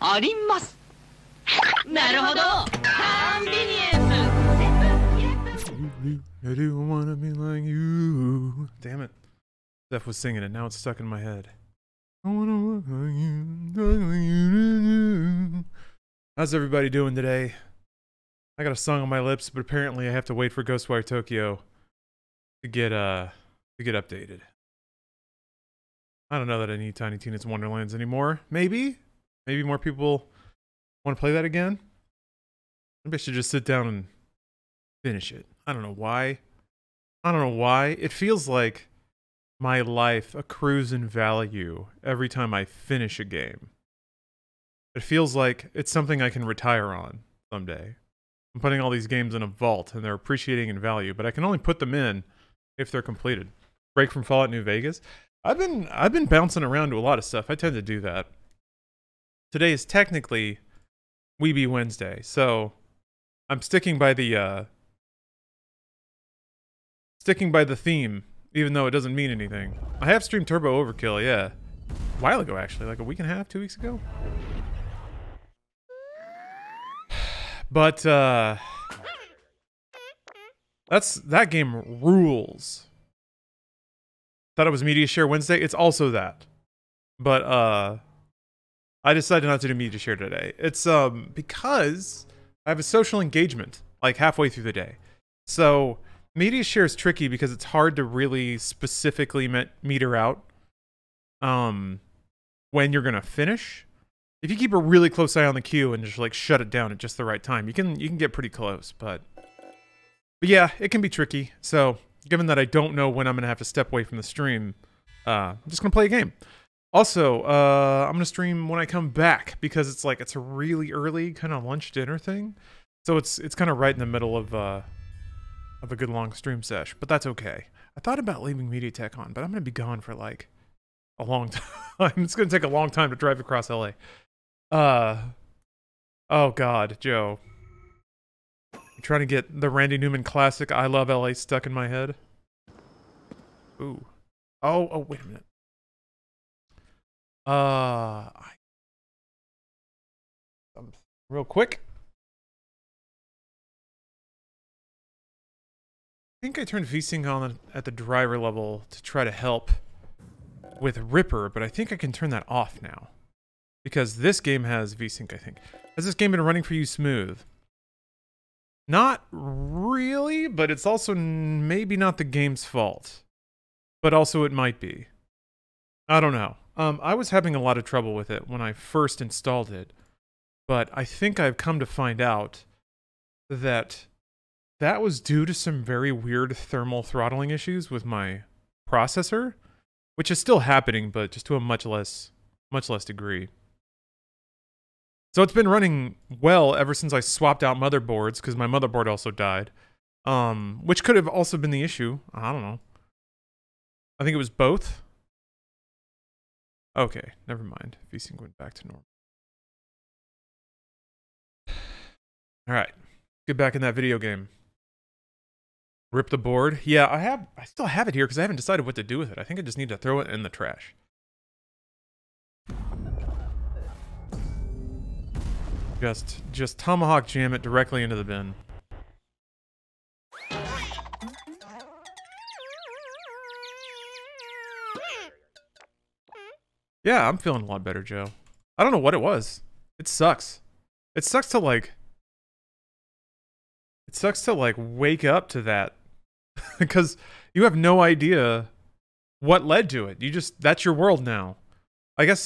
あります。なるほど。コンビニエンス。I do wanna be like you. Damn it. Steph was singing it, now it's stuck in my head. I wanna look like you. How's everybody doing today? I got a song on my lips, but apparently I have to wait for Ghostwire Tokyo to get updated. I don't know that I need Tiny Tina's Wonderlands anymore. Maybe more people want to play that again. Maybe I should just sit down and finish it. I don't know why. It feels like my life accrues in value every time I finish a game. It feels like it's something I can retire on someday. I'm putting all these games in a vault and they're appreciating in value, but I can only put them in if they're completed. Break from Fallout New Vegas. I've been bouncing around to a lot of stuff. I tend to do that. Today is technically Weeby Wednesday, so I'm sticking by the theme, even though it doesn't mean anything. I have streamed Turbo Overkill, yeah. A while ago, actually, like a week and a half, 2 weeks ago. But, that game rules. Thought it was Media Share Wednesday. It's also that. But, I decided not to do Media Share today. It's, because I have a social engagement, like, halfway through the day. So, Media Share is tricky because it's hard to really specifically meter out, when you're gonna finish. If you keep a really close eye on the queue and just like shut it down at just the right time, you can get pretty close, but yeah, it can be tricky. So, given that I don't know when I'm gonna have to step away from the stream, I'm just gonna play a game. Also, I'm gonna stream when I come back because it's a really early kind of lunch dinner thing. So it's kind of right in the middle of a good long stream sesh, but that's okay. I thought about leaving MediaTek on, but I'm gonna be gone for like a long time. It's gonna take a long time to drive across LA. Oh God, Joe. I'm trying to get the Randy Newman classic I Love LA stuck in my head. Ooh. Oh, wait a minute. Real quick. I think I turned VSync on at the driver level to try to help with Ripper, but I think I can turn that off now. Because this game has VSync, I think. Has this game been running for you smooth? Not really, but it's also maybe not the game's fault. But also it might be. I don't know. I was having a lot of trouble with it when I first installed it. But I think I've come to find out that that was due to some very weird thermal throttling issues with my processor. Which is still happening, but just to a much less degree. So it's been running well ever since I swapped out motherboards, because my motherboard also died. Which could have also been the issue. I don't know. I think it was both. Okay, never mind. VSync went back to normal. Alright. Get back in that video game. Rip the board. Yeah, I still have it here because I haven't decided what to do with it. I think I just need to throw it in the trash. Just tomahawk jam it directly into the bin. Yeah, I'm feeling a lot better, Joe. I don't know what it was. It sucks. It sucks to like wake up to that because you have no idea what led to it. That's your world now. I guess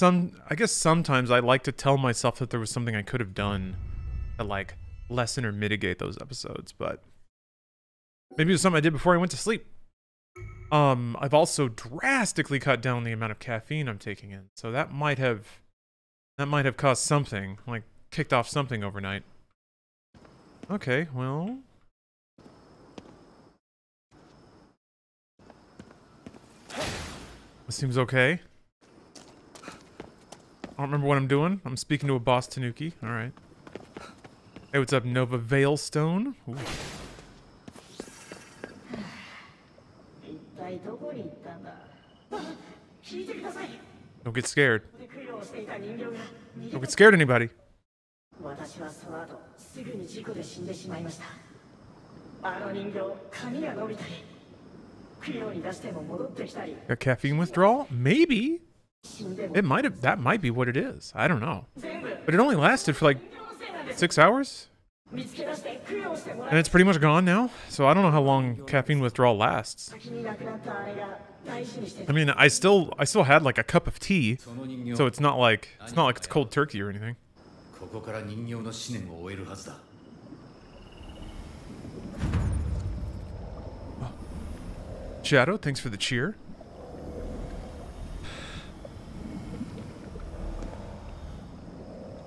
sometimes I like to tell myself that there was something I could have done to like lessen or mitigate those episodes, but maybe it was something I did before I went to sleep. I've also drastically cut down the amount of caffeine I'm taking in, so that might have caused something, like kicked off something overnight. Okay, well. This seems okay. I don't remember what I'm doing. I'm speaking to a boss Tanuki. Alright. Hey, what's up, Nova Veilstone? Ooh. Don't get scared. Don't get scared, anybody. A caffeine withdrawal? Maybe. That might be what it is. I don't know. But it only lasted for like 6 hours? And it's pretty much gone now, so I don't know how long caffeine withdrawal lasts. I mean, I still had like a cup of tea, so it's not like it's cold turkey or anything. Shadow, thanks for the cheer.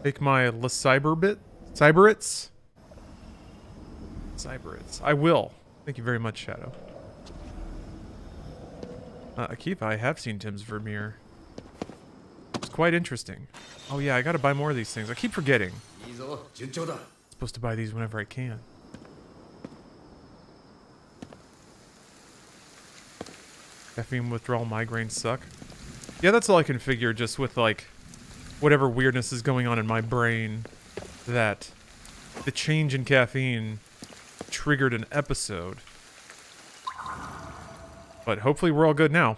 Take my Cyberits. I will. Thank you very much, Shadow. Akiva, I have seen Tim's Vermeer. It's quite interesting. Oh yeah, I gotta buy more of these things. I keep forgetting. I'm supposed to buy these whenever I can. Caffeine withdrawal migraines suck. Yeah, that's all I can figure, just with like whatever weirdness is going on in my brain, that the change in caffeine triggered an episode. But hopefully we're all good now.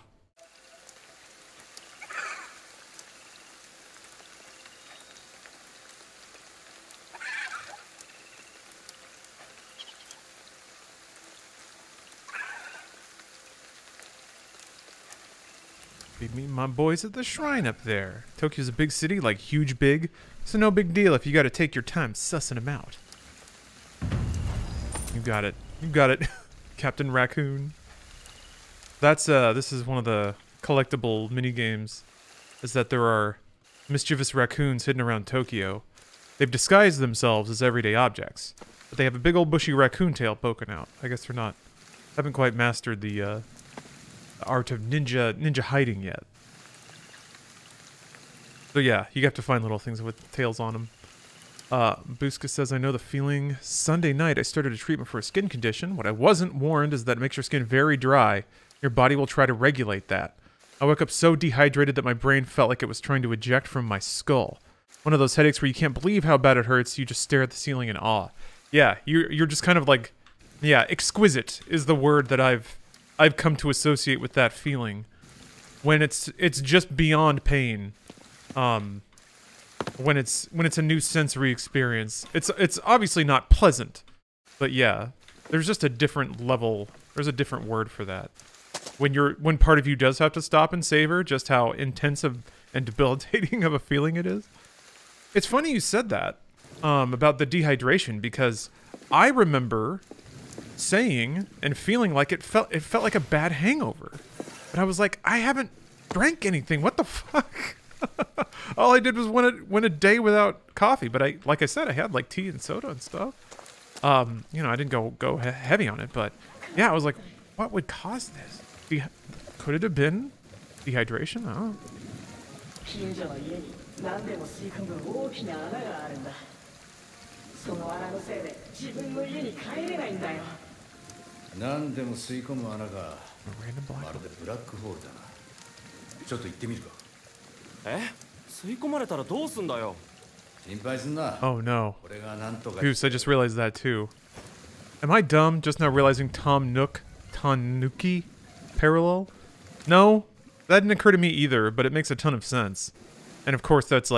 Be meeting my boys at the shrine up there. Tokyo's a big city, like huge big, so no big deal if you gotta take your time sussing them out. You got it. You got it. Captain Raccoon. That's, this is one of the collectible minigames, is that there are mischievous raccoons hidden around Tokyo. They've disguised themselves as everyday objects, but they have a big old bushy raccoon tail poking out. I guess they're haven't quite mastered the art of ninja hiding yet. So yeah, you have to find little things with tails on them. Buska says, I know the feeling. Sunday night, I started a treatment for a skin condition. What I wasn't warned is that it makes your skin very dry. Your body will try to regulate that. I woke up so dehydrated that my brain felt like it was trying to eject from my skull. One of those headaches where you can't believe how bad it hurts. You just stare at the ceiling in awe. Yeah, you're just kind of like, yeah, exquisite is the word that I've come to associate with that feeling. When it's just beyond pain. When it's a new sensory experience. It's obviously not pleasant. But yeah, there's just a different level. There's a different word for that. When part of you does have to stop and savor just how intense and debilitating of a feeling it is. It's funny you said that about the dehydration, because I remember saying and feeling like it felt like a bad hangover. But I was like, I haven't drank anything. What the fuck? All I did was went a day without coffee. But like I said, I had like tea and soda and stuff. You know, I didn't go heavy on it, but yeah, I was like, what would cause this? Could it have been dehydration? I don't know. Oh no. Goose, I just realized that too. Am I dumb just now realizing Tanuki parallel? No, that didn't occur to me either, but it makes a ton of sense. And of course that's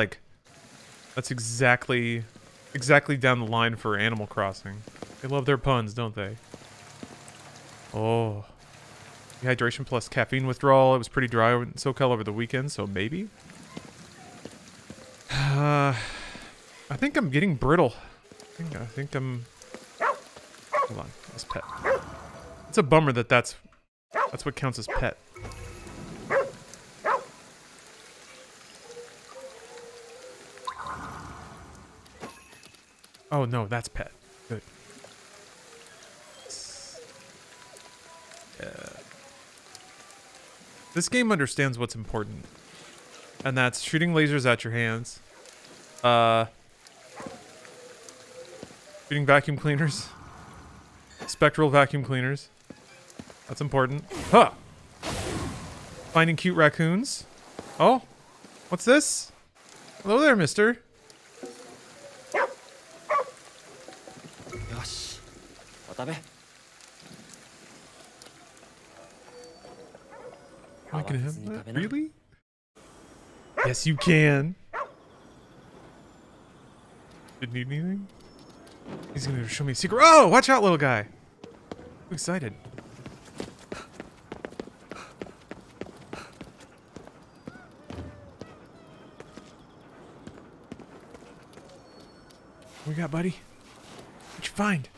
exactly down the line for Animal Crossing. They love their puns, don't they? Oh. Dehydration plus caffeine withdrawal. It was pretty dry in SoCal over the weekend, so maybe? I think I'm getting brittle. I think I'm... Hold on, that's pet. It's a bummer that that's what counts as pet. Oh no, that's pet. Good. This game understands what's important. And that's shooting lasers at your hands. Shooting vacuum cleaners. Spectral vacuum cleaners. That's important. Huh! Finding cute raccoons. Oh! What's this? Hello there, mister. I can have that? Really? Yes, you can. Didn't need anything? He's gonna show me a secret. Oh, watch out, little guy. I'm excited. What we got, buddy? What'd you find?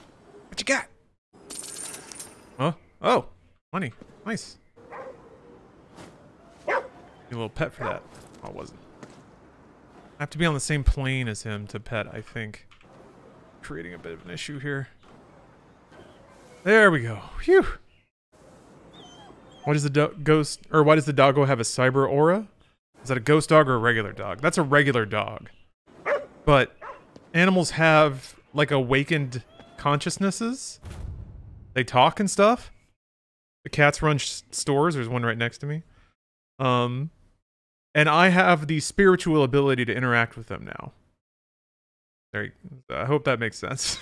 What you got? Huh? Oh, money. Nice. Need a little pet for that. Oh, it wasn't. I have to be on the same plane as him to pet, I think. Creating a bit of an issue here. There we go. Phew. Why does the ghost, or why does the doggo have a cyber aura? Is that a ghost dog or a regular dog? That's a regular dog. But animals have like awakened consciousnesses. They talk and stuff. The cats run stores. There's one right next to me. And I have the spiritual ability to interact with them now. I hope that makes sense.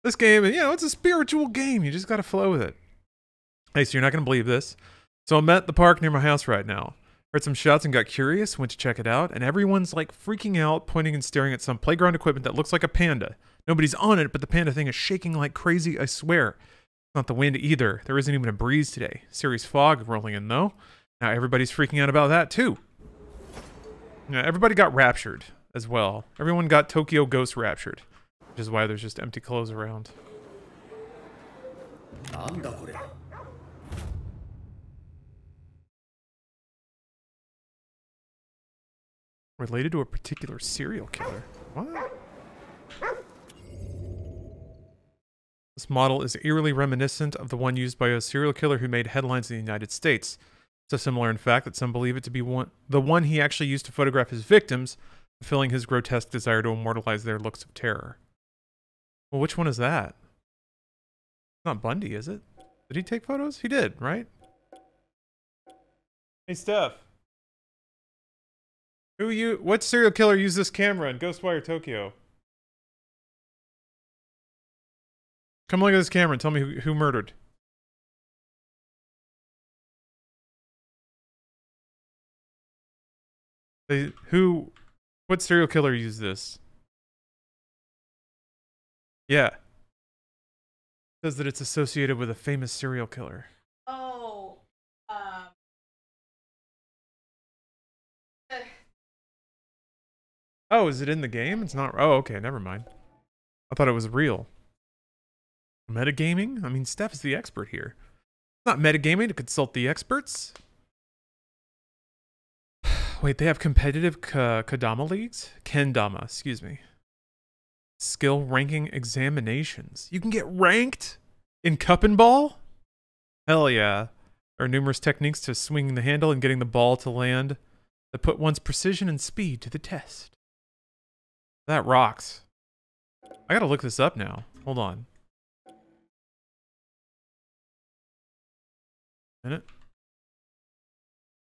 This game, you know, it's a spiritual game. You just gotta flow with it. Hey, so you're not gonna believe this. So I'm at the park near my house right now. Heard some shots and got curious, went to check it out, and everyone's like freaking out, pointing and staring at some playground equipment that looks like a panda. Nobody's on it, but the panda thing is shaking like crazy, I swear. Not the wind either. There isn't even a breeze today. Serious fog rolling in though. Now everybody's freaking out about that too. Yeah, everybody got raptured as well. Everyone got Tokyo Ghost raptured, which is why there's just empty clothes around. Related to a particular serial killer. What? This model is eerily reminiscent of the one used by a serial killer who made headlines in the United States. So similar in fact that some believe it to be the one he actually used to photograph his victims, fulfilling his grotesque desire to immortalize their looks of terror. Well, which one is that? It's not Bundy, is it? Did he take photos? He did, right? Hey, Steph. What serial killer used this camera in Ghostwire Tokyo? Come look at this camera and tell me who murdered. What serial killer used this? Yeah. It says that it's associated with a famous serial killer. Oh, Oh, is it in the game? It's not. Oh, okay, never mind. I thought it was real. Metagaming? I mean, Steph is the expert here. It's not metagaming to consult the experts. Wait, they have competitive Kendama leagues? Kendama, excuse me. Skill ranking examinations. You can get ranked in cup and ball? Hell yeah. There are numerous techniques to swinging the handle and getting the ball to land that put one's precision and speed to the test. That rocks. I gotta look this up now. Hold on. Minute.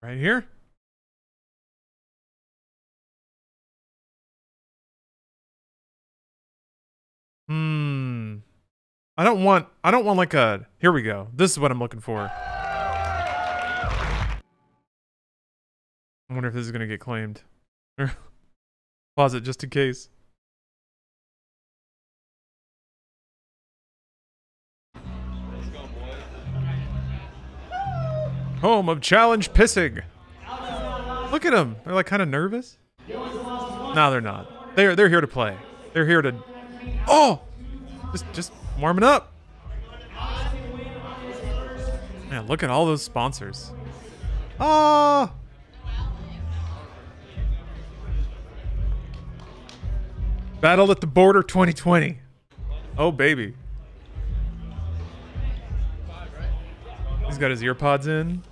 Right here. I don't want like a, here we go. This is what I'm looking for. I wonder if this is gonna get claimed. Pause it just in case. Home of challenge pissing. Look at them. They're like kind of nervous. No, they're not. They're here to play. They're here to. Oh, just warming up. Man, look at all those sponsors. Ah. Battle at the Border 2020. Oh baby. He's got his ear pods in.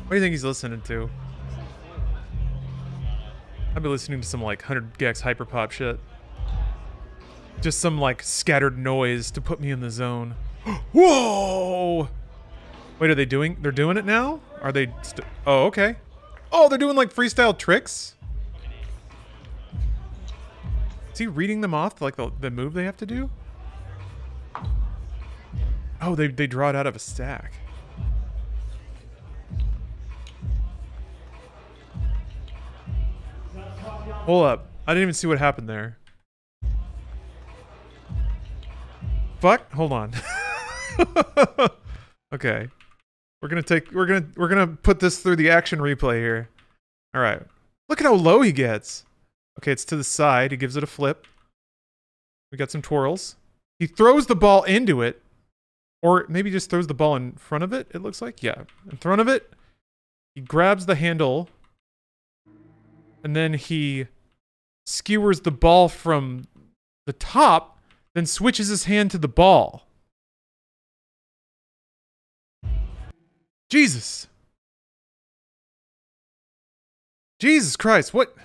What do you think he's listening to? I'd be listening to some like 100 gex hyperpop shit. Just some like scattered noise to put me in the zone. Whoa! Wait, are they doing? They're doing it now? Are they? Oh, okay. Oh, they're doing like freestyle tricks. he reading them off, like the move they have to do? Oh, they draw it out of a stack. Hold up. I didn't even see what happened there. Fuck? Hold on. Okay. We're gonna put this through the action replay here. Alright. Look at how low he gets. Okay, it's to the side. He gives it a flip. We got some twirls. He throws the ball into it. Or maybe just throws the ball in front of it, it looks like. Yeah, in front of it. He grabs the handle. And then he skewers the ball from the top, then switches his hand to the ball. Jesus. Jesus Christ, what?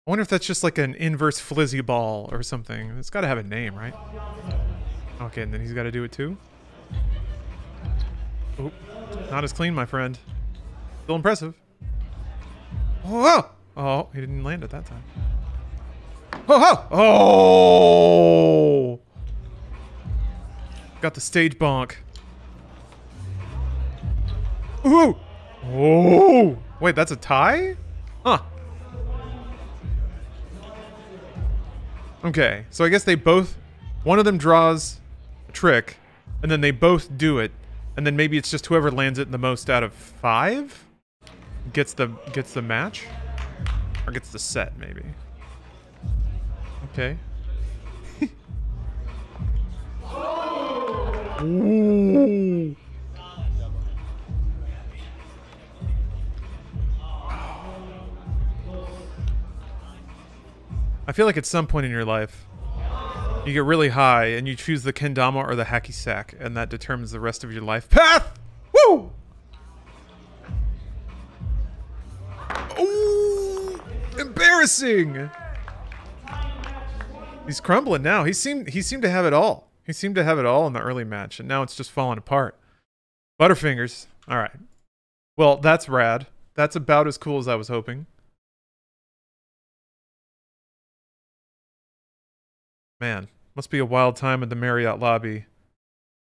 I wonder if that's just like an inverse flizzy ball or something. It's got to have a name, right? Okay, and then he's got to do it too. Oop. Not as clean, my friend. Still impressive. Whoa! Oh, he didn't land it that time. Oh! Oh! Got the stage bonk. Ooh! Oh! Wait, that's a tie? Huh. Okay, so I guess they both... One of them draws a trick, and then they both do it, and then maybe it's just whoever lands it the most out of 5? Gets the match? Or gets the set, maybe. Okay. Ooh. I feel like at some point in your life, you get really high and you choose the kendama or the hacky sack, and that determines the rest of your life path. Woo! Ooh, embarrassing. He's crumbling now. He seemed to have it all. He seemed to have it all in the early match, and now it's just falling apart. Butterfingers. All right. Well, that's rad. That's about as cool as I was hoping. Man, must be a wild time in the Marriott lobby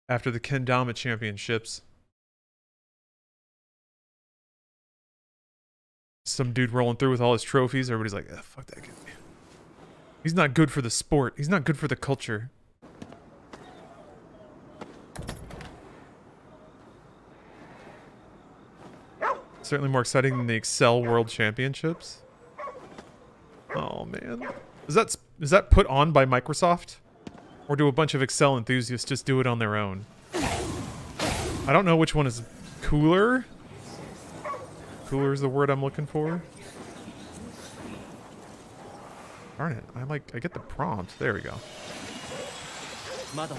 after the kendama championships. Some dude rolling through with all his trophies. Everybody's like, oh, fuck that guy. He's not good for the sport. He's not good for the culture. Certainly more exciting than the Excel World Championships. Oh, man. Is that put on by Microsoft? Or do a bunch of Excel enthusiasts just do it on their own? I don't know which one is cooler. Cooler is the word I'm looking for. Darn it, I get the prompt. There we go. I'm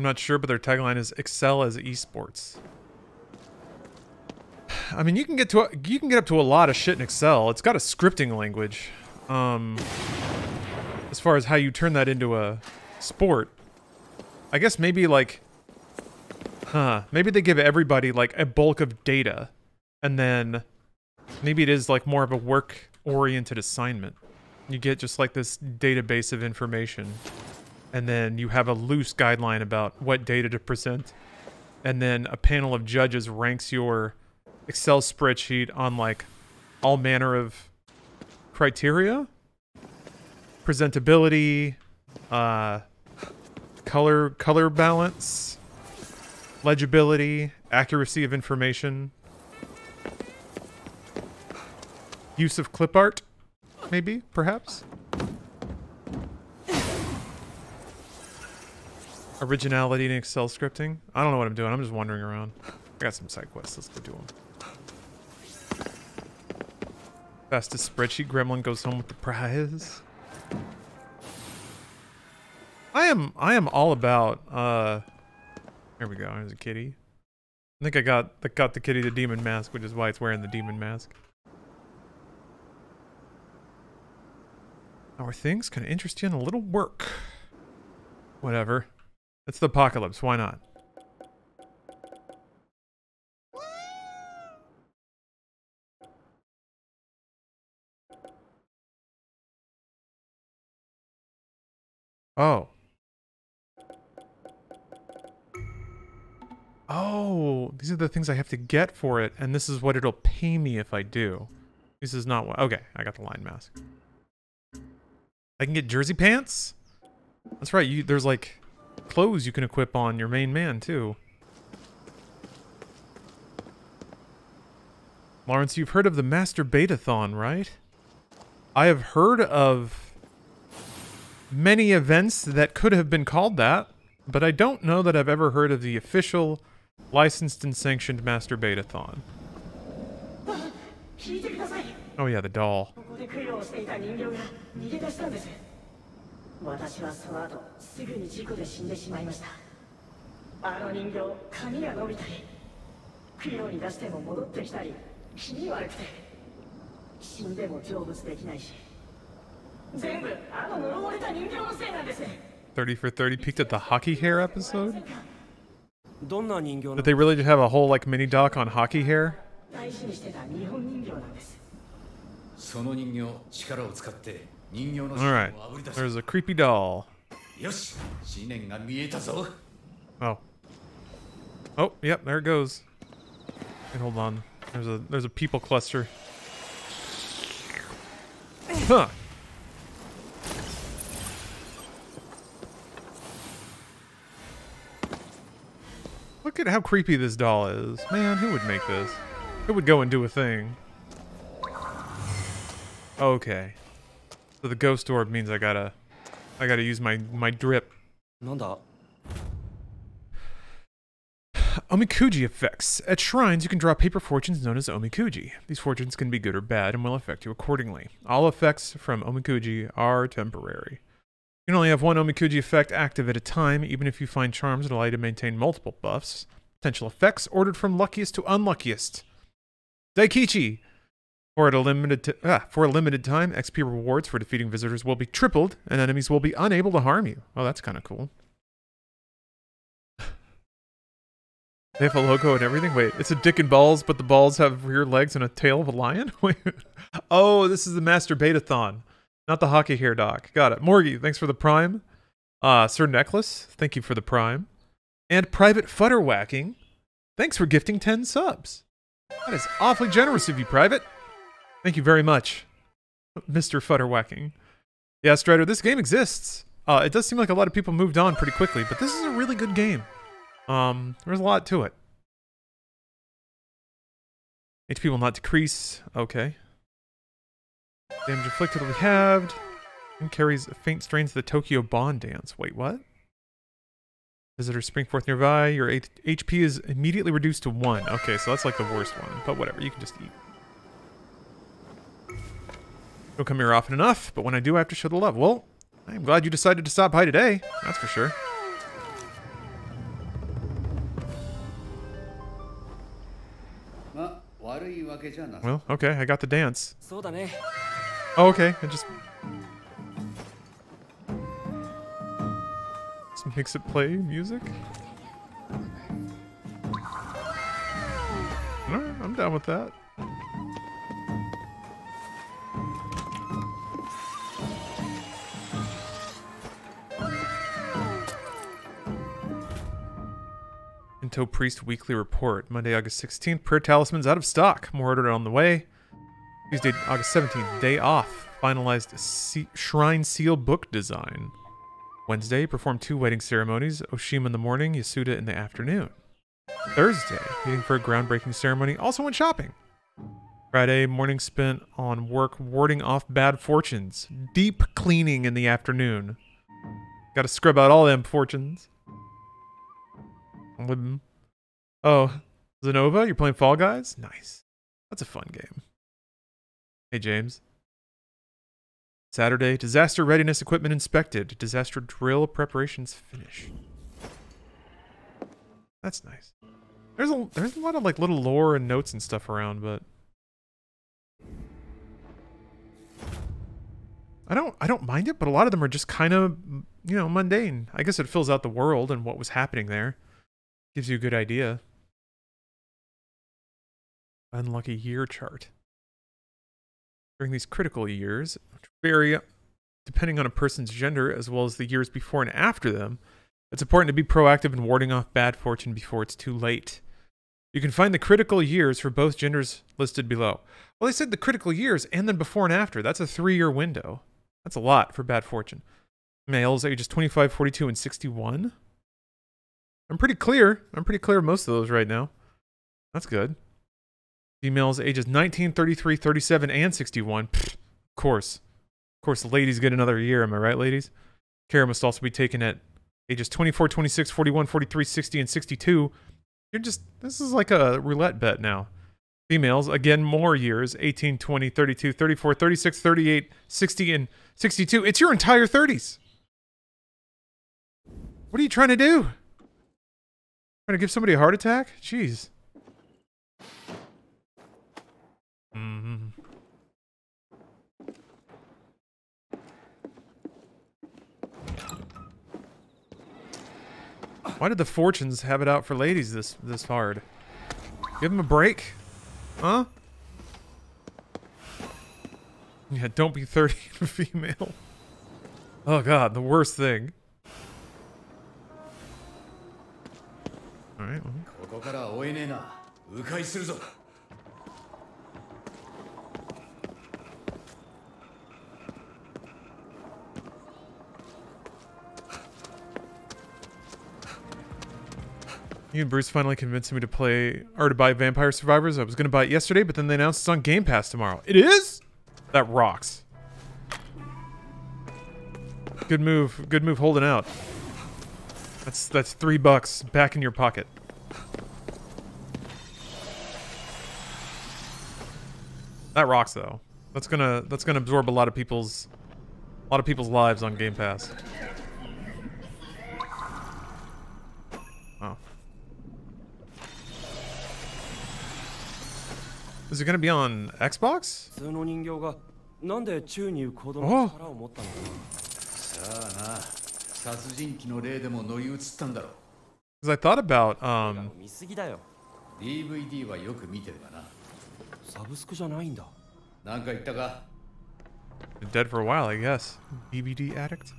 not sure, but their tagline is Excel as esports. I mean, you can get up to a lot of shit in Excel. It's got a scripting language. As far as how you turn that into a sport, I guess maybe like, maybe they give everybody like a bulk of data, and then maybe it is like more of a work-oriented assignment. You get just like this database of information, and then you have a loose guideline about what data to present, and then a panel of judges ranks your Excel spreadsheet on like all manner of criteria, presentability, color balance, legibility, accuracy of information, use of clip art, maybe, perhaps, originality in Excel scripting. I don't know what I'm doing. I'm just wandering around. I got some side quests. Let's go do them. Fastest spreadsheet gremlin goes home with the prize. I am all about here we go. There's a kitty. I think I got the kitty the demon mask, which is why it's wearing the demon mask. Our things can interest you in a little work. Whatever. It's the apocalypse. Why not? Oh. Oh, these are the things I have to get for it, and this is what it'll pay me if I do. This is not what... Okay, I got the line mask. I can get jersey pants? That's right, there's like clothes you can equip on your main man, too. Lawrence, you've heard of the Master Betathon, right? I have heard of many events that could have been called that, but I don't know that I've ever heard of the official, licensed and sanctioned Master Betathon. Oh yeah, the doll. $30 for 30 peeked at the hockey hair episode? Did they really just have a whole like mini doc on hockey hair? Alright, there's a creepy doll. Oh. Oh, yep, there it goes. Wait, hold on. There's a people cluster. Huh. Look at how creepy this doll is. Man, who would make this? Who would go and do a thing? Okay. So the ghost orb means I gotta use my drip. Omikuji effects. At shrines, you can draw paper fortunes known as omikuji. These fortunes can be good or bad and will affect you accordingly. All effects from omikuji are temporary. You can only have one omikuji effect active at a time, even if you find charms that allow you to maintain multiple buffs. Potential effects ordered from luckiest to unluckiest. Daikichi. For a limited time, XP rewards for defeating visitors will be tripled, and enemies will be unable to harm you. Oh, that's kind of cool. They have a logo and everything? Wait, it's a dick and balls, but the balls have rear legs and a tail of a lion? Wait. Oh, this is the Master Betathon, not the hockey hair doc. Got it. Morgie, thanks for the prime. Sir Necklace, thank you for the prime. And Private Futterwhacking, thanks for gifting 10 subs. That is awfully generous of you, Private. Thank you very much, Mr. Futterwhacking. Yeah, Strider, this game exists. It does seem like a lot of people moved on pretty quickly, but this is a really good game. There's a lot to it. HP will not decrease. Okay. Damage inflicted will be halved. And carries faint strains of the Tokyo Bond Dance. Wait, what? Visitors spring forth nearby. Your HP is immediately reduced to 1. Okay, so that's like the worst one. But whatever, you can just eat. Don't come here often enough, but when I do, I have to show the love. Well, I'm glad you decided to stop by today. That's for sure. Well, okay, I got the dance. Oh, okay, it just makes it play music. Alright, I'm down with that. Into Priest Weekly Report. Monday, August 16th. Prayer Talisman's out of stock. More ordered on the way. Tuesday, August 17th. Day off. Finalized Shrine Seal book design. Wednesday, performed 2 wedding ceremonies. Oshima in the morning, Yasuda in the afternoon. Thursday, meeting for a groundbreaking ceremony. Also went shopping. Friday, morning spent on work warding off bad fortunes. Deep cleaning in the afternoon. Gotta scrub out all them fortunes. Oh, Zenova, you're playing Fall Guys? Nice. That's a fun game. Hey, James. Saturday, disaster readiness equipment inspected. Disaster drill preparations finished. That's nice. There's a lot of like little lore and notes and stuff around, but I don't mind it, but a lot of them are just kind of, you know, mundane. I guess it fills out the world and what was happening there. Gives you a good idea. Unlucky year chart. During these critical years, very depending on a person's gender as well as the years before and after them, it's important to be proactive in warding off bad fortune before it's too late. You can find the critical years for both genders listed below. Well, they said the critical years and then before and after. That's a 3-year window. That's a lot for bad fortune. Males ages 25, 42, and 61. I'm pretty clear. I'm pretty clear of most of those right now. That's good. Females ages 19, 33, 37, and 61. Pfft, of course. Of course, the ladies get another year. Am I right, ladies? Care must also be taken at ages 24, 26, 41, 43, 60, and 62. This is like a roulette bet now. Females, again, more years. 18, 20, 32, 34, 36, 38, 60, and 62. It's your entire 30s. What are you trying to do? Trying to give somebody a heart attack? Jeez. Why did the fortunes have it out for ladies this hard? Give them a break. Huh? Yeah, don't be 30 and female. Oh god, the worst thing. Alright, well. You and Bruce finally convinced me to play or to buy Vampire Survivors. I was gonna buy it yesterday, but then they announced it's on Game Pass tomorrow. It is? That rocks. Good move. Good move holding out. That's $3 back in your pocket. That rocks though. That's gonna absorb a lot of people's lives on Game Pass. Oh. Is it gonna be on Xbox? Oh. Because I thought about dead for a while, I guess. DVD addict.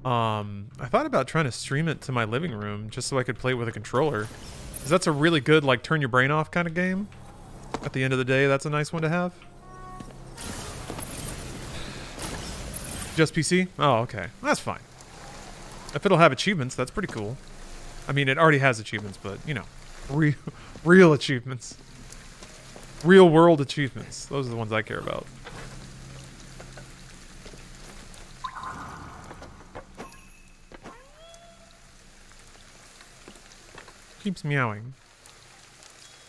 I thought about trying to stream it to my living room just so I could play it with a controller. Because that's a really good, like, turn your brain off kind of game. At the end of the day, that's a nice one to have. Just PC? Oh, okay. That's fine. If it'll have achievements, that's pretty cool. I mean, it already has achievements, but, you know, real achievements. Real world achievements. Those are the ones I care about. Keeps meowing.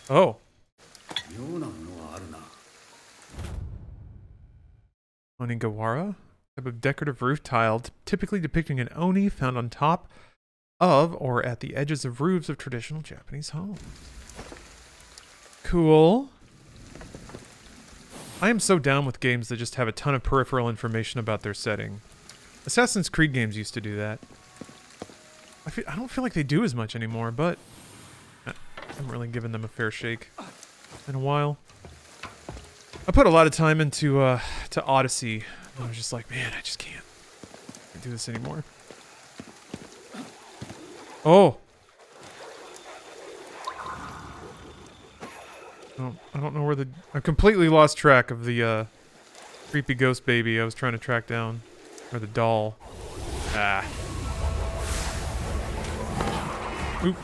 Oh. Onigawara? Type of decorative roof tile, typically depicting an oni found on top of or at the edges of roofs of traditional Japanese homes. Cool. I am so down with games that just have a ton of peripheral information about their setting. Assassin's Creed games used to do that. I don't feel like they do as much anymore, but I haven't really given them a fair shake in a while. I put a lot of time into to Odyssey. I was just like, man, I just can't do this anymore. Oh. Oh, I don't know where the... I completely lost track of the creepy ghost baby I was trying to track down. Or the doll. Ah. Oop.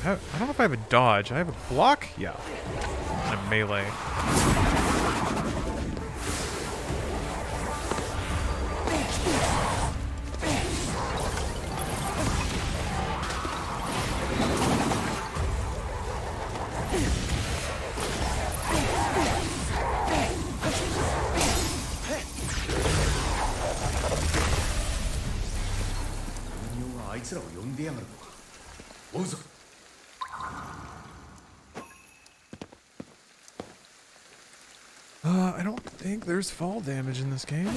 I don't know if I have a dodge. I have a block? Yeah. And a melee. I don't think there's fall damage in this game.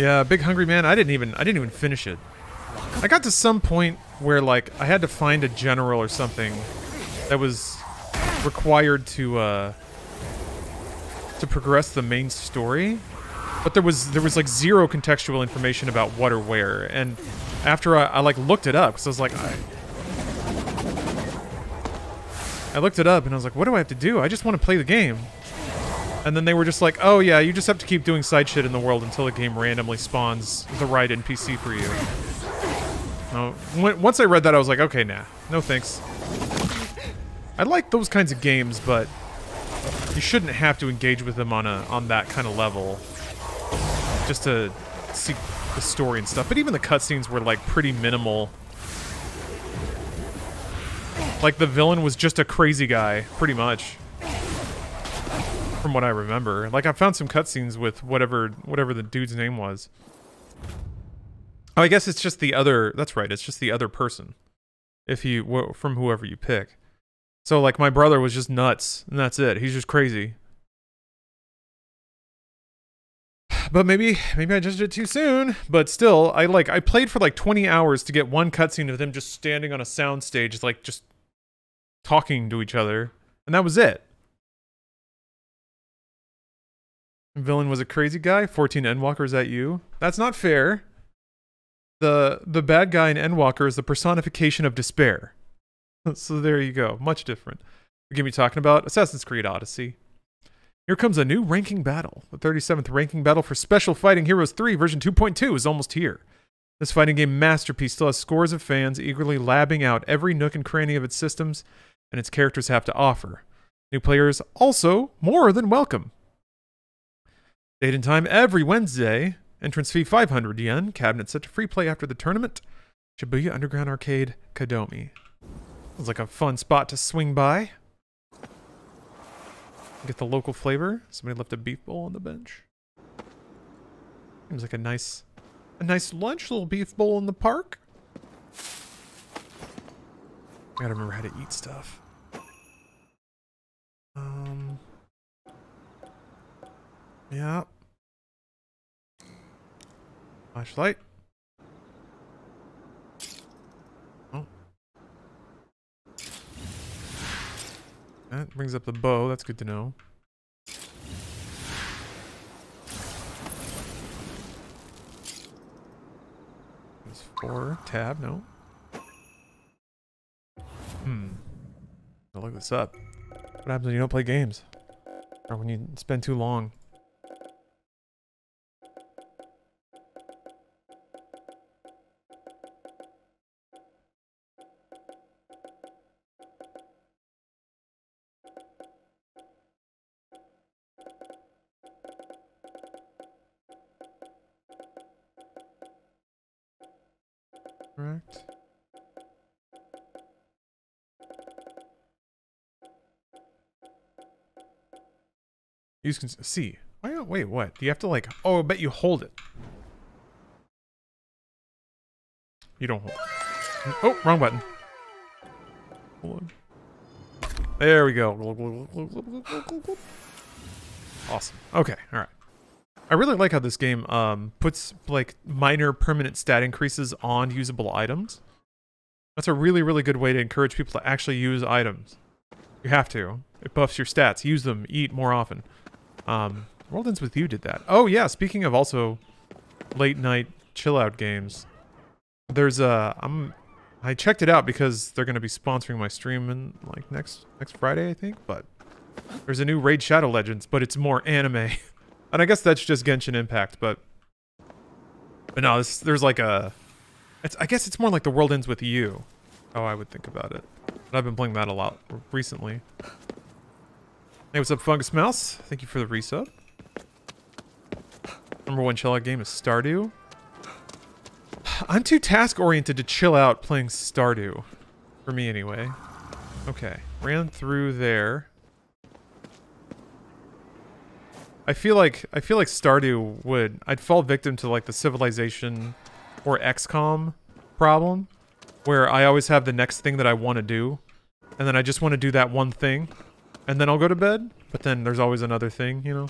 Yeah, Big Hungry Man. I didn't even finish it. I got to some point where like I had to find a general or something that was required to progress the main story, but there was like zero contextual information about what or where. And after I like looked it up, because I was like, I looked it up and I was like, what do I have to do? I just want to play the game. And then they were just like, oh yeah, you just have to keep doing side shit in the world until the game randomly spawns the right NPC for you. Once I read that, I was like, okay, nah, no thanks. I like those kinds of games, but you shouldn't have to engage with them on that kind of level just to see the story and stuff. But even the cutscenes were like pretty minimal. Like the villain was just a crazy guy, pretty much. From what I remember. Like I found some cutscenes with whatever the dude's name was. Oh, I guess it's just the other, that's right, it's just the other person. If you, from whoever you pick. So like my brother was just nuts, and that's it. He's just crazy. But maybe I judged it too soon. But still, I played for like 20 hours to get one cutscene of them just standing on a soundstage, like just talking to each other. And that was it. The villain was a crazy guy. 14 Endwalker, is that you? That's not fair. The bad guy in Endwalker is the personification of despair. So there you go. Much different. We're going to be talking about Assassin's Creed Odyssey. Here comes a new ranking battle. The 37th ranking battle for Special Fighting Heroes 3 version 2.2 is almost here. This fighting game masterpiece still has scores of fans eagerly labbing out every nook and cranny of its systems and its characters have to offer. New players also more than welcome. Date and time every Wednesday. Entrance fee 500 yen. Cabinet set to free play after the tournament. Shibuya Underground Arcade, Kadomi. Sounds like a fun spot to swing by. Get the local flavor. Somebody left a beef bowl on the bench. Seems like a nice lunch. Little beef bowl in the park. Gotta remember how to eat stuff. Yeah. Flashlight. Oh. That brings up the bow. That's good to know. There's 4. Tab, no. I'll look this up. What happens when you don't play games? Or when you spend too long? Correct. Use see. Wait, what? Do you have to like? Oh, I bet you hold it. You don't hold it. Oh, wrong button. Hold on. There we go. Awesome. Okay, all right. I really like how this game puts like minor permanent stat increases on usable items. That's a really, really good way to encourage people to actually use items. You have to. It buffs your stats. Use them. Eat more often. World Ends With You did that. Oh yeah, speaking of also late night chill out games, there's I checked it out because they're going to be sponsoring my stream in like next Friday, I think. But there's a new Raid Shadow Legends, but it's more anime. And I guess that's just Genshin Impact, but no, there's like a... I guess it's more like The World Ends With You. Oh, I would think about it. But I've been playing that a lot recently. Hey, what's up, Fungus Mouse? Thank you for the resub. Number 1 chill out game is Stardew. I'm too task-oriented to chill out playing Stardew. For me, anyway. Okay, ran through there. I feel like Stardew would... I'd fall victim to like the Civilization or XCOM problem, where I always have the next thing that I want to do, and then I just want to do that one thing, and then I'll go to bed, but then there's always another thing, you know?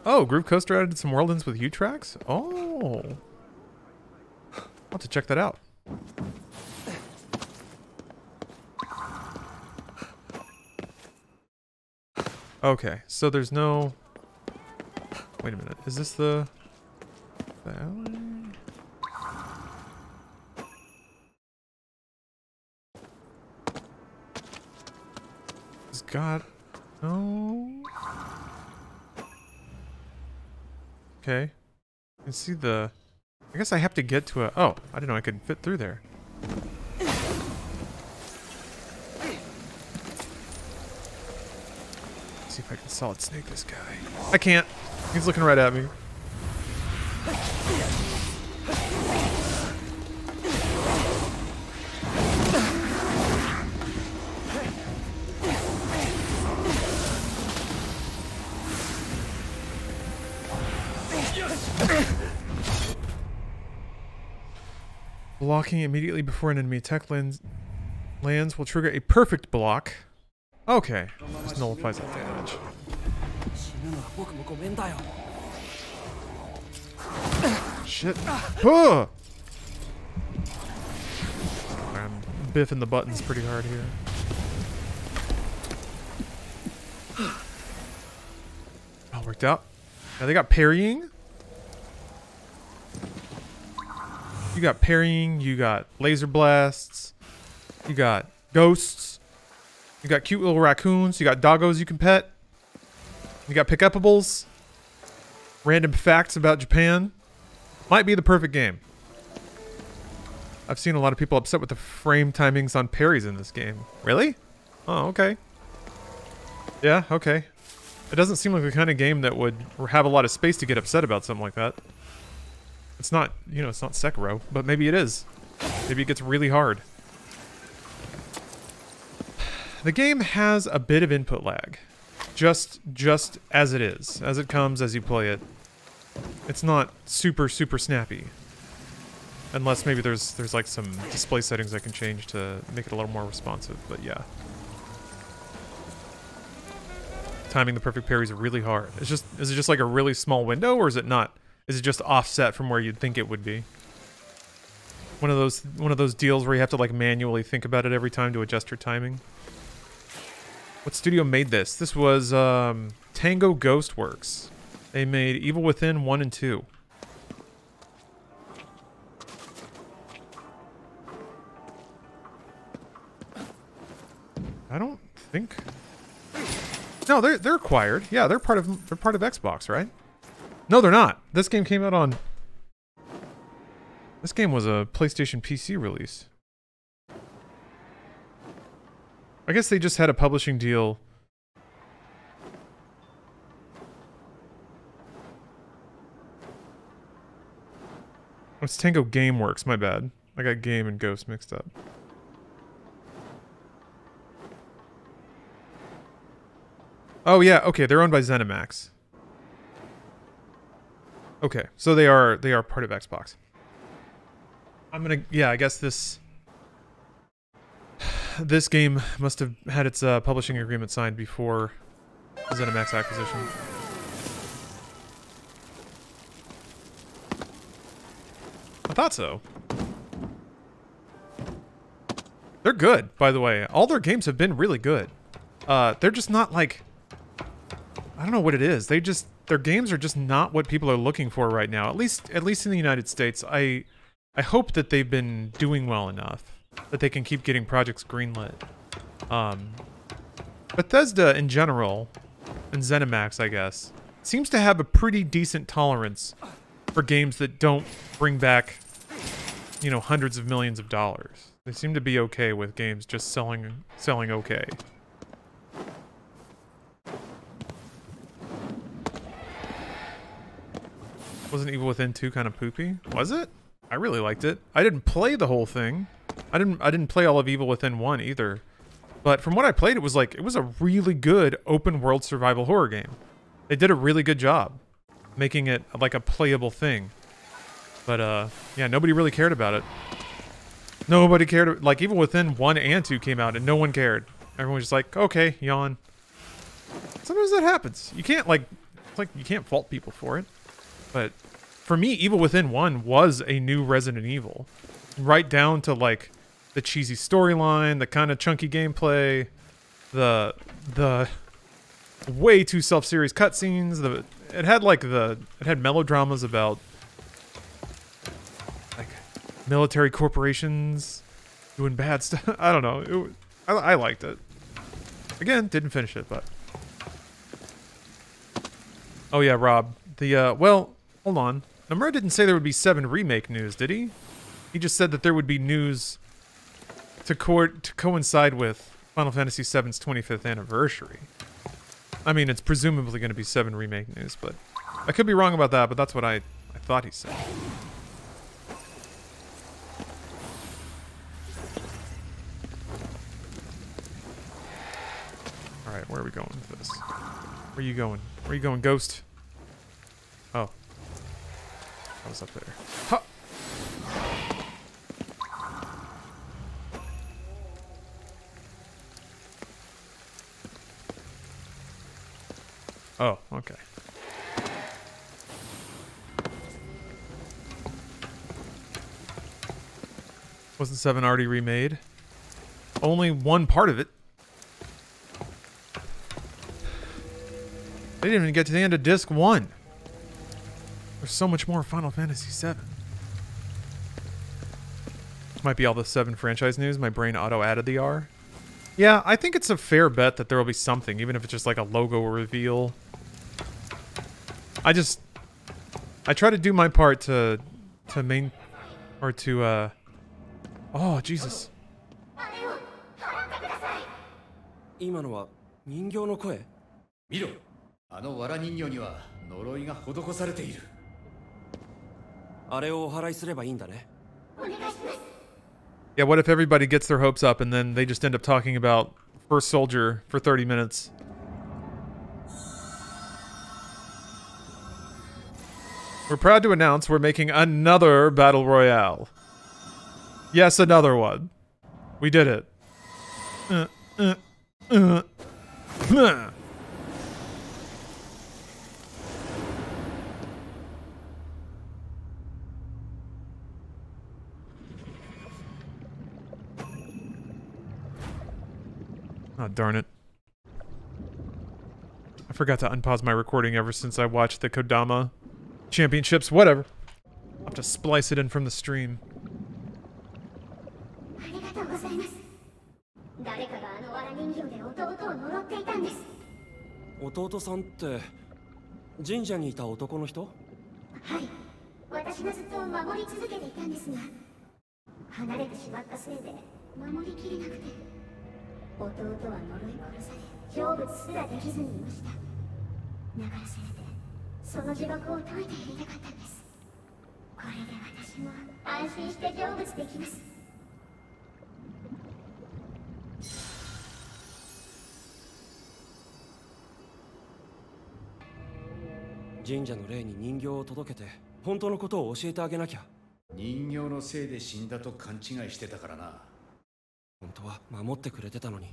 Oh, Groove Coaster added some world ends with U tracks? Oh. I'll have to check that out. Okay, so there's no... Wait a minute. Is this the alley? It's got... No... Okay. I can see the... I guess I have to get to a... Oh, I didn't know I could fit through there. Let's see if I can solid snake this guy. I can't. He's looking right at me. Blocking immediately before an enemy attack lands will trigger a perfect block. Okay. Just nullifies that damage. Shit. Oh! I'm biffing the buttons pretty hard here. All worked out. Now they got parrying. You got parrying, you got laser blasts, you got ghosts, you got cute little raccoons, you got doggos you can pet, you got pick-upables, random facts about Japan. Might be the perfect game. I've seen a lot of people upset with the frame timings on parries in this game. Really? Oh, okay. Yeah, okay. It doesn't seem like the kind of game that would have a lot of space to get upset about something like that. It's not, you know, it's not Sekiro, but maybe it is. Maybe it gets really hard. The game has a bit of input lag. Just as it is. As it comes, as you play it. It's not super snappy. Unless maybe there's like some display settings I can change to make it a little more responsive, but yeah. Timing the perfect parry is really hard. Is it just like a really small window, or is it not? Is it just offset from where you'd think it would be? One of those deals where you have to like manually think about it every time to adjust your timing. What studio made this? This was Tango Ghostworks. They made Evil Within 1 and 2. I don't think. No, they're acquired. Yeah, they're part of Xbox, right? No, they're not. This game came out on... This game was a PlayStation PC release. I guess they just had a publishing deal. It's Tango Gameworks, my bad. I got Game and Ghost mixed up. Oh yeah, okay, they're owned by ZeniMax. Okay, so they are part of Xbox. I guess this game must have had its publishing agreement signed before the ZeniMax acquisition. I thought so. They're good, by the way. All their games have been really good. They're just not like... I don't know what it is. Their games are just not what people are looking for right now. At least in the United States. I hope that they've been doing well enough that they can keep getting projects greenlit. Bethesda in general, and ZeniMax, I guess, seems to have a pretty decent tolerance for games that don't bring back, you know, hundreds of millions of dollars. They seem to be okay with games just selling okay. Wasn't Evil Within 2 kind of poopy? Was it? I really liked it. I didn't play the whole thing. I didn't play all of Evil Within 1 either. But from what I played, it was a really good open world survival horror game. They did a really good job making it like a playable thing. But yeah, nobody really cared about it. Nobody cared. Like Evil Within 1 and 2 came out and no one cared. Everyone was just like, okay, yawn. Sometimes that happens. You can't like like you can't fault people for it. But for me, Evil Within 1 was a new Resident Evil. Right down to like the cheesy storyline, the kind of chunky gameplay, the way too self-serious cutscenes. It had melodramas about like military corporations doing bad stuff. I don't know. I liked it. Again, didn't finish it, but oh yeah, Rob. Well, hold on. Nomura didn't say there would be 7 remake news, did he? He just said that there would be news to coincide with Final Fantasy VII's 25th anniversary. I mean, it's presumably going to be 7 remake news, but I could be wrong about that, but that's what I thought he said. Alright, where are we going with this? Where are you going? Where are you going, Ghost? Oh. I was up there. Ha! Oh, okay. Wasn't 7 already remade? Only one part of it. They didn't even get to the end of disc 1. There's so much more Final Fantasy VII. Might be all the 7 franchise news. My brain auto-added the R. Yeah, I think it's a fair bet that there will be something, even if it's just like a logo reveal. I try to do my part to oh, Jesus. 今のは人形の声。見ろ、あの藁人形には呪いが施されている。あれをお祓いすればいいんだね。 Yeah, what if everybody gets their hopes up and then they just end up talking about First Soldier for 30 minutes? We're proud to announce we're making another Battle Royale. Yes, another one. We did it. Oh, darn it. I forgot to unpause my recording ever since I watched the Kodama Championships. Whatever. I'll have to splice it in from the stream. 弟さんって神社にいた男の人？はい、私がずっと守り続けていたんですが、離れてしまったせいで守りきれなくて、弟は呪い殺され、成仏すらできずにいました。流されて、その呪縛を解いてやりたかったんです。これで私も安心して成仏できます。 神社の霊に人形を届けて本当のことを教えてあげなきゃ。人形のせいで死んだと勘違いしてたからな。本当は守ってくれてたのに。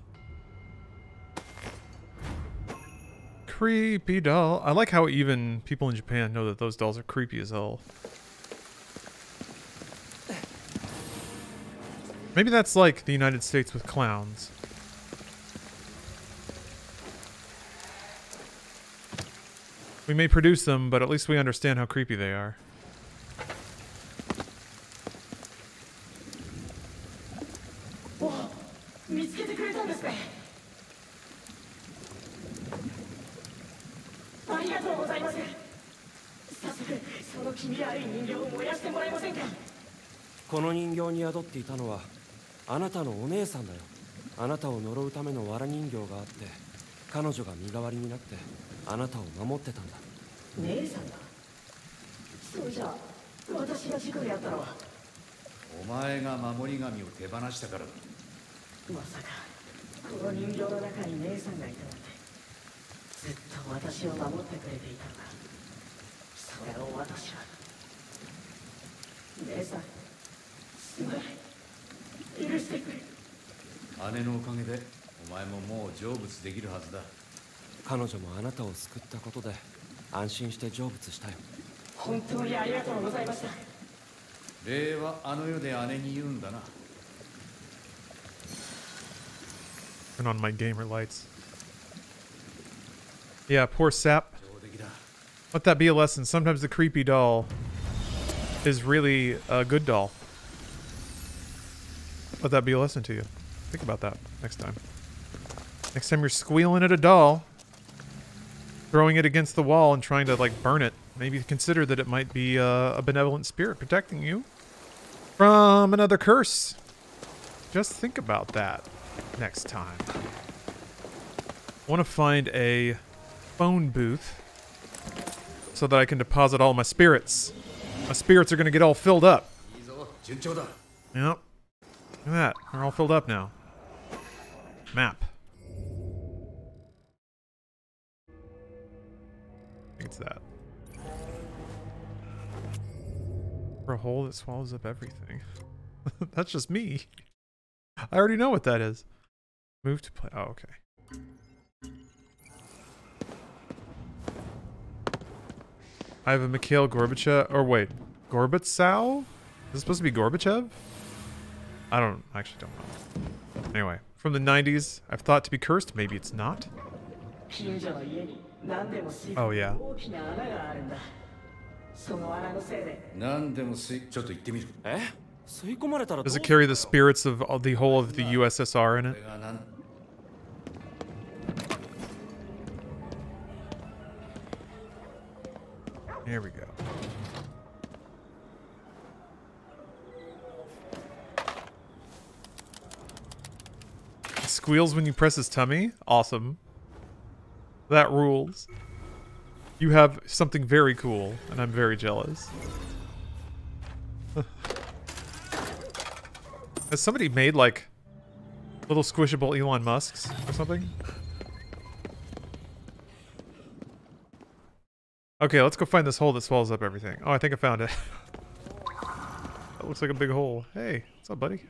Creepy doll. I like how even people in Japan know that those dolls are creepy as hell. Maybe that's like the United States with clowns. We may produce them, but at least we understand how creepy they are. This人形に宿っていたのはあなたのお姉さんだよ。あなたを呪うための藁人形があって、彼女が身代わりになってあなたを守ってたんだ。姉さんだ。そうじゃ私が事故でやったのは。お前が守り神を手放したからだ。まさかこの人形の中に姉さんがいたなんて。ずっと私を守ってくれていたのか。それを私は。姉さん、すまない。許してくれ。姉のおかげでお前ももう成仏できるはずだ。彼女もあなたを救ったことで安心して成仏したよ。本当にありがとうございました。礼はあの世で姉に言うんだな。 Turn on my gamer lights. Yeah, poor Sap. Let that be a lesson. Sometimes the creepy doll is really a good doll. Let that be a lesson to you. Think about that next time. Next time you're squealing at a doll, throwing it against the wall and trying to, like, burn it, maybe consider that it might be a benevolent spirit protecting you from another curse. Just think about that next time. I want to find a phone booth so that I can deposit all my spirits. My spirits are going to get all filled up. Yep. Look at that. They're all filled up now. Map. I think it's that. For a hole that swallows up everything. That's just me. I already know what that is. Move to play. Oh, okay. I have a Mikhail Gorbachev. Or wait, Gorbachev? Is this supposed to be Gorbachev? I actually don't know. Anyway, from the 90s, I've thought to be cursed. Maybe it's not. Oh, yeah. Does it carry the spirits of the whole of the USSR in it? There we go. It squeals when you press his tummy? Awesome. That rules. You have something very cool, and I'm very jealous. Has somebody made, like, little squishable Elon Musks or something? Okay, let's go find this hole that swallows up everything. Oh, I think I found it. That looks like a big hole. Hey, what's up, buddy?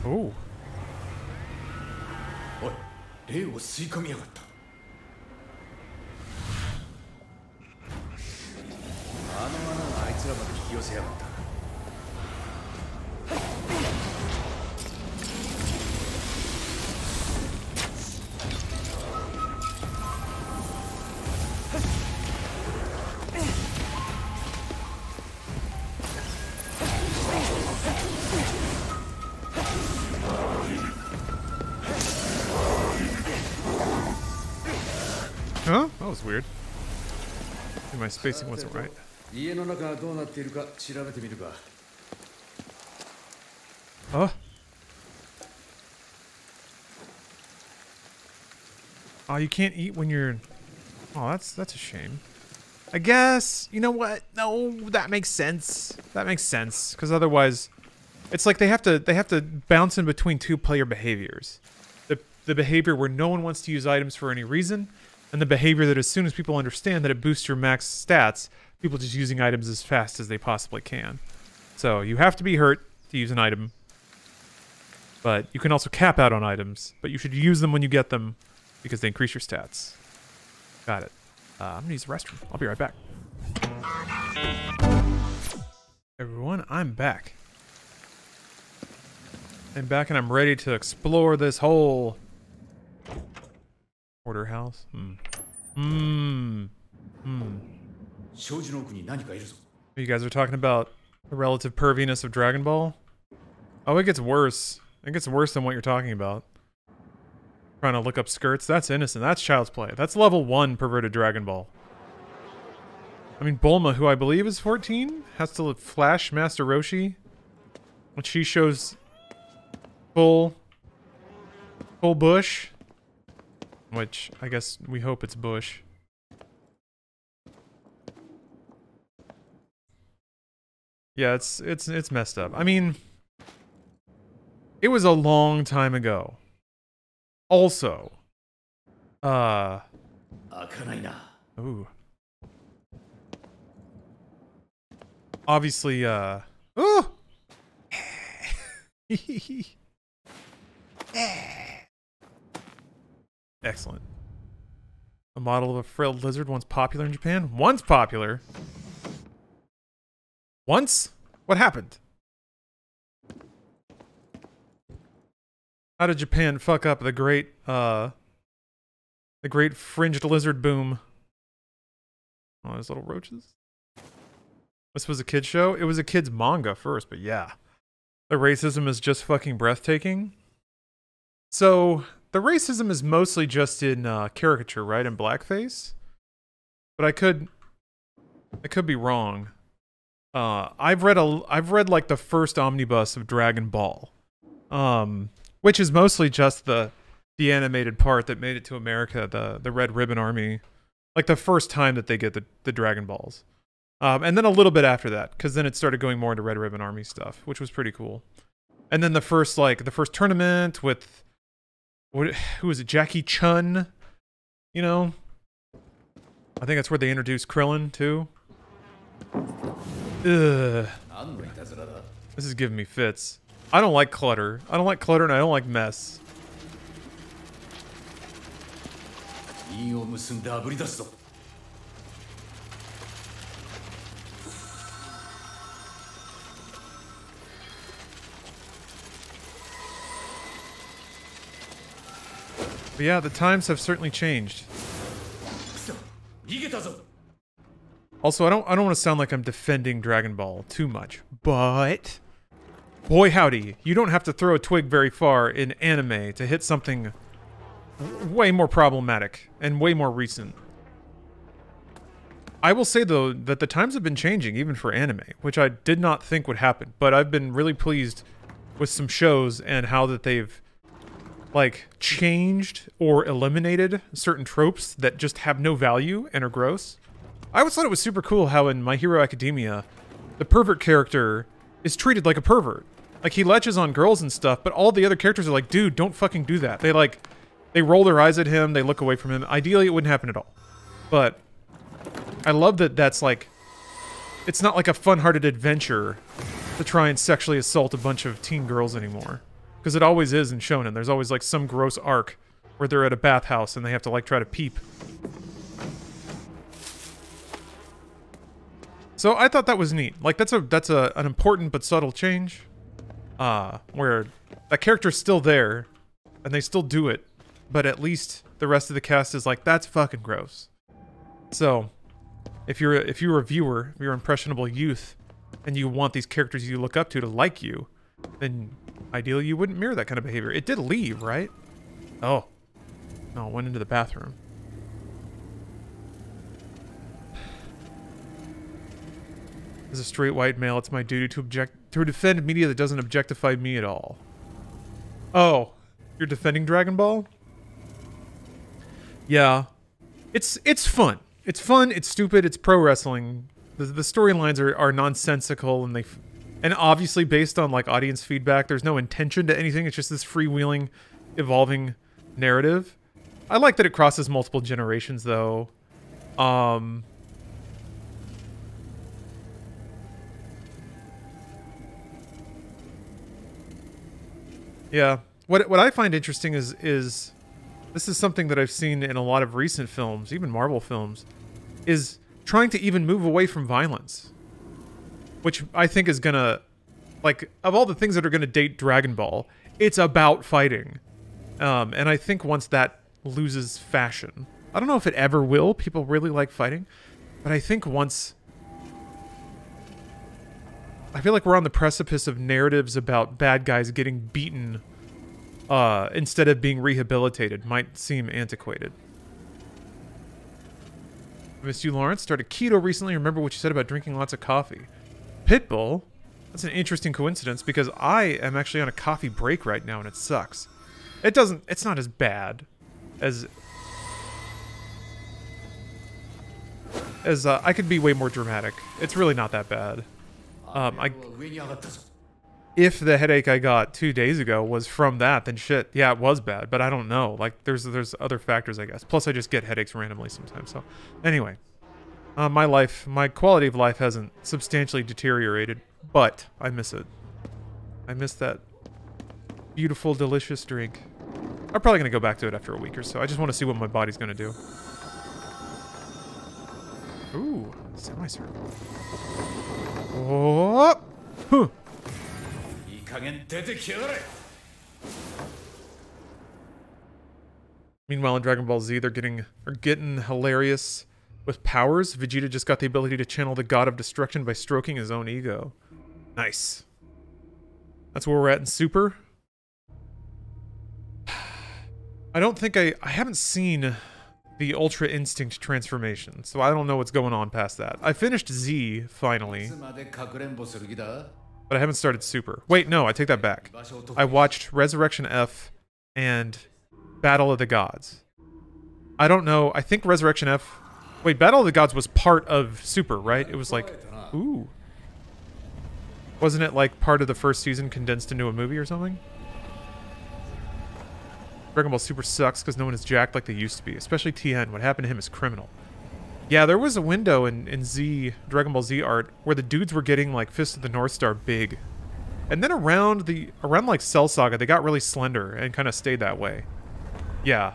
Oh. おい、霊を吸い込みやがった。あの穴があいつらまで引き寄せやがった。Huh? That was weird. My spacing wasn't right. 家の中がどうなっているか調べてみるか。Oh. Oh, you can't eat when you're... Oh, that's a shame. I guess, you know what? No, that makes sense. That makes sense, because otherwise, it's like they have to bounce in between two player behaviors. The behavior where no one wants to use items for any reason, and the behavior that as soon as people understand that it boosts your max stats, people just using items as fast as they possibly can. So you have to be hurt to use an item, but you can also cap out on items, but you should use them when you get them because they increase your stats. Got it. I'm gonna use the restroom. I'll be right back. Everyone, I'm back. I'm back and I'm ready to explore this whole order house. You guys are talking about the relative perviness of Dragon Ball? Oh, it gets worse. It gets worse than what you're talking about. Trying to look up skirts. That's innocent. That's child's play. That's level 1 perverted Dragon Ball. I mean, Bulma, who I believe is 14, has to flash Master Roshi when she shows full bush. Which, I guess we hope it's bush. Yeah, it's messed up. I mean, It was a long time ago. Also, ooh. Obviously, ooh! Excellent. A model of a frilled lizard once popular in Japan? Once popular? Once? What happened? How did Japan fuck up the great fringed lizard boom? Oh, there's little roaches. This was a kid's show? It was a kid's manga first, but yeah. The racism is just fucking breathtaking. So, the racism is mostly just in caricature, right? In blackface? But I could be wrong. I've read like the first omnibus of Dragon Ball. Which is mostly just the animated part that made it to America, the Red Ribbon Army. Like the first time that they get the Dragon Balls. And then a little bit after that, because then it started going more into Red Ribbon Army stuff, which was pretty cool. And then the first tournament with who was it? Jackie Chun, you know? I think that's where they introduced Krillin too. Ugh. This is giving me fits. I don't like clutter. I don't like clutter and I don't like mess. But yeah, the times have certainly changed. Also, I don't want to sound like I'm defending Dragon Ball too much, but boy howdy, you don't have to throw a twig very far in anime to hit something way more problematic and way more recent. I will say though that the times have been changing even for anime, which I did not think would happen, but I've been really pleased with some shows and how that they've like changed or eliminated certain tropes that just have no value and are gross. I always thought it was super cool how in My Hero Academia, the pervert character is treated like a pervert. Like he leches on girls and stuff, but all the other characters are like, dude, don't fucking do that. They roll their eyes at him, they look away from him. Ideally, it wouldn't happen at all. But I love that that's like, it's not like a fun-hearted adventure to try and sexually assault a bunch of teen girls anymore. Because it always is in shonen. There's always like some gross arc where they're at a bathhouse and they have to like try to peep. So I thought that was neat. Like that's an important but subtle change. Where that character's still there and they still do it, but at least the rest of the cast is like, that's fucking gross. So if you're a viewer, if you're an impressionable youth and you want these characters you look up to like you, then ideally you wouldn't mirror that kind of behavior. It did leave, right? Oh. No, it went into the bathroom. As a straight white male, it's my duty to defend media that doesn't objectify me at all. Oh, you're defending Dragon Ball? Yeah. It's fun. It's fun, it's stupid, it's pro wrestling. The storylines are nonsensical and obviously based on like audience feedback. There's no intention to anything. It's just this freewheeling, evolving narrative. I like that it crosses multiple generations though. Yeah. What I find interesting is this is something that I've seen in a lot of recent films, even Marvel films, is trying to even move away from violence. Which I think is gonna, like, of all the things that are gonna date Dragon Ball, it's about fighting. And I think once that loses fashion, I don't know if it ever will, people really like fighting, but I think once, I feel like we're on the precipice of narratives about bad guys getting beaten instead of being rehabilitated might seem antiquated. I missed you, Lawrence. Started keto recently. Remember what you said about drinking lots of coffee. Pitbull? That's an interesting coincidence because I am actually on a coffee break right now and it sucks. It's not as bad as I could be way more dramatic. It's really not that bad. if the headache I got 2 days ago was from that, then shit, yeah, it was bad. But I don't know. Like, there's other factors, I guess. Plus, I just get headaches randomly sometimes. So, anyway, my quality of life hasn't substantially deteriorated, but I miss it. I miss that beautiful, delicious drink. I'm probably gonna go back to it after a week or so. I just want to see what my body's gonna do. Ooh, semicircle. Oh, huh. Meanwhile, in Dragon Ball Z, they're getting hilarious with powers. Vegeta just got the ability to channel the god of destruction by stroking his own ego. Nice. That's where we're at in Super. I don't think I haven't seen the Ultra Instinct transformation, so I don't know what's going on past that. I finished Z, finally. But I haven't started Super. Wait, no, I take that back. I watched Resurrection F and Battle of the Gods. I don't know. I think Resurrection F... Wait, Battle of the Gods was part of Super, right? It was like... Ooh. Wasn't it like part of the first season condensed into a movie or something? Dragon Ball Super sucks because no one is jacked like they used to be. Especially Tien. What happened to him is criminal. Yeah, there was a window in Z, Dragon Ball Z art, where the dudes were getting, like, Fist of the North Star big. And then around, like, Cell Saga, they got really slender and kind of stayed that way. Yeah.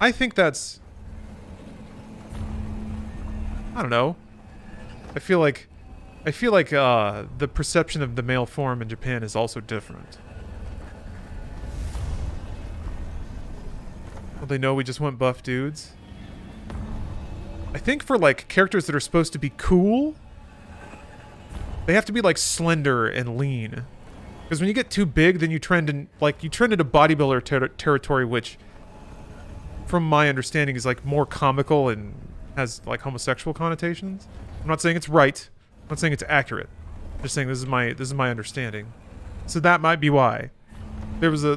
I think that's... I don't know. I feel like the perception of the male form in Japan is also different. Well, they know we just want buff dudes. I think for, like, characters that are supposed to be cool, they have to be, like, slender and lean. Because when you get too big, then you trend into bodybuilder territory, which, from my understanding, is, like, more comical and has, like, homosexual connotations. I'm not saying it's right. I'm not saying it's accurate. I'm just saying this is my understanding. So that might be why. There was a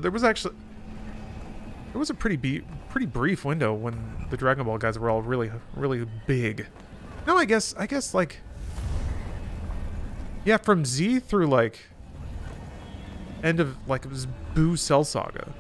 pretty brief window when the Dragon Ball guys were all really, really big. No, I guess like, yeah, from Z through like end of like it was Boo Cell Saga.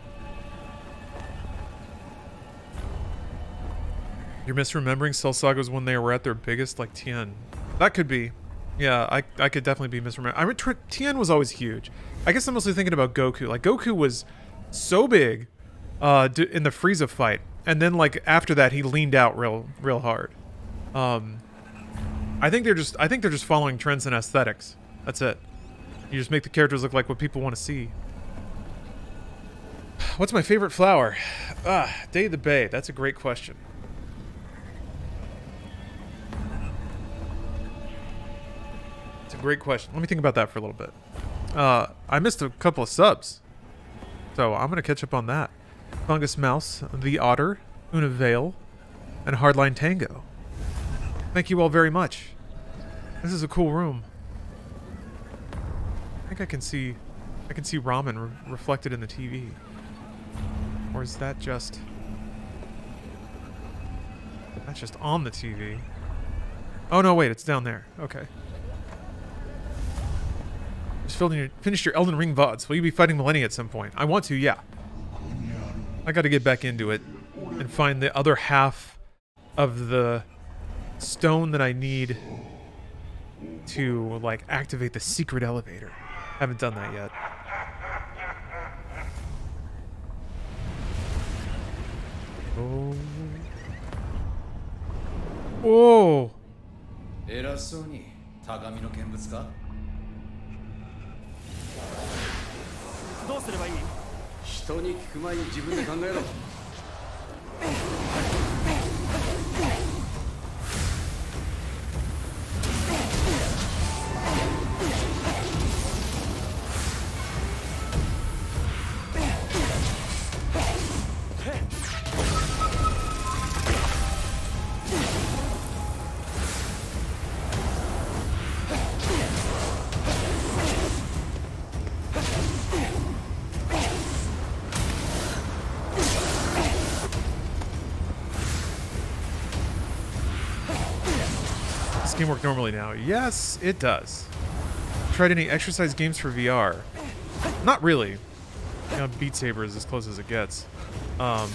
You're misremembering Cell Saga was when they were at their biggest, like Tien. That could be. Yeah, I could definitely be misremembering. I mean, Tien was always huge. I guess I'm mostly thinking about Goku. Like Goku was so big in the Frieza fight, and then like after that he leaned out real hard. I think they're just following trends and aesthetics. That's it. You just make the characters look like what people want to see. What's my favorite flower? Day of the Bay. That's a great question. It's a great question. Let me think about that for a little bit. I missed a couple of subs, so I'm gonna catch up on that. Fungus Mouse, The Otter, Una Vale, and Hardline Tango. Thank you all very much. This is a cool room. I think I can see ramen reflected in the TV. Or is that just... That's just on the TV. Oh no, wait, it's down there. Okay. Just finished your Elden Ring VODs. Will you be fighting Millennia at some point? I want to, yeah. I gotta get back into it and find the other half of the stone that I need to, like, activate the secret elevator. Haven't done that yet. Oh. Whoa. 偉そうに高みの見物かどうすればいい人に聞く前に自分で考えろ Does this game work normally now? Yes, it does. tried any exercise games for VR? Not really. You know, Beat Saber is as close as it gets. Oh,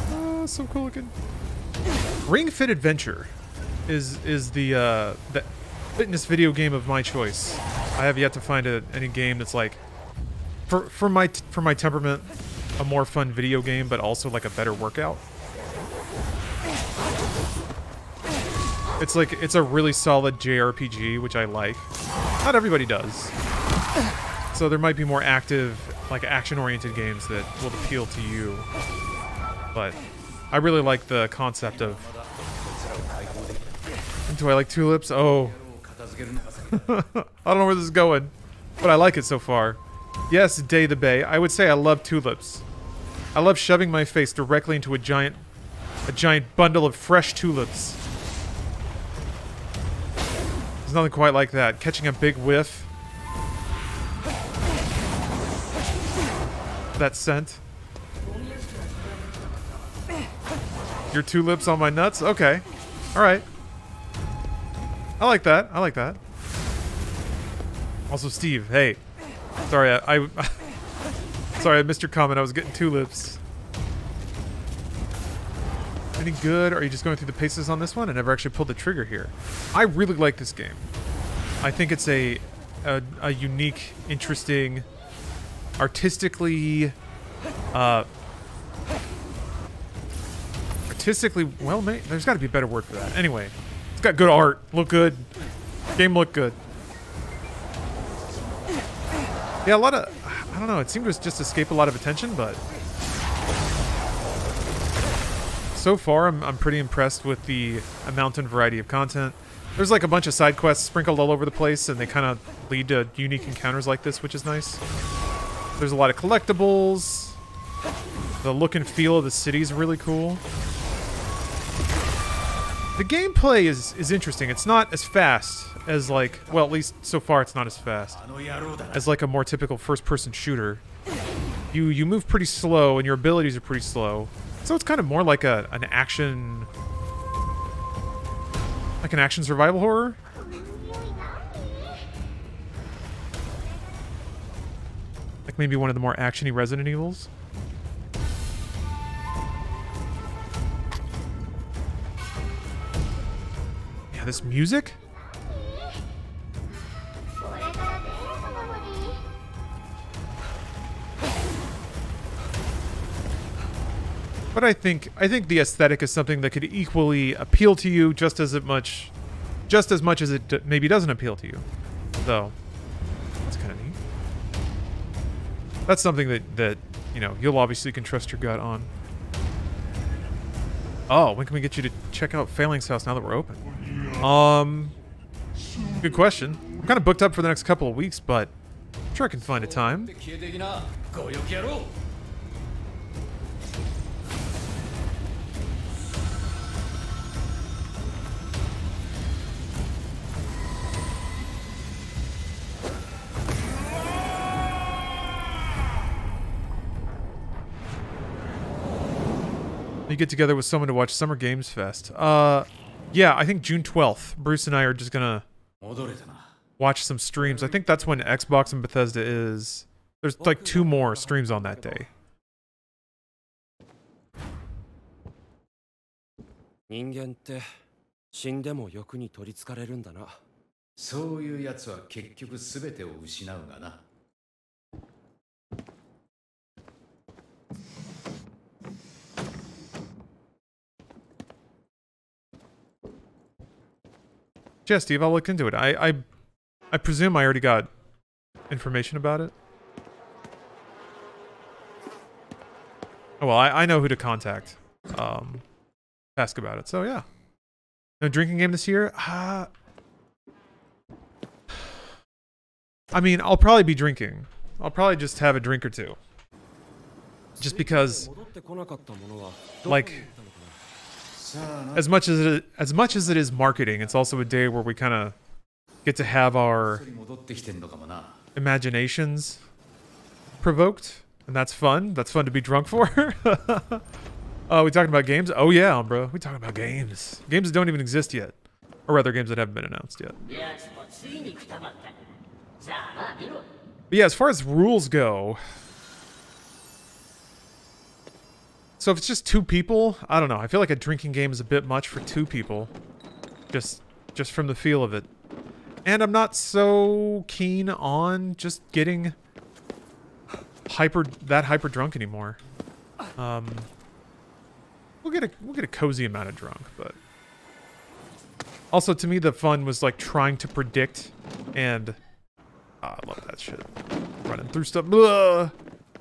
I was so cool looking. Ring Fit Adventure is the fitness video game of my choice. I have yet to find any game that's like for my temperament a more fun video game, but also like a better workout. It's a really solid JRPG, which I like. Not everybody does. So there might be more active, like action-oriented games that will appeal to you. But I really like the concept of... Do I like tulips? Oh. I don't know where this is going, but I like it so far. Yes, Day the Bay. I would say I love tulips. I love shoving my face directly into a giant bundle of fresh tulips. There's nothing quite like that. Catching a big whiff. That scent. Your tulips on my nuts? Okay. Alright. I like that. I like that. Also, Steve, hey. Sorry, sorry, I missed your comment. I was getting tulips. Any good? Are you just going through the paces on this one? I never actually pulled the trigger here. I really like this game. I think it's a unique, interesting, artistically, well, there's got to be a better word for that. Anyway, it's got good art, look good, game looked good. Yeah, a lot of, I don't know, it seemed to just escape a lot of attention, but so far I'm pretty impressed with the amount and variety of content. There's like a bunch of side quests sprinkled all over the place, and they kind of lead to unique encounters like this, which is nice. There's a lot of collectibles. The look and feel of the city is really cool. The gameplay is interesting. It's not as fast as like, well, at least so far it's not as fast as like a more typical first-person shooter. You move pretty slow, and your abilities are pretty slow. So it's kind of more like an action survival horror. Like maybe one of the more action-y Resident Evils. Yeah, this music? But I think the aesthetic is something that could equally appeal to you just as much as it maybe doesn't appeal to you. So that's kind of neat. That's something that you know you'll obviously can trust your gut on. Oh, when can we get you to check out Failing's house now that we're open? Good question. I'm kind of booked up for the next couple of weeks, but I'm sure I can find a time. You get together with someone to watch Summer Games Fest. Yeah, I think June 12th. Bruce and I are just gonna watch some streams. I think that's when Xbox and Bethesda is. There's like 2 more streams on that day. 人間って死んでも欲に取りつかれるんだな。そういうやつは結局すべてを失うがな。Yeah, Steve, I'll look into it. I presume I already got information about it. Oh, well, I know who to contact. Ask about it. So, yeah. No drinking game this year? I mean, I'll probably be drinking. I'll probably just have a drink or two. Just because, like, as much as it is marketing, it's also a day where we kind of get to have our imaginations provoked, and that's fun. That's fun to be drunk for. We talking about games? Oh yeah, bro. We talking about games. Games that don't even exist yet. Or rather, games that haven't been announced yet. But yeah, as far as rules go... So if it's just 2 people, I don't know. I feel like a drinking game is a bit much for 2 people. Just from the feel of it. And I'm not so keen on just getting hyper drunk anymore. We'll get a cozy amount of drunk, but also to me the fun was like trying to predict and I love that shit. Running through stuff. Blah!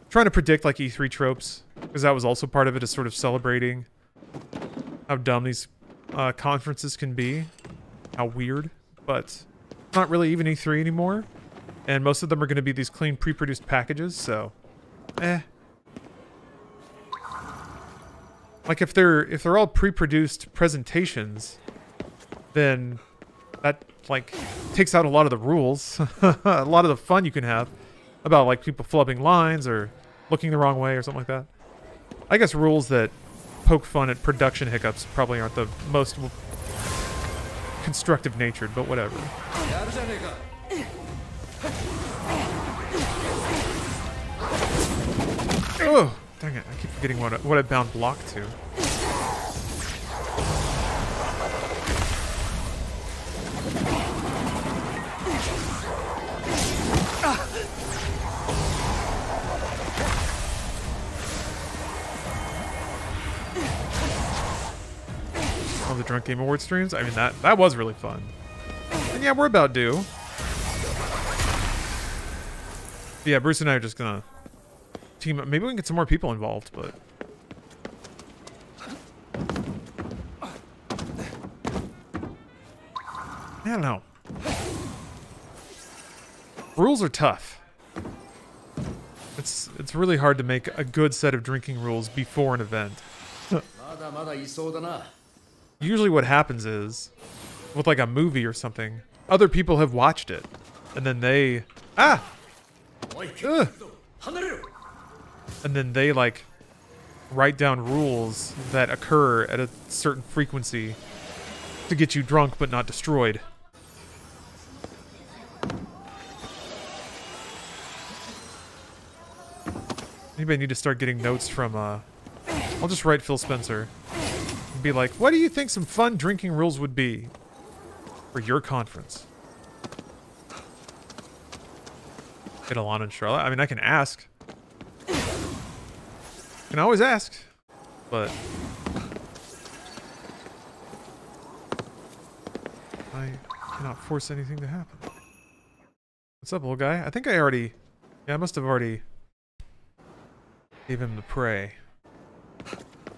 Trying to predict like E3 tropes, because that was also part of it, is sort of celebrating how dumb these conferences can be, how weird, but not really even E3 anymore. And most of them are going to be these clean pre-produced packages, so like if they're all pre-produced presentations, then that like takes out a lot of the rules, a lot of the fun you can have about like people flubbing lines or looking the wrong way or something like that. I guess rules that poke fun at production hiccups probably aren't the most constructive natured, but whatever. Oh, dang it. I keep forgetting what I bound block to. Oh, the Drunk Game Award streams? I mean, that was really fun. And yeah, we're about due. Yeah, Bruce and I are just gonna team up. Maybe we can get some more people involved, but... I don't know. Rules are tough. It's really hard to make a good set of drinking rules before an event. Usually what happens is, with like a movie or something, other people have watched it, and then they... Ah! Ugh. And then they like write down rules that occur at a certain frequency to get you drunk but not destroyed. Anybody need to start getting notes from I'll just write Phil Spencer and be like, what do you think some fun drinking rules would be for your conference? Get Alana and Charlotte. I mean, I can ask. Can always ask, but I cannot force anything to happen. What's up, little guy? I think I already... Yeah, I must have already gave him the prey.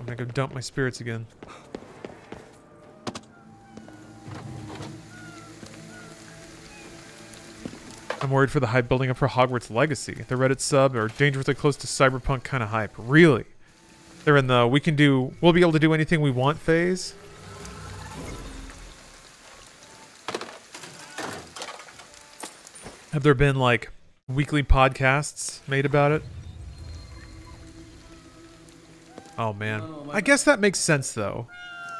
I'm gonna go dump my spirits again. I'm worried for the hype building up for Hogwarts Legacy. The Reddit sub are dangerously close to Cyberpunk kind of hype. Really? They're in the we'll be able to do anything we want phase? Have there been like weekly podcasts made about it? Oh man. I guess that makes sense though.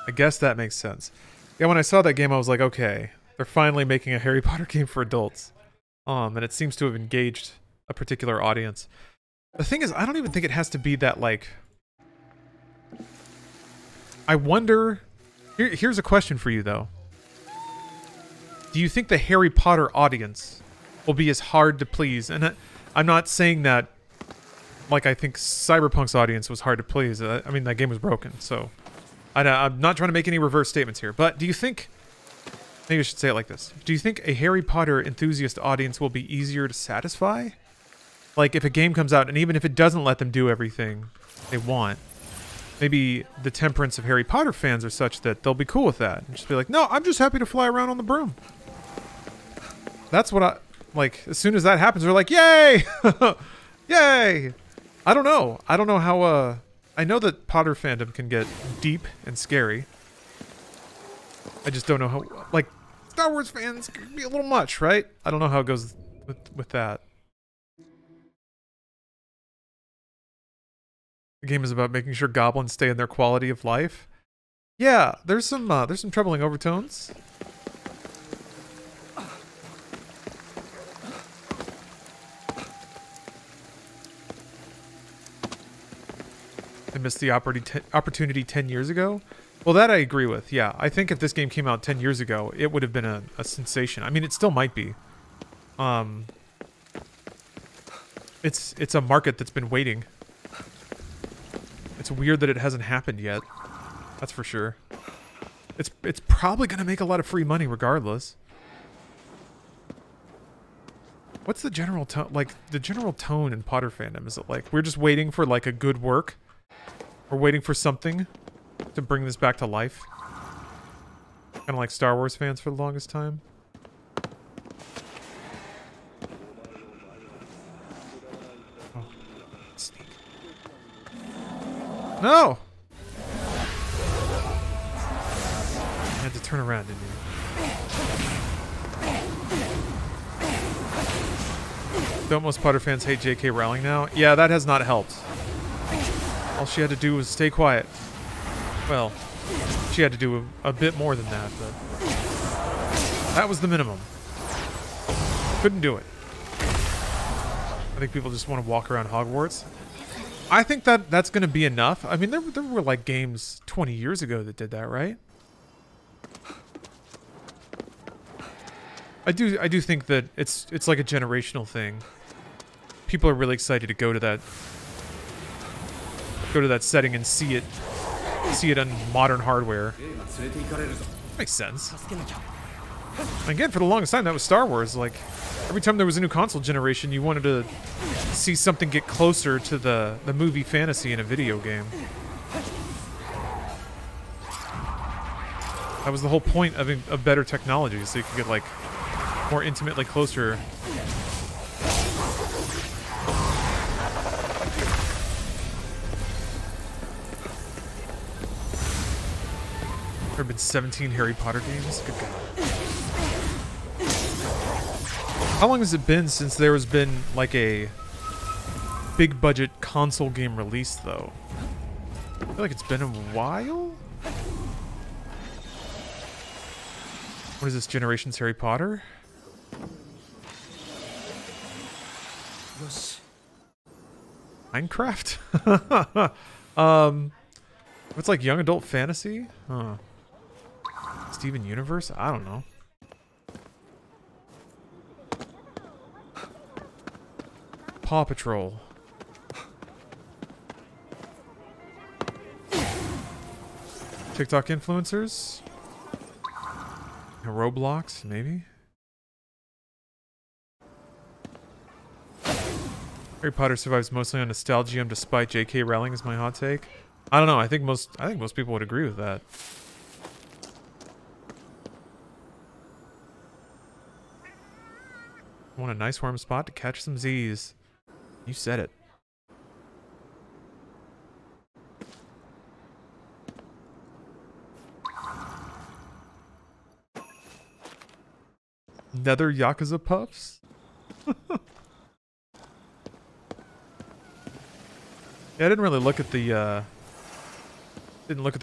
I guess that makes sense. Yeah, when I saw that game I was like, okay, they're finally making a Harry Potter game for adults. And it seems to have engaged a particular audience. The thing is, I don't even think it has to be that, like... I wonder... Here's a question for you, though. Do you think the Harry Potter audience will be as hard to please? And I'm not saying that, like, I think Cyberpunk's audience was hard to please. I mean, that game was broken, so... I'm not trying to make any reverse statements here, but do you think... Maybe I should say it like this. Do you think a Harry Potter enthusiast audience will be easier to satisfy? Like, if a game comes out, and even if it doesn't let them do everything they want, maybe the temperance of Harry Potter fans are such that they'll be cool with that. And just be like, no, I'm just happy to fly around on the broom. That's what I... Like, as soon as that happens, they're like, yay! Yay! I don't know. I don't know how, I know that Potter fandom can get deep and scary. I just don't know how, like, Star Wars fans can be a little much, right? I don't know how it goes with that. The game is about making sure goblins stay in their quality of life. Yeah, there's some troubling overtones. I missed the opportunity 10 years ago. Well, that I agree with. Yeah, I think if this game came out 10 years ago, it would have been a sensation. I mean, it still might be. It's a market that's been waiting. It's weird that it hasn't happened yet. That's for sure. It's probably gonna make a lot of free money regardless. What's the general tone? Like the general tone in Potter fandom? Is it like we're just waiting for like a good work? We're waiting for something to bring this back to life. Kind of like Star Wars fans for the longest time. Oh, sneak. No! You had to turn around, didn't you? Don't most Potter fans hate J.K. Rowling now? Yeah, that has not helped. All she had to do was stay quiet. Well, she had to do a bit more than that, but that was the minimum. Couldn't do it. I think people just want to walk around Hogwarts. I think that's going to be enough. I mean, there were like games 20 years ago that did that, right? I do think that it's like a generational thing. People are really excited to go to that setting and see it on modern hardware. Makes sense. Again, for the longest time, that was Star Wars. Like, every time there was a new console generation, you wanted to see something get closer to the movie fantasy in a video game. That was the whole point of better technology, so you could get, like, more intimately closer. There have been 17 Harry Potter games? Good God. How long has it been since there has been, like, a big budget console game released, though? I feel like it's been a while? What is this, Generations Harry Potter? Minecraft? What's like young adult fantasy? Huh. Steven Universe? I don't know. Paw Patrol. TikTok influencers? Roblox, maybe? Harry Potter survives mostly on nostalgia despite J.K. Rowling is my hot take. I don't know. I think most people would agree with that. Want a nice warm spot to catch some Z's. You said it. Nether Yakuza puffs? Yeah, I didn't really look at the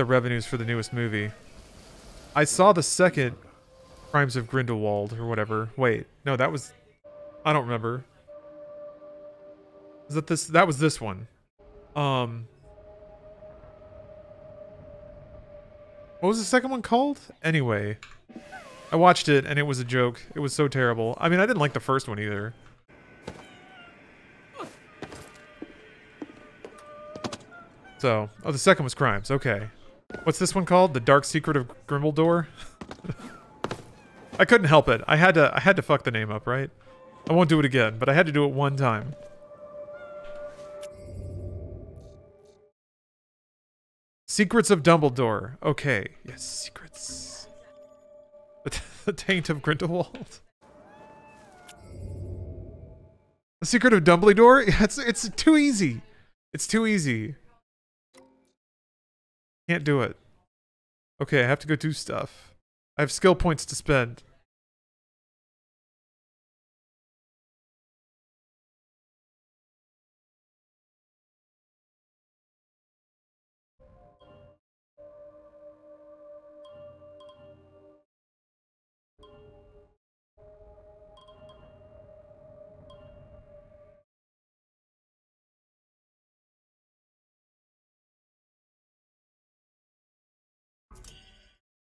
revenues for the newest movie. I saw the second Crimes of Grindelwald or whatever. Wait, no, that was, I don't remember. Is that this? That was this one. What was the second one called? Anyway, I watched it and it was a joke. It was so terrible. I mean, I didn't like the first one either. So, oh, the second was Crimes. Okay. What's this one called? The Dark Secret of Grimmeldor? I couldn't help it. I had to fuck the name up, right? I won't do it again, but I had to do it one time. Secrets of Dumbledore. Okay. Yes, secrets. The Taint of Grindelwald. The Secret of Dumbledore? It's too easy. It's too easy. Can't do it. Okay, I have to go do stuff. I have skill points to spend.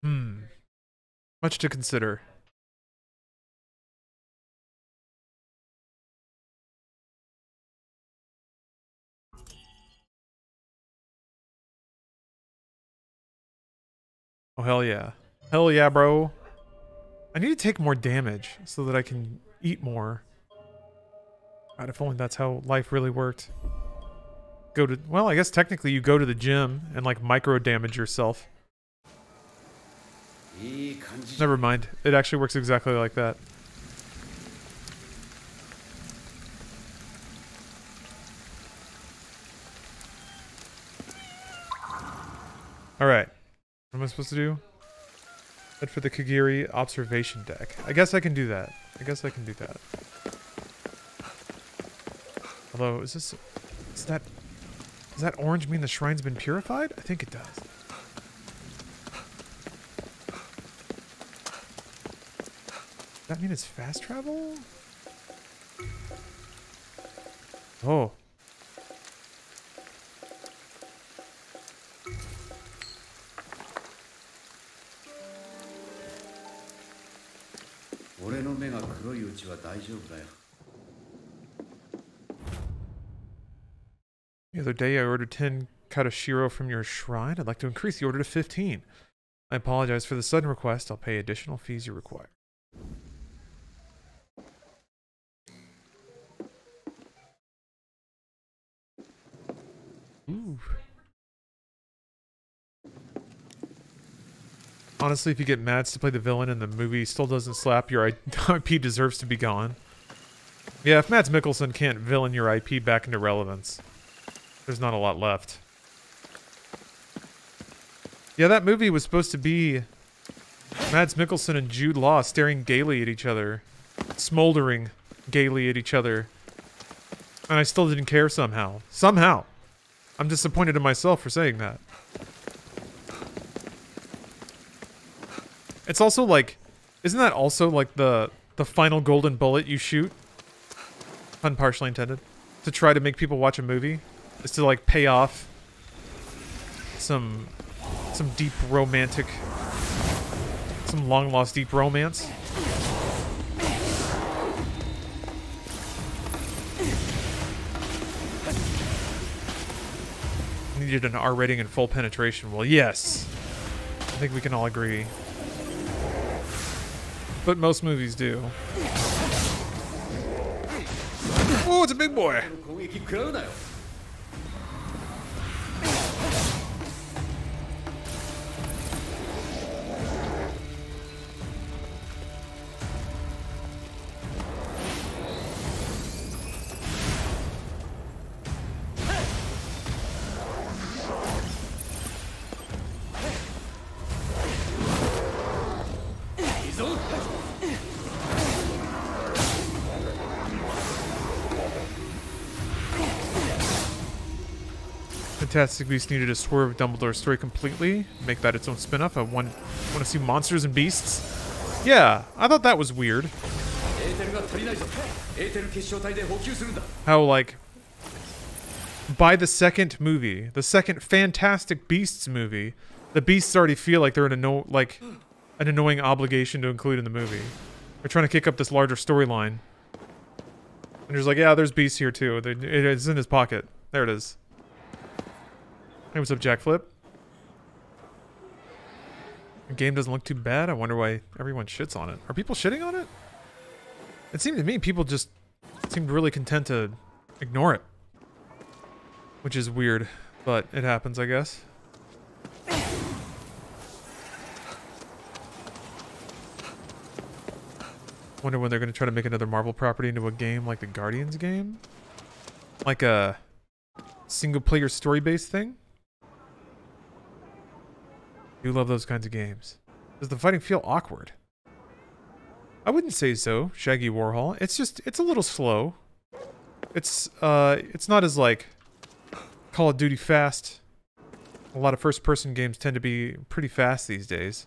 Much to consider. Oh, hell yeah. Hell yeah, bro. I need to take more damage so that I can eat more. God, if only that's how life really worked. Well, I guess technically you go to the gym and like micro damage yourself. Never mind. It actually works exactly like that. Alright. What am I supposed to do? Head for the Kagiri observation deck. I guess I can do that. Although, does that orange mean the shrine's been purified? I think it does. Does that mean it's fast travel? Oh. The other day I ordered 10 Katashiro from your shrine. I'd like to increase the order to 15. I apologize for the sudden request. I'll pay additional fees you require. Ooh. Honestly, if you get Mads to play the villain and the movie still doesn't slap, your IP deserves to be gone. Yeah, if Mads Mikkelsen can't villain your IP back into relevance, there's not a lot left. Yeah, that movie was supposed to be Mads Mikkelsen and Jude Law staring gaily at each other. Smoldering gaily at each other. And I still didn't care somehow. Somehow. I'm disappointed in myself for saying that. It's also like... Isn't that also like the final golden bullet you shoot? Pun partially intended. To try to make people watch a movie? Is to like pay off some deep romantic, some long lost deep romance. Needed an R rating and full penetration. Well, yes. I think we can all agree. But most movies do. Oh, it's a big boy. Fantastic Beasts needed to swerve Dumbledore's story completely, make that its own spin-off. I want to see monsters and beasts. Yeah, I thought that was weird. How, like, by the second movie, the second Fantastic Beasts movie, the beasts already feel like they're an annoying obligation to include in the movie. They're trying to kick up this larger storyline. And there's like, yeah, there's beasts here too. It is in his pocket. There it is. Hey, what's up, Jack Flip? The game doesn't look too bad. I wonder why everyone shits on it. Are people shitting on it? It seemed to me people just seemed really content to ignore it. Which is weird, but it happens, I guess. Wonder when they're going to try to make another Marvel property into a game like the Guardians game? Like a single-player story-based thing? I do love those kinds of games. Does the fighting feel awkward? I wouldn't say so, Shaggy Warhol. It's a little slow. It's not as, like, Call of Duty fast. A lot of first-person games tend to be pretty fast these days.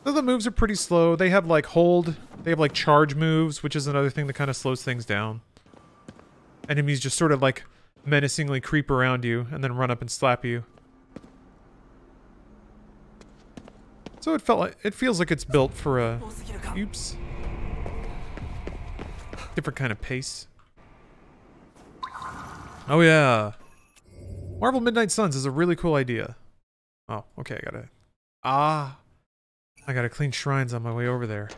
So the moves are pretty slow. They have, like, hold. They have, like, charge moves, which is another thing that kind of slows things down. Enemies just sort of, like, menacingly creep around you and then run up and slap you. So it feels like it's built for a oops. Different kind of pace. Oh yeah. Marvel Midnight Suns is a really cool idea. Oh, okay, I gotta clean shrines on my way over there.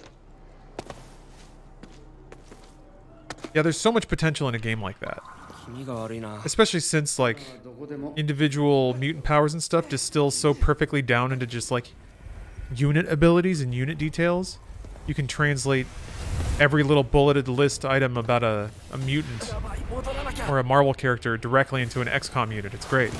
Yeah, there's so much potential in a game like that. Especially since, like, individual mutant powers and stuff distill so perfectly down into just, like, unit abilities and unit details. You can translate every little bulleted list item about a mutant or a Marvel character directly into an XCOM unit. It's great.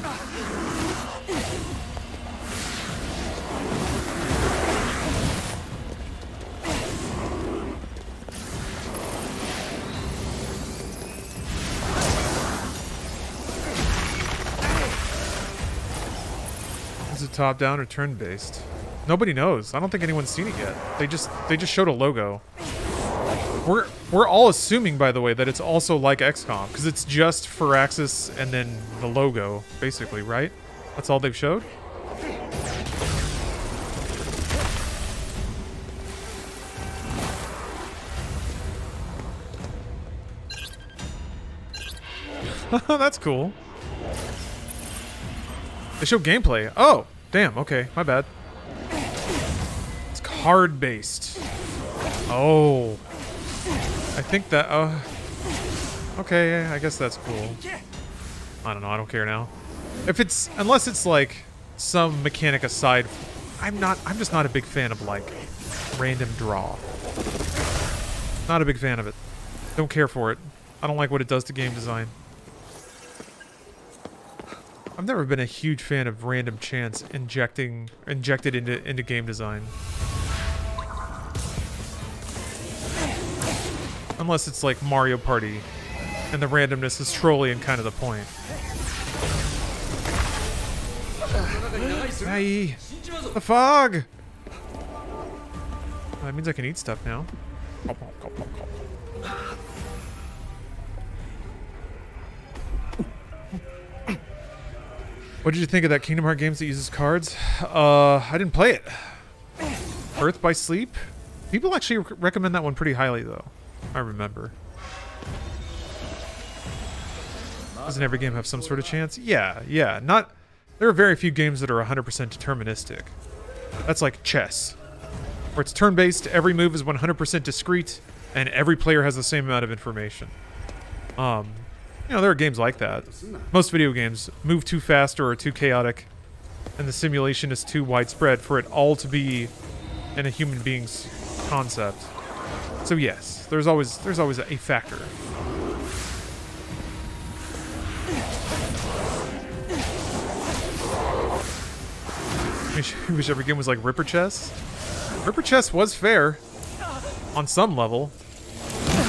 Is it top-down or turn-based? Nobody knows. I don't think anyone's seen it yet. They just showed a logo. We're all assuming, by the way, that it's also like XCOM because it's just Firaxis and then the logo, basically, right? That's all they've showed. That's cool. They show gameplay. Oh, damn. Okay, my bad. It's card-based. Oh. I think that... okay, I guess that's cool. I don't know. I don't care now. If it's... Unless it's, like, some mechanic aside... I'm just not a big fan of, like, random draw. Not a big fan of it. Don't care for it. I don't like what it does to game design. I've never been a huge fan of random chance injected into game design. Unless it's like Mario Party, and the randomness is trolly and kind of the point. Hey, the fog! That means I can eat stuff now. What did you think of that Kingdom Hearts games that uses cards? I didn't play it. Birth by Sleep? People actually recommend that one pretty highly, though. I remember. Doesn't every game have some sort of chance? Yeah. There are very few games that are 100% deterministic. That's like chess, where it's turn-based, every move is 100% discrete, and every player has the same amount of information. You know, there are games like that. Most video games move too fast or are too chaotic, and the simulation is too widespread for it all to be in a human being's concept. So yes, there's always a factor. I wish every game was like Ripper Chess. Ripper Chess was fair on some level.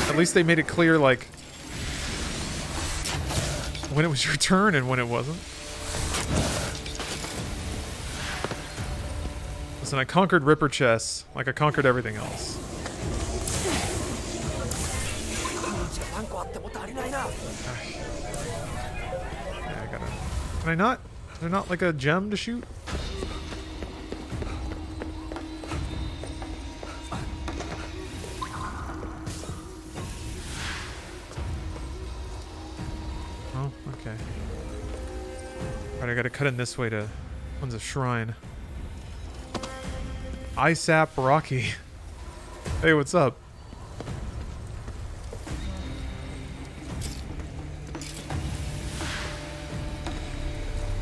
At least they made it clear, like, when it was your turn and when it wasn't. Listen, I conquered Ripper Chess like I conquered everything else. Yeah, I gotta... Can I not? Is there not like a gem to shoot? Oh, okay. Alright, I gotta cut in this way to... One's a shrine. ISAP Rocky. Hey, what's up?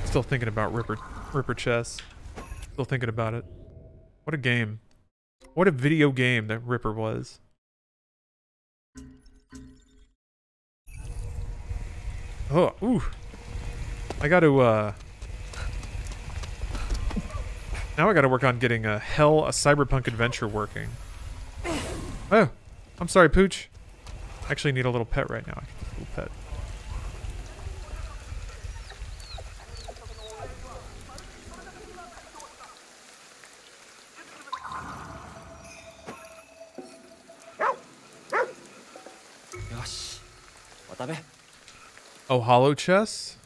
Still thinking about Ripper Chess. Still thinking about it. What a game. What a video game that Ripper was. Oh, ooh. I gotta, now I gotta work on getting a Cyberpunk adventure working. Oh, I'm sorry, Pooch. I actually need a little pet right now. A little pet. Oh, Hollow Chess?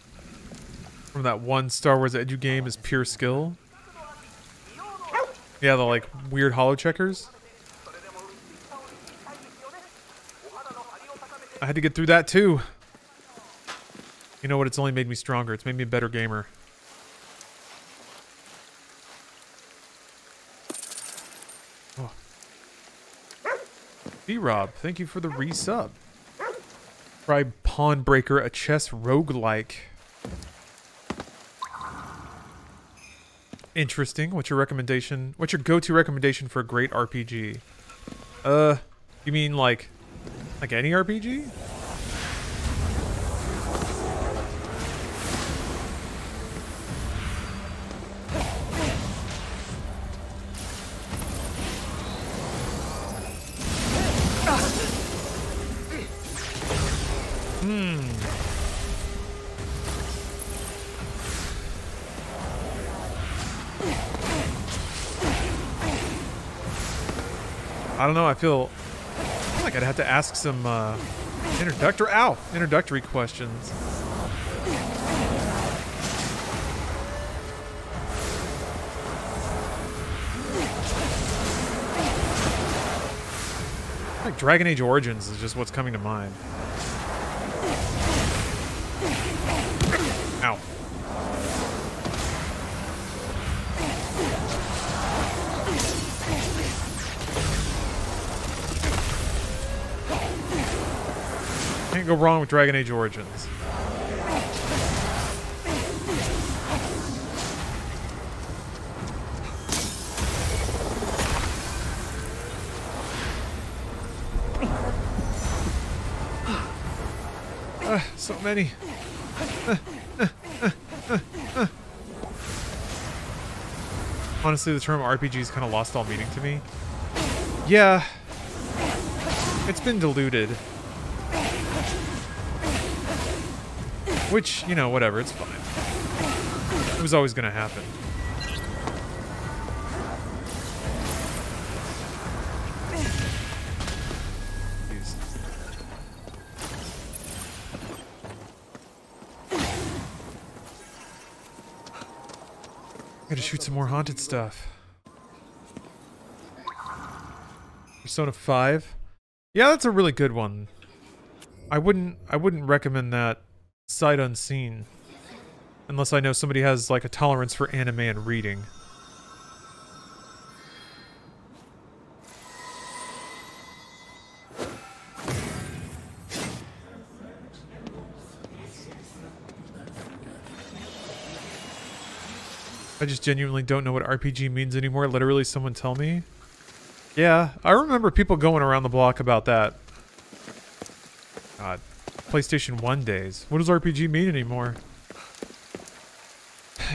From that one Star Wars edu game is pure skill? Yeah, the like weird hollow checkers. I had to get through that too. You know what? It's only made me stronger. It's made me a better gamer. Oh. B-Rob, thank you for the resub. Try Pawn Breaker, a chess roguelike. Interesting. What's your recommendation? What's your go-to recommendation for a great RPG? You mean like any RPG? I don't know. I feel like I'd have to ask some introductory questions. Like Dragon Age Origins is just what's coming to mind. Ow. Can't go wrong with Dragon Age Origins. So many. Honestly, the term RPG's kind of lost all meaning to me. Yeah. It's been diluted. Which, you know, whatever, it's fine. It was always going to happen. Jeez. Gotta shoot some more haunted stuff. Persona 5? Yeah, that's a really good one. I wouldn't recommend that sight unseen unless I know somebody has like a tolerance for anime and reading. I just genuinely don't know what RPG means anymore. Literally, someone tell me. Yeah, I remember people going around the block about that. God. PlayStation 1 days. What does RPG mean anymore?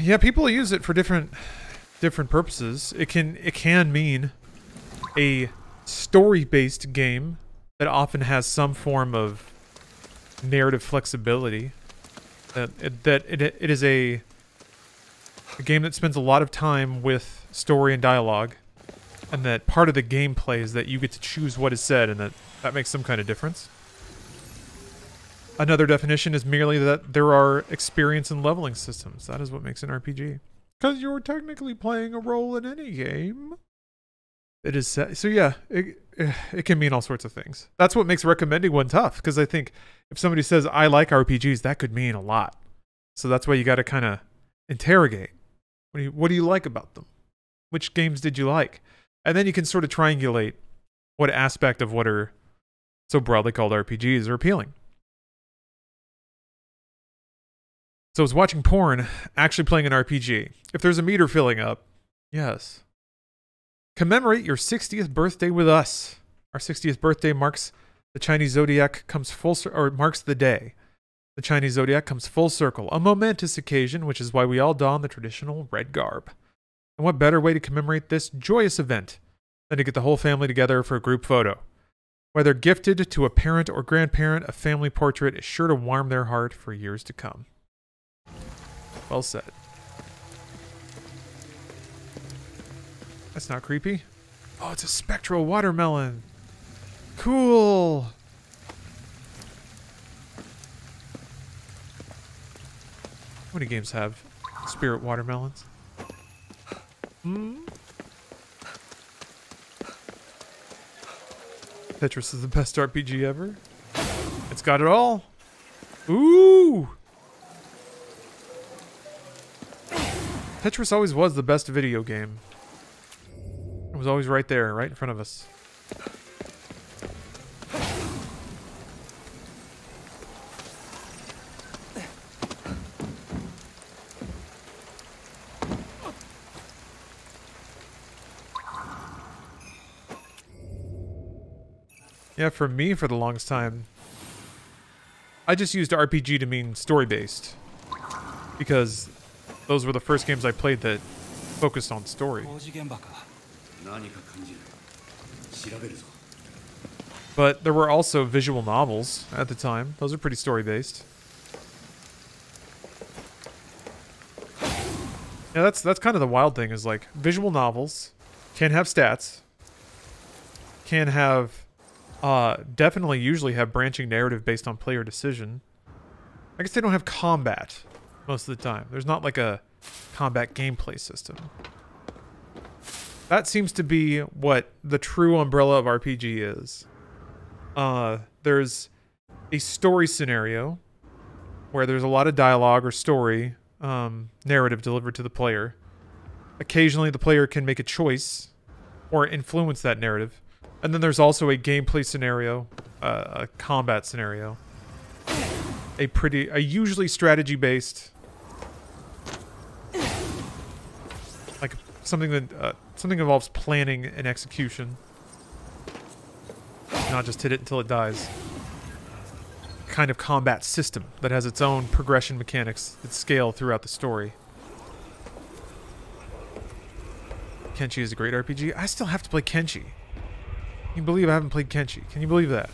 Yeah, people use it for different purposes. It can mean a story-based game that often has some form of narrative flexibility. It is a game that spends a lot of time with story and dialogue, and that part of the gameplay is that you get to choose what is said, and that makes some kind of difference. Another definition is merely that there are experience and leveling systems. That is what makes an RPG. Because you're technically playing a role in any game. It is so yeah, it can mean all sorts of things. That's what makes recommending one tough, because I think if somebody says, I like RPGs, that could mean a lot. So that's why you got to kind of interrogate. What do you like about them? Which games did you like? And then you can sort of triangulate what aspect of what are so broadly called RPGs are appealing. So is watching porn actually playing an RPG? If there's a meter filling up, yes. Commemorate your 60th birthday with us. Our 60th birthday marks the Chinese zodiac comes marks the day. The Chinese zodiac comes full circle, a momentous occasion, which is why we all don the traditional red garb. And what better way to commemorate this joyous event than to get the whole family together for a group photo? Whether gifted to a parent or grandparent, a family portrait is sure to warm their heart for years to come. Well said. That's not creepy. Oh, it's a spectral watermelon. Cool. How many games have spirit watermelons? Tetris is the best RPG ever. It's got it all. Ooh! Tetris always was the best video game. It was always right there, right in front of us. Yeah, for me, for the longest time, I just used RPG to mean story-based. Because those were the first games I played that focused on story. But there were also visual novels at the time. Those are pretty story-based. Yeah, that's kind of the wild thing, is like, visual novels can have stats, can have... definitely usually have branching narrative based on player decision. I guess they don't have combat most of the time. There's not like a combat gameplay system. That seems to be what the true umbrella of RPG is. There's a story scenario where there's a lot of dialogue or story, narrative delivered to the player. Occasionally the player can make a choice or influence that narrative. And then there's also a gameplay scenario, a combat scenario, a usually strategy-based, like something that something involves planning and execution, not just hit it until it dies. Kind of combat system that has its own progression mechanics that scale throughout the story. Kenshi is a great RPG. I still have to play Kenshi. Can you believe I haven't played Kenshi? Can you believe that?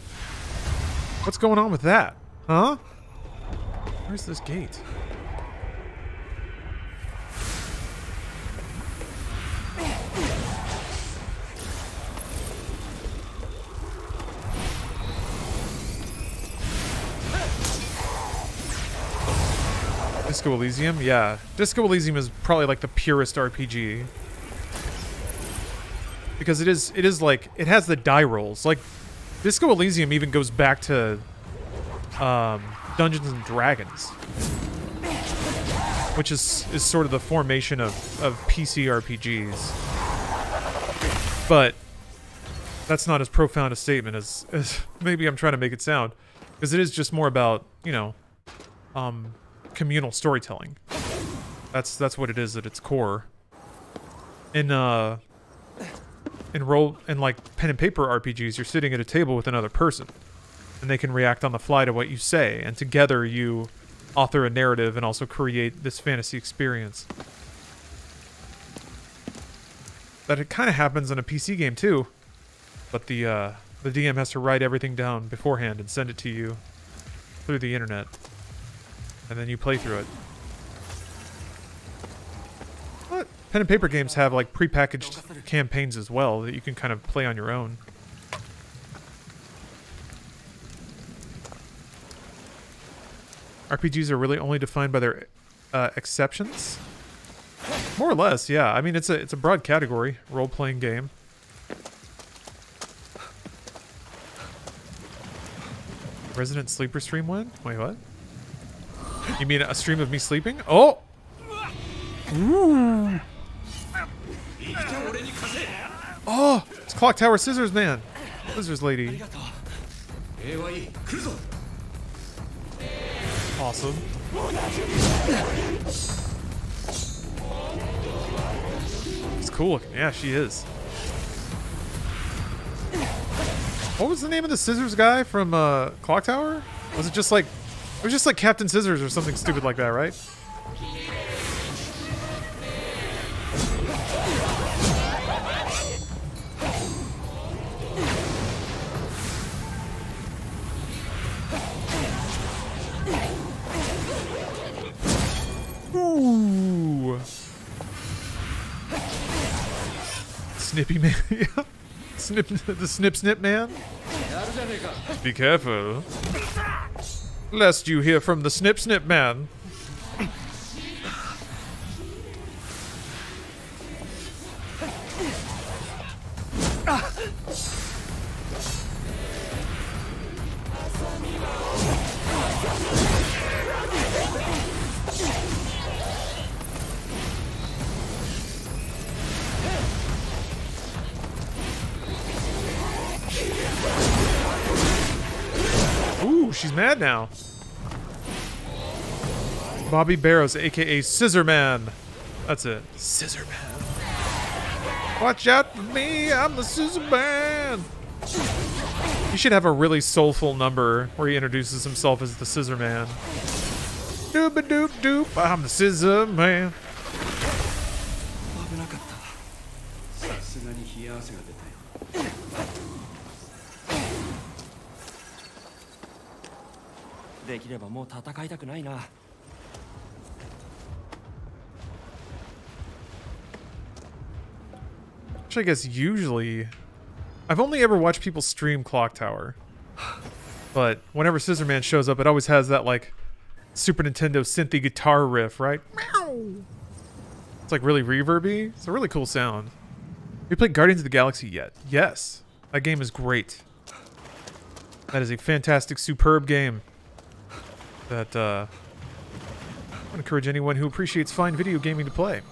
What's going on with that? Huh? Where's this gate? Disco Elysium? Yeah. Disco Elysium is probably like the purest RPG. Because it is like, it has the die rolls. Like, Disco Elysium even goes back to Dungeons and Dragons, which is sort of the formation of PC RPGs. But that's not as profound a statement as maybe I'm trying to make it sound, because it is just more about, you know, communal storytelling. That's what it is at its core. In like pen and paper RPGs, you're sitting at a table with another person, and they can react on the fly to what you say, and together you author a narrative and also create this fantasy experience. That it kind of happens in a PC game too, but the DM has to write everything down beforehand and send it to you through the internet, and then you play through it. But pen and paper games have like prepackaged campaigns as well that you can kind of play on your own. RPGs are really only defined by their exceptions? More or less, yeah. I mean, it's a broad category, role-playing game. Resident Sleeper stream when? Wait, what? You mean a stream of me sleeping? Oh! Ooh. Oh! It's Clock Tower Scissors Man! Scissors Lady. Awesome. It's cool looking. Yeah, she is. What was the name of the scissors guy from Clock Tower? Was it just like... It was just like Captain Scissors or something stupid like that, right? Ooh. Snippy man. The snip man. Be careful, lest you hear from the snip man. Ooh, she's mad now. Bobby Barrows, aka Scissor Man. That's it. Scissor Man. Watch out for me, I'm the Scissor Man. He should have a really soulful number where he introduces himself as the Scissor Man. Doop a doop doop, I'm the Scissor Man. 危なかったさすがに冷や汗が出たよできればもう戦いたくないな Which I guess usually... I've only ever watched people stream Clock Tower. But whenever Scissor Man shows up, it always has that, like, Super Nintendo synthy guitar riff, right? It's, like, really reverby. It's a really cool sound. Have you played Guardians of the Galaxy yet? Yes. That game is great. That is a fantastic, superb game. That, I encourage anyone who appreciates fine video gaming to play.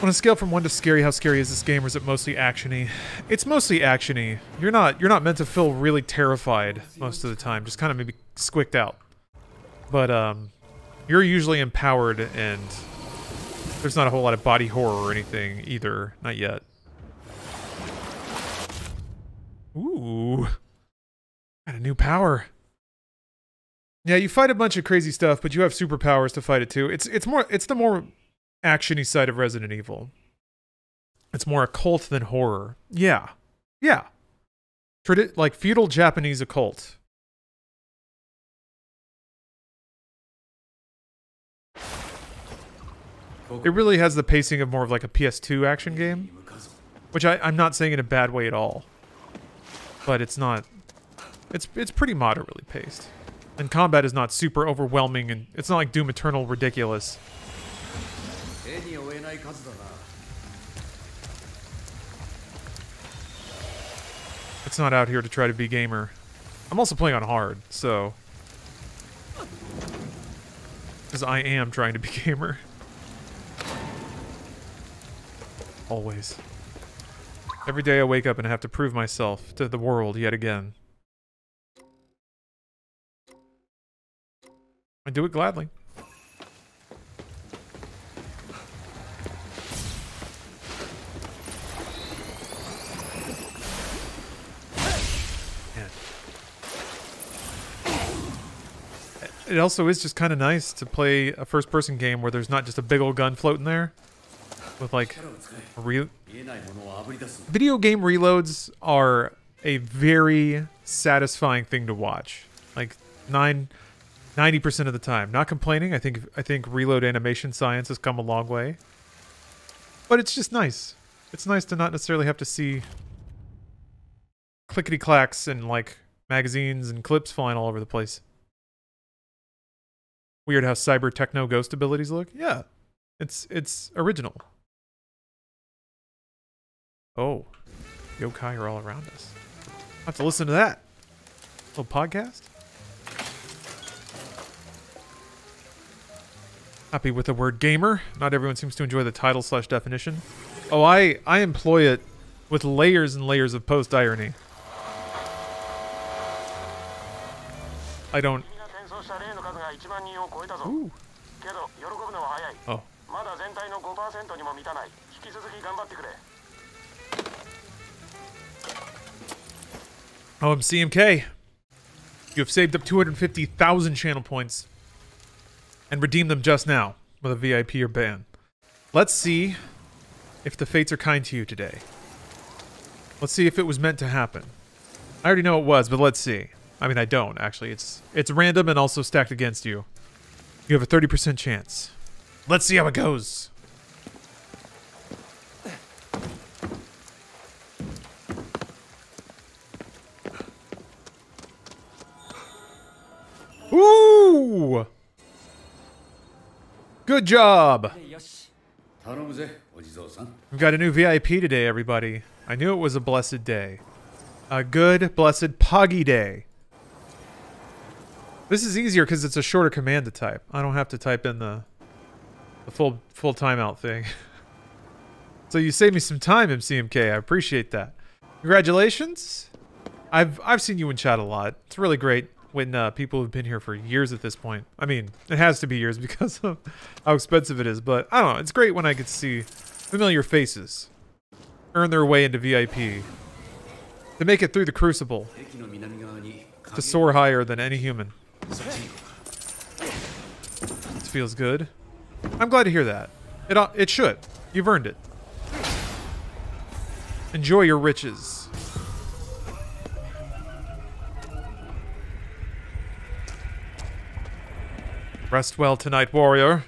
On a scale from 1 to scary, how scary is this game, or is it mostly actiony? It's mostly actiony. You're not meant to feel really terrified most of the time, just kind of maybe squicked out. But you're usually empowered, and there's not a whole lot of body horror or anything either, not yet. Ooh, got a new power. Yeah, you fight a bunch of crazy stuff, but you have superpowers to fight it too. It's the more actiony side of Resident Evil. It's more occult than horror. Yeah. Yeah. Like feudal Japanese occult. It really has the pacing of more of like a PS2 action game. Which I'm not saying in a bad way at all. But it's not... It's pretty moderately paced. And combat is not super overwhelming, and it's not like Doom Eternal ridiculous. It's not out here to try to be gamer. I'm also playing on hard, so... Because I am trying to be gamer. Always. Every day I wake up and I have to prove myself to the world yet again. I do it gladly. It also is just kind of nice to play a first-person game where there's not just a big old gun floating there. With like... Video game reloads are a very satisfying thing to watch. Like 90% of the time. Not complaining. I think reload animation science has come a long way. But it's just nice. It's nice to not necessarily have to see clickety-clacks and like magazines and clips flying all over the place. Weird how cyber techno ghost abilities look. Yeah, it's original. Oh, yokai are all around us. I'll have to listen to that little podcast. Happy with the word gamer. Not everyone seems to enjoy the title / definition. Oh, I employ it with layers and layers of post irony. I don't. Ooh. Oh. Oh, I'm CMK. You have saved up 250,000 channel points and redeemed them just now with a VIP or ban. Let's see if the fates are kind to you today. Let's see if it was meant to happen. I already know it was, but let's see. I mean, I don't, actually. It's random and also stacked against you. You have a 30% chance. Let's see how it goes. Ooh! Good job! We've got a new VIP today, everybody. I knew it was a blessed day. A good, blessed, poggy day. This is easier because it's a shorter command to type. I don't have to type in the full timeout thing. So you saved me some time, MCMK. I appreciate that. Congratulations. I've seen you in chat a lot. It's really great when people have been here for years at this point. I mean, it has to be years because of how expensive it is. But I don't know. It's great when I get to see familiar faces earn their way into VIP. To make it through the crucible. To soar higher than any human. This feels good. I'm glad to hear that. It should. You've earned it. Enjoy your riches. Rest well tonight, warrior.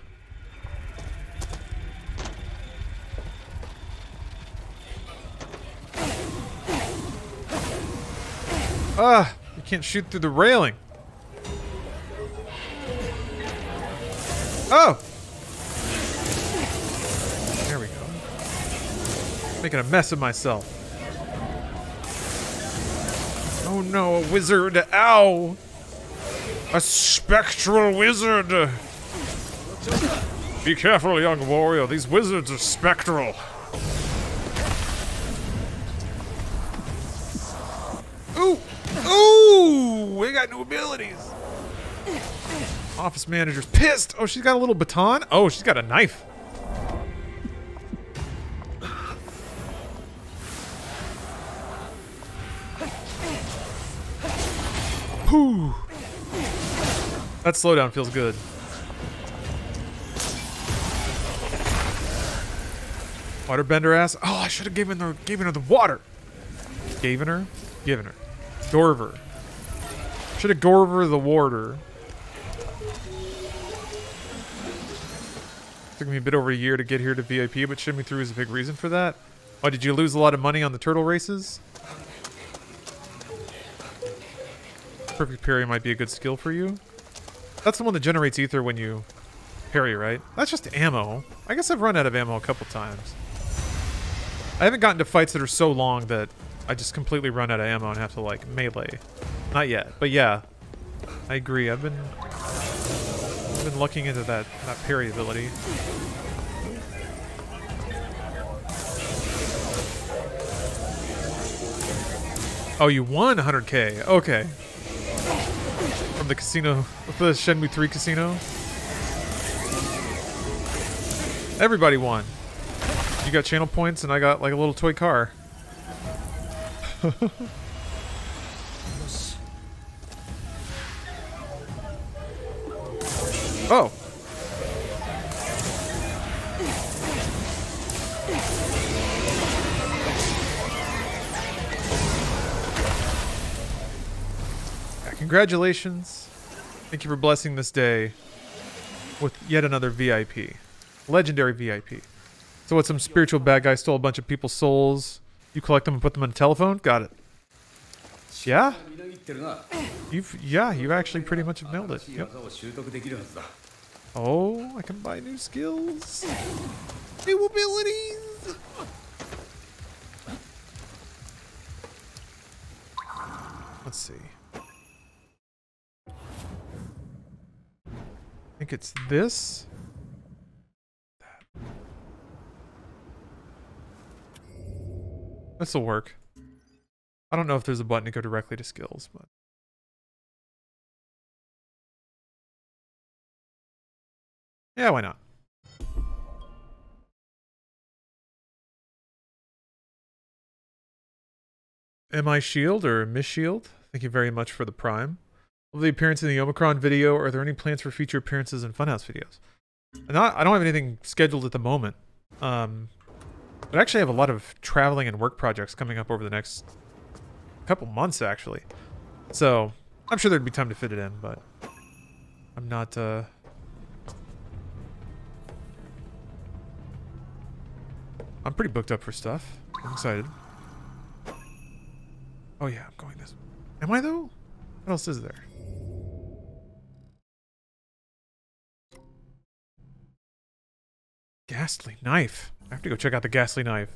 Ah, you can't shoot through the railing. Oh! There we go. Making a mess of myself. Oh no, a wizard. Ow! A spectral wizard! Be careful, young warrior. These wizards are spectral. Ooh! Ooh! We got new abilities. Office manager's pissed. Oh, she's got a little baton. Oh, she's got a knife. Whew. That slowdown feels good. Waterbender ass. Oh, I should have given her the water. Given her. Gorver. Should have Gorver the warder. Took me a bit over a year to get here to VIP, but shimmy through is a big reason for that. Why, did you lose a lot of money on the turtle races? Perfect parry might be a good skill for you. That's the one that generates ether when you parry, right? That's just ammo. I guess I've run out of ammo a couple times. I haven't gotten to fights that are so long that I just completely run out of ammo and have to, like, melee. Not yet, but yeah. I agree. I've been looking into that parry ability. Oh, you won 100K. Okay. From the casino, the Shenmue 3 casino. Everybody won. You got channel points and I got like a little toy car. Oh. Yeah, congratulations. Thank you for blessing this day with yet another VIP. Legendary VIP. So what, some spiritual bad guy stole a bunch of people's souls. You collect them and put them on a telephone? Got it. Yeah? You've actually pretty much nailed it. Yep. Oh, I can buy new skills. New abilities. Let's see. I think it's this. This'll work. I don't know if there's a button to go directly to skills, but... yeah, why not? Am I Shield or Miss Shield? Thank you very much for the Prime. Love the appearance in the Omicron video. Are there any plans for future appearances in Funhouse videos? I don't have anything scheduled at the moment. But I actually have a lot of traveling and work projects coming up over the next couple months, actually. So, I'm sure there'd be time to fit it in, but I'm not, I'm pretty booked up for stuff. I'm excited. Oh yeah, I'm going this way. Am I though? What else is there? Ghastly knife. I have to go check out the ghastly knife.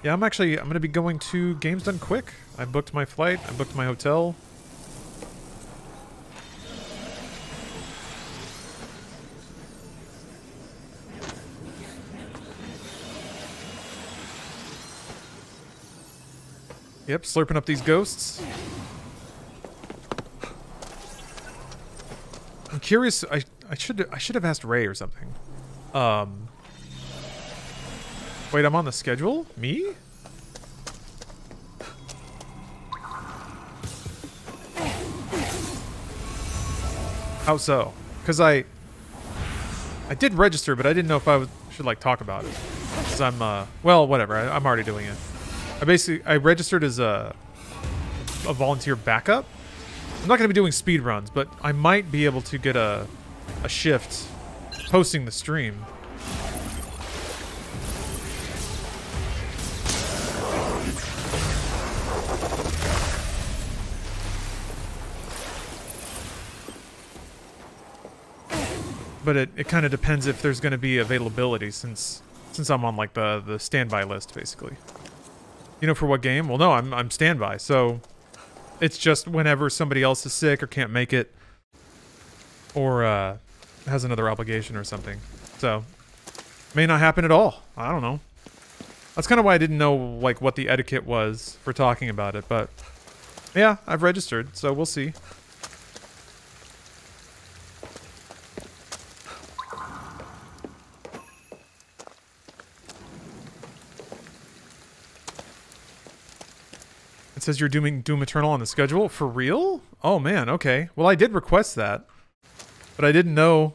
Yeah, I'm gonna be going to Games Done Quick. I booked my flight, I booked my hotel. Yep, slurping up these ghosts. I'm curious. I should have asked Ray or something. Wait, I'm on the schedule? Me? How so? Because I did register, but I didn't know if I should like talk about it. Because I'm well, whatever. I'm already doing it. I registered as a volunteer backup. I'm not going to be doing speed runs, but I might be able to get a shift posting the stream. But it kind of depends if there's going to be availability since I'm on like the standby list basically. You know, for what game? Well, no, I'm standby, so it's just whenever somebody else is sick or can't make it, or has another obligation or something. So may not happen at all. I don't know. That's kind of why I didn't know like what the etiquette was for talking about it. But yeah, I've registered, so we'll see. It says you're doing Doom Eternal on the schedule? For real? Oh man, okay. Well, I did request that. But I didn't know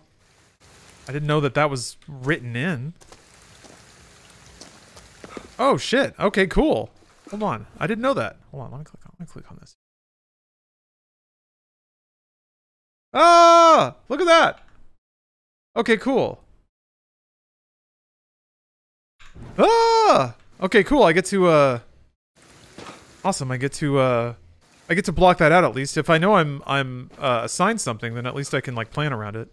that that was written in. Oh shit. Okay, cool. Hold on. I didn't know that. Hold on, let me click on this. Ah! Look at that. Okay, cool. Ah! Okay, cool. I get to awesome. I get to block that out at least. If I know I'm assigned something, then at least I can like plan around it.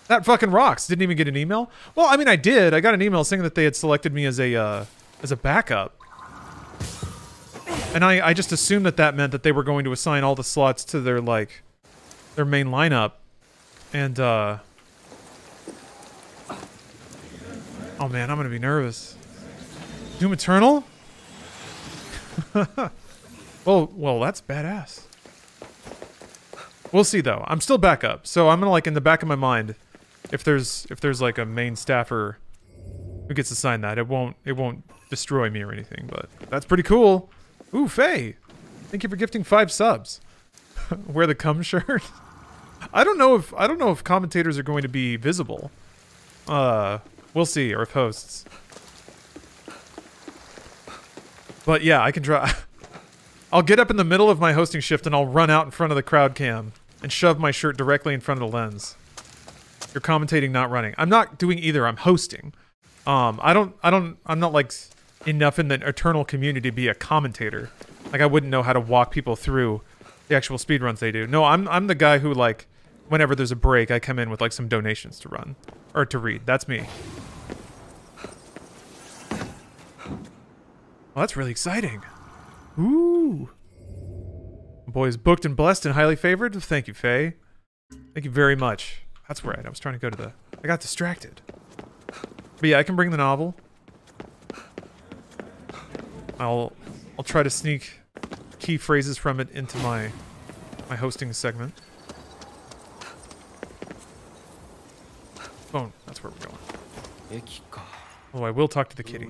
That fucking rocks. Didn't even get an email. Well, I mean, I did. I got an email saying that they had selected me as a backup, and I just assumed that meant that they were going to assign all the slots to their main lineup, and oh man, I'm gonna be nervous. Doom Eternal. well, that's badass. We'll see though. I'm still backup, so I'm gonna like in the back of my mind, if there's like a main staffer who gets assigned that, it won't destroy me or anything. But that's pretty cool. Ooh, Faye, thank you for gifting 5 subs. Wear the cum shirt. I don't know if commentators are going to be visible. We'll see, or if hosts. But yeah, I can try. I'll get up in the middle of my hosting shift and I'll run out in front of the crowd cam and shove my shirt directly in front of the lens. You're commentating, not running. I'm not doing either. I'm hosting. I'm not like enough in the Eternal community to be a commentator. Like I wouldn't know how to walk people through the actual speedruns they do. No, I'm the guy who like, whenever there's a break, I come in with like some donations to run or to read. That's me. Well, that's really exciting. Ooh. Boys booked and blessed and highly favored. Thank you, Faye. Thank you very much. That's right. I was trying to go to the... I got distracted. But yeah, I can bring the novel. I'll try to sneak key phrases from it into my hosting segment. Phone. That's where we're going. Oh, I will talk to the kitty.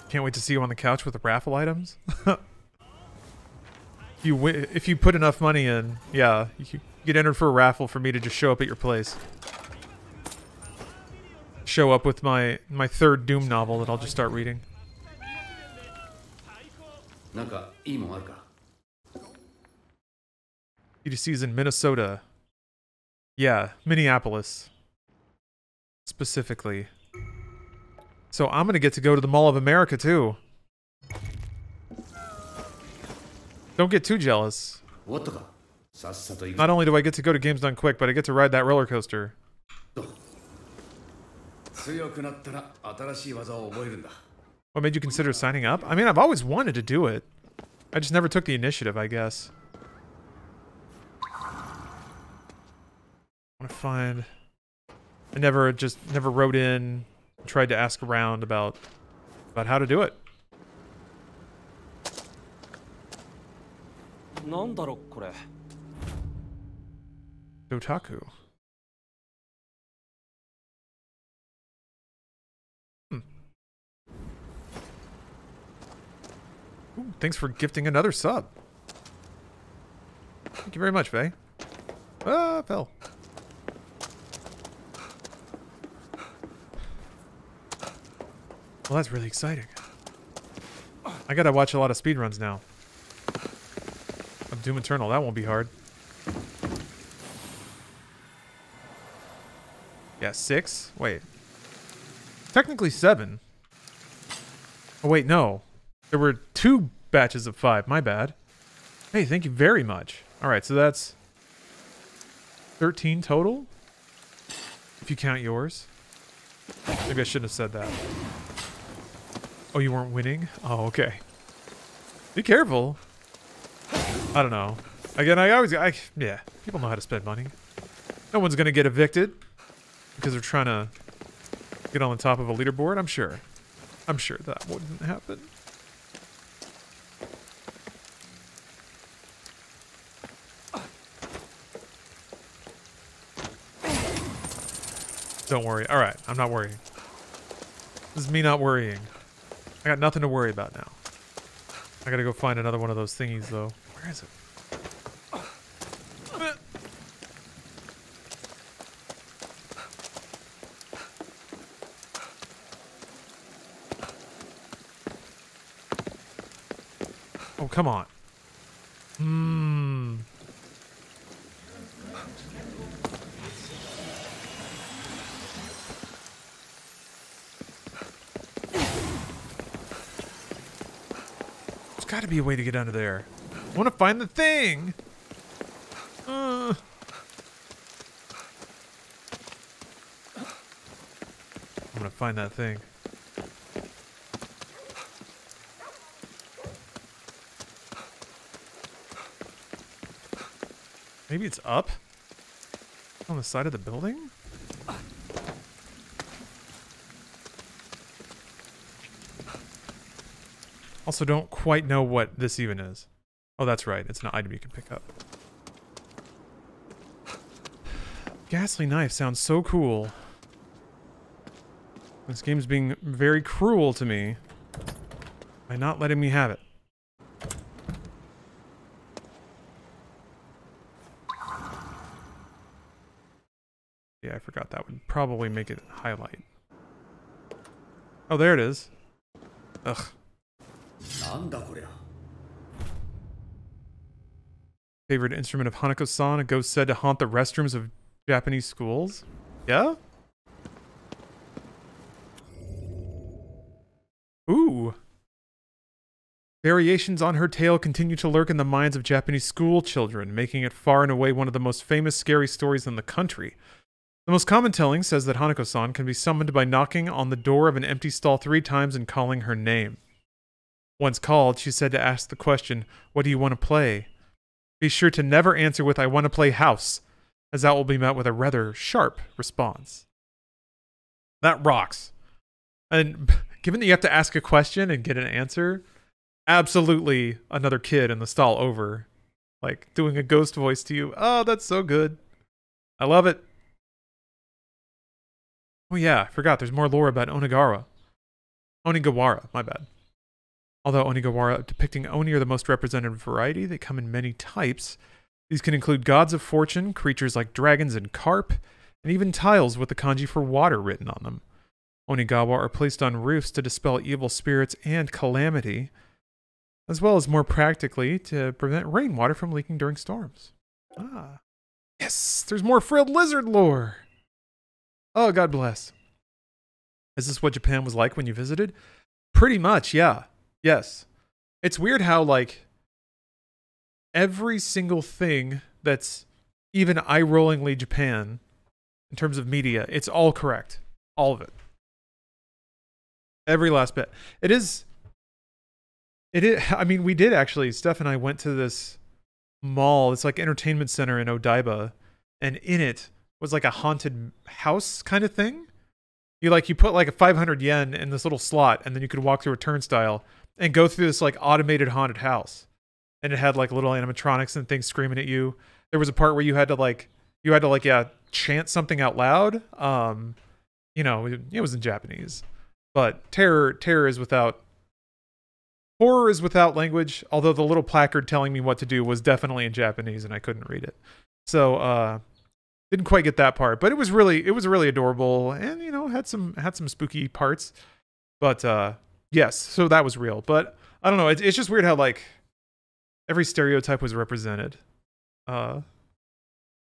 Can't wait to see you on the couch with the raffle items. If you put enough money in, yeah, you get entered for a raffle for me to just show up at your place. Show up with my 3rd Doom novel that I'll just start reading. EDC's in Minnesota. Yeah, Minneapolis. Specifically. So I'm gonna get to go to the Mall of America too. Don't get too jealous. Not only do I get to go to Games Done Quick, but I get to ride that roller coaster. What made you consider signing up? I mean, I've always wanted to do it. I just never took the initiative, I guess. I want to find... I never wrote in, tried to ask around about how to do it. なんだろこれ Dotaku. Ooh, thanks for gifting another sub. Thank you very much, Faye. Ah, fell. Well, that's really exciting. I gotta watch a lot of speedruns now. Of Doom Eternal, that won't be hard. Yeah, 6? Wait. Technically 7. Oh, wait, no. There were 2 batches of 5. My bad. Hey, thank you very much. Alright, so that's 13 total? If you count yours. Maybe I shouldn't have said that. Oh, you weren't winning? Oh, okay. Be careful. I don't know. Again, yeah, people know how to spend money. No one's gonna get evicted because they're trying to get on the top of a leaderboard. I'm sure that wouldn't happen. Don't worry. All right, I'm not worrying. This is me not worrying. I got nothing to worry about now. I gotta go find another one of those thingies, though. Where is it? Oh, come on. There's got to be a way to get under there. I want to find the thing. I'm going to find that thing. Maybe it's up? On the side of the building? Also don't quite know what this even is. Oh, that's right. It's an item you can pick up. Ghastly knife sounds so cool. This game's being very cruel to me by not letting me have it. Yeah, I forgot that would probably make it highlight. Oh, there it is. Ugh. Favorite instrument of Hanako-san, a ghost said to haunt the restrooms of Japanese schools? Yeah? Ooh. Variations on her tale continue to lurk in the minds of Japanese school children, making it far and away one of the most famous scary stories in the country. The most common telling says that Hanako-san can be summoned by knocking on the door of an empty stall 3 times and calling her name. Once called, she said to ask the question, "What do you want to play?" Be sure to never answer with, "I want to play house," as that will be met with a rather sharp response. That rocks. And given that you have to ask a question and get an answer, absolutely another kid in the stall over, like, doing a ghost voice to you. Oh, that's so good. I love it. Oh yeah, I forgot. There's more lore about Onigawara, my bad. Although Onigawara depicting Oni are the most represented variety, they come in many types. These can include gods of fortune, creatures like dragons and carp, and even tiles with the kanji for water written on them. Onigawa are placed on roofs to dispel evil spirits and calamity, as well as more practically to prevent rainwater from leaking during storms. Ah. Yes, there's more frilled lizard lore! Oh, God bless. Is this what Japan was like when you visited? Pretty much, yeah. Yes. It's weird how, like, every single thing that's even eye-rollingly Japan, in terms of media, it's all correct. All of it. Every last bit. It is, I mean, we did actually, Steph and I went to this mall, it's like entertainment center in Odaiba, and in it, was like a haunted house kind of thing. You put like a 500 yen in this little slot, and then you could walk through a turnstile and go through this like automated haunted house. And it had like little animatronics and things screaming at you. There was a part where you had to chant something out loud. You know, it was in Japanese, but horror is without language. Although the little placard telling me what to do was definitely in Japanese, and I couldn't read it. So didn't quite get that part, but it was really adorable, and you know, had some spooky parts. But yes, so that was real. But I don't know. It's just weird how like every stereotype was represented. There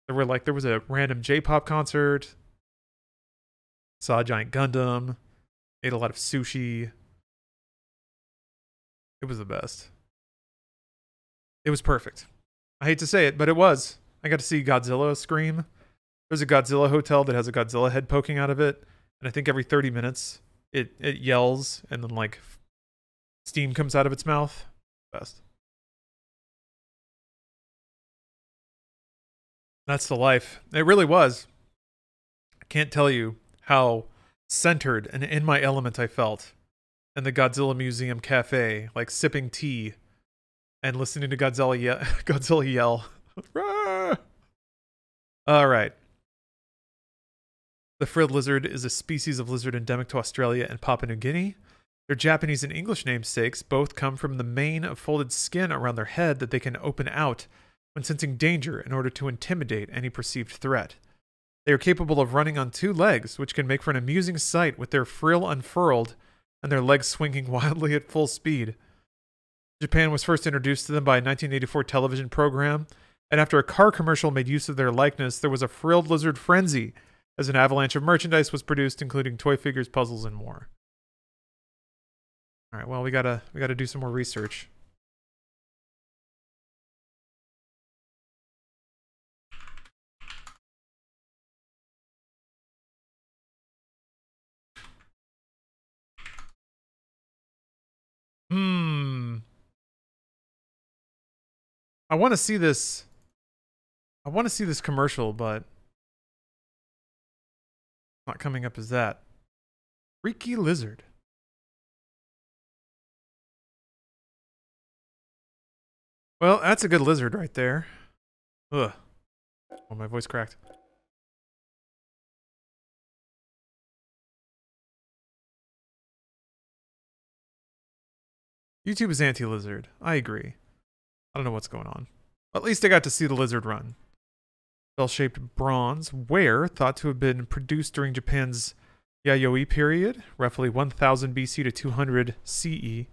was a random J-pop concert. Saw a giant Gundam. Ate a lot of sushi. It was the best. It was perfect. I hate to say it, but it was. I got to see Godzilla scream. There's a Godzilla hotel that has a Godzilla head poking out of it, and I think every 30 minutes it yells, and then like steam comes out of its mouth. Best. That's the life. It really was. I can't tell you how centered and in my element I felt in the Godzilla Museum Cafe, like sipping tea and listening to Godzilla yell. All right. The frilled lizard is a species of lizard endemic to Australia and Papua New Guinea. Their Japanese and English namesakes both come from the mane of folded skin around their head that they can open out when sensing danger in order to intimidate any perceived threat. They are capable of running on 2 legs, which can make for an amusing sight with their frill unfurled and their legs swinging wildly at full speed. Japan was first introduced to them by a 1984 television program, and after a car commercial made use of their likeness, there was a frilled lizard frenzy as an avalanche of merchandise was produced, including toy figures, puzzles, and more. All right, well, we gotta do some more research. I want to see this. I want to see this commercial, but not coming up as that. Freaky lizard. Well, that's a good lizard right there. Ugh. Oh, my voice cracked. YouTube is anti-lizard. I agree. I don't know what's going on. At least I got to see the lizard run. Bell-shaped bronze ware thought to have been produced during Japan's Yayoi period, roughly 1000 BC to 200 CE.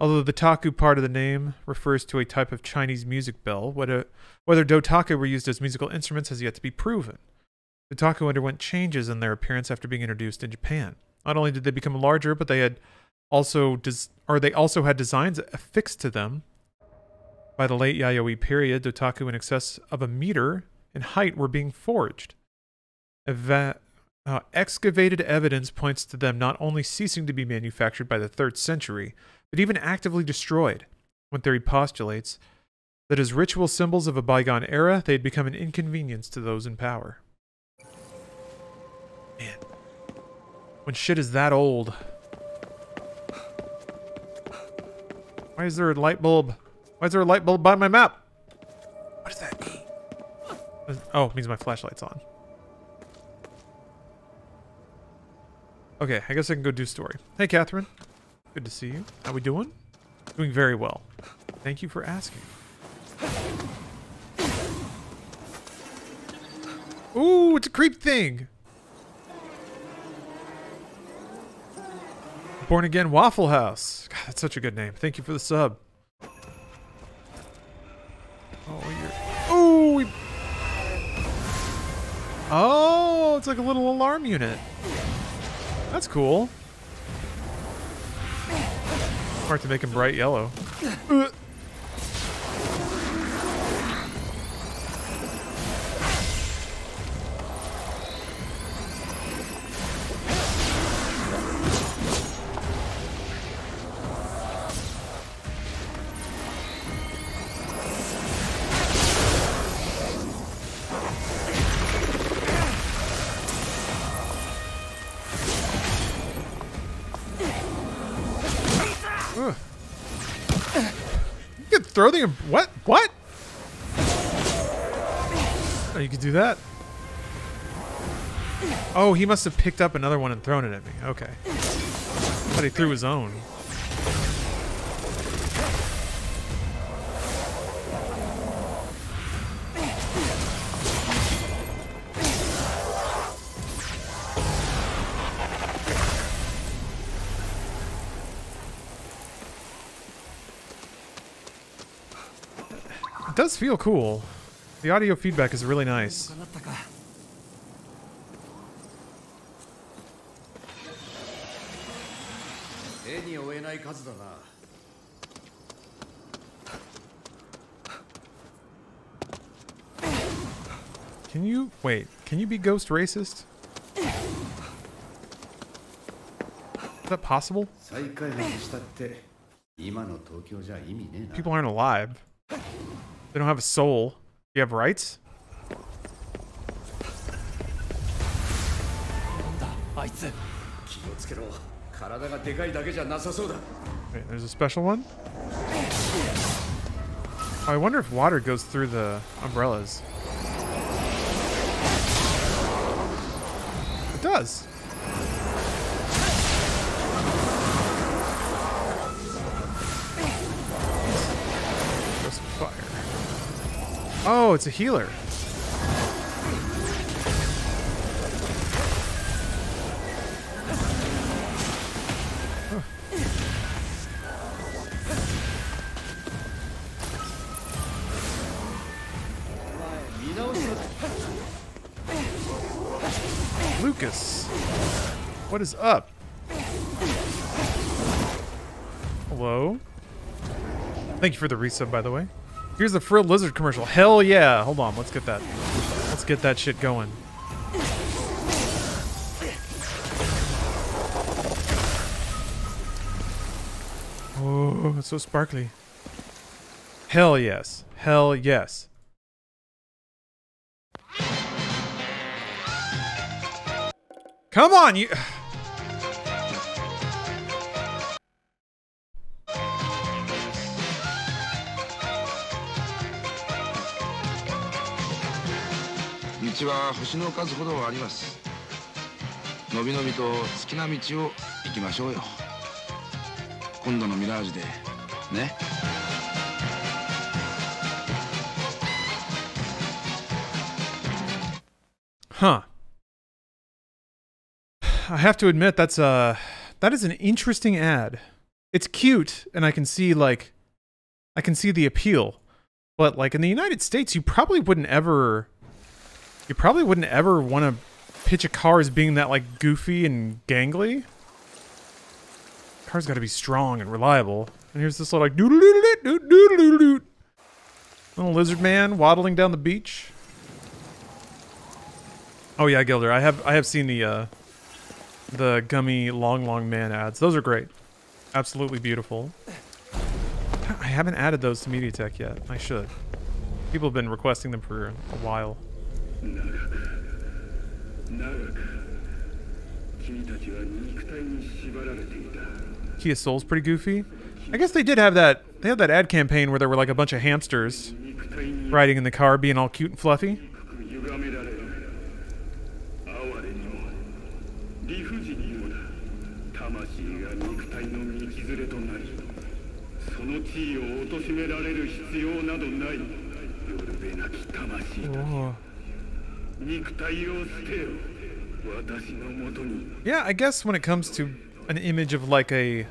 Although the taku part of the name refers to a type of Chinese music bell, whether dotaku were used as musical instruments has yet to be proven. Dotaku underwent changes in their appearance after being introduced in Japan. Not only did they become larger, but they also had designs affixed to them. By the late Yayoi period, dotaku in excess of 1 meter in height were being forged. Excavated evidence points to them not only ceasing to be manufactured by the 3rd century, but even actively destroyed. One theory postulates that as ritual symbols of a bygone era, they had become an inconvenience to those in power. Man, when shit is that old. Why is there a light bulb? Why is there a light bulb by my map? What does that mean? Oh, it means my flashlight's on. Okay, I guess I can go do story. Hey, Catherine. Good to see you. How we doing? Doing very well. Thank you for asking. Ooh, it's a creep thing. Born Again Waffle House. God, that's such a good name. Thank you for the sub. Oh, you're... Ooh! Oh, it's like a little alarm unit. That's cool. Smart to make him bright yellow. throw the... What? What? Oh, you could do that? Oh, he must have picked up another one and thrown it at me. Okay. I thought he threw his own. It does feel cool. The audio feedback is really nice. 手に負えない数だな。Can you wait? Can you be ghost racist? Is that possible? 再開発したって今の東京じゃ意味ねえな。 People aren't alive. They don't have a soul. You have rights? あいつ 気をつけろ。体がでかいだけじゃなさそうだ。 Wait, there's a special one? Oh, I wonder if water goes through the umbrellas. It does. Ghost fire. Oh, it's a healer. Lucas, what is up? Hello? Thank you for the resub, by the way. Here's the frilled lizard commercial. Hell yeah! Hold on, let's get that. Let's get that shit going. Oh, it's so sparkly. Hell yes. Hell yes. Come on, you...道は星の数ほどあります。のびのびと好きな道を行きましょうよ。今度のミラージュでね。Huh. I have to admit that is an interesting ad. It's cute and I can see the appeal. But like in the United States, you probably wouldn't ever want to pitch a car as being that like goofy and gangly. Car's got to be strong and reliable. And here's this little like doodle little lizard man waddling down the beach. Oh yeah, Gilder, I have seen the gummy long man ads. Those are great. Absolutely beautiful. I haven't added those to MediaTek yet. I should. People have been requesting them for a while. Kia Soul's pretty goofy. I guess they did have that. They had that ad campaign where there were like a bunch of hamsters riding in the car, being all cute and fluffy. Oh. Yeah, I guess when it comes to an image of like a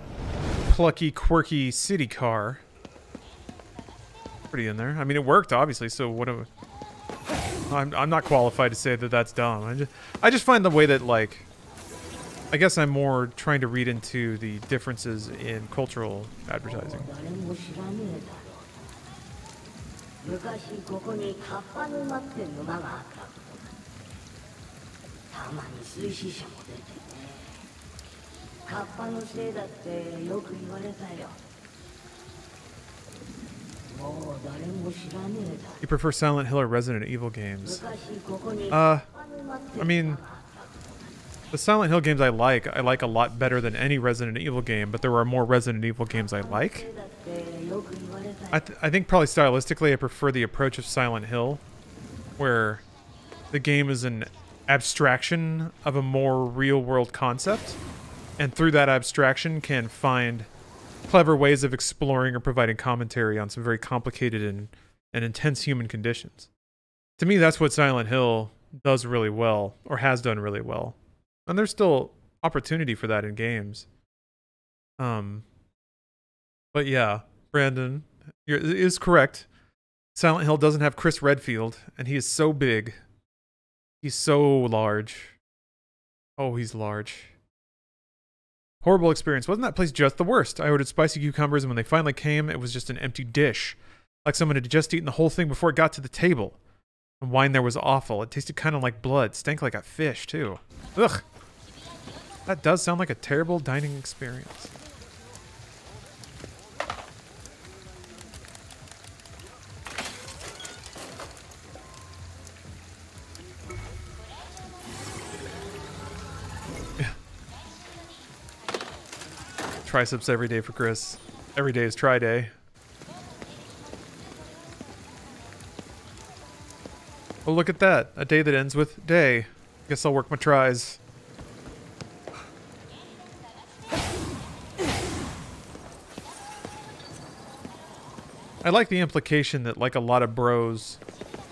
plucky, quirky city car, pretty in there. I mean, it worked obviously. So what? I'm not qualified to say that that's dumb. I just find the way that like, I guess I'm more trying to read into the differences in cultural advertising. You prefer Silent Hill or Resident Evil games? I mean, The Silent Hill games I like a lot better than any Resident Evil game, but there are more Resident Evil games I like. I think probably stylistically I prefer the approach of Silent Hill, where the game is an abstraction of a more real-world concept, and through that abstraction can find clever ways of exploring or providing commentary on some very complicated and intense human conditions. To me, that's what Silent Hill does really well, or has done really well. And there's still opportunity for that in games. But yeah, Brandon is correct. Silent Hill doesn't have Chris Redfield, and he is so big. He's so large. Oh, he's large. Horrible experience. Wasn't that place just the worst? I ordered spicy cucumbers, and when they finally came, it was just an empty dish. Like someone had just eaten the whole thing before it got to the table. The wine there was awful. It tasted kind of like blood. Stank like a fish, too. Ugh. That does sound like a terrible dining experience. Triceps every day for Chris. Every day is try day. Oh, look at that. A day that ends with day. Guess I'll work my tries. I like the implication that, like a lot of bros,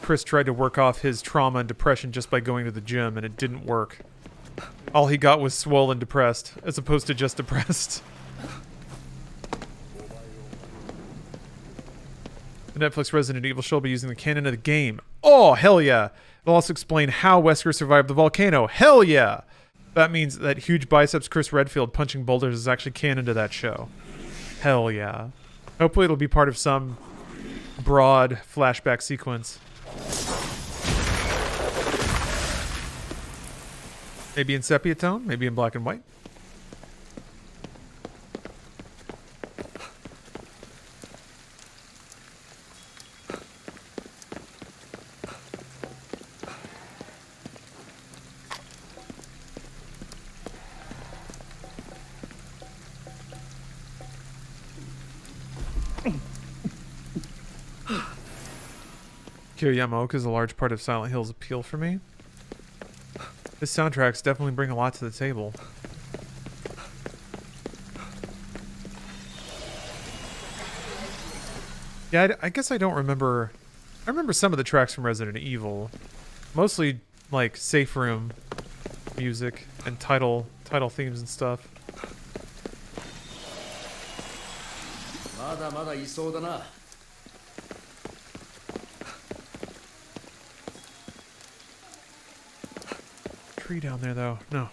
Chris tried to work off his trauma and depression just by going to the gym, and it didn't work. All he got was swole and depressed, as opposed to just depressed. The Netflix Resident Evil show will be using the canon of the game. Oh, hell yeah. It'll also explain how Wesker survived the volcano. Hell yeah. That means that huge biceps Chris Redfield punching boulders is actually canon to that show. Hell yeah. Hopefully it'll be part of some broad flashback sequence. Maybe in sepia tone, maybe in black and white. Kiryu Yamaoka is a large part of Silent Hill's appeal for me. His soundtracks definitely bring a lot to the table. Yeah, I guess I don't remember... I remember some of the tracks from Resident Evil. Mostly, like, safe room music and title themes and stuff. Tree down there, though. No.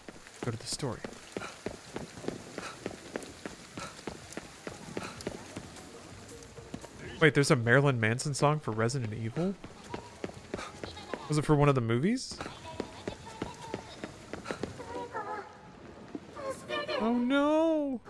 Go to the story. Wait, there's a Marilyn Manson song for Resident Evil? Was it for one of the movies? Oh no!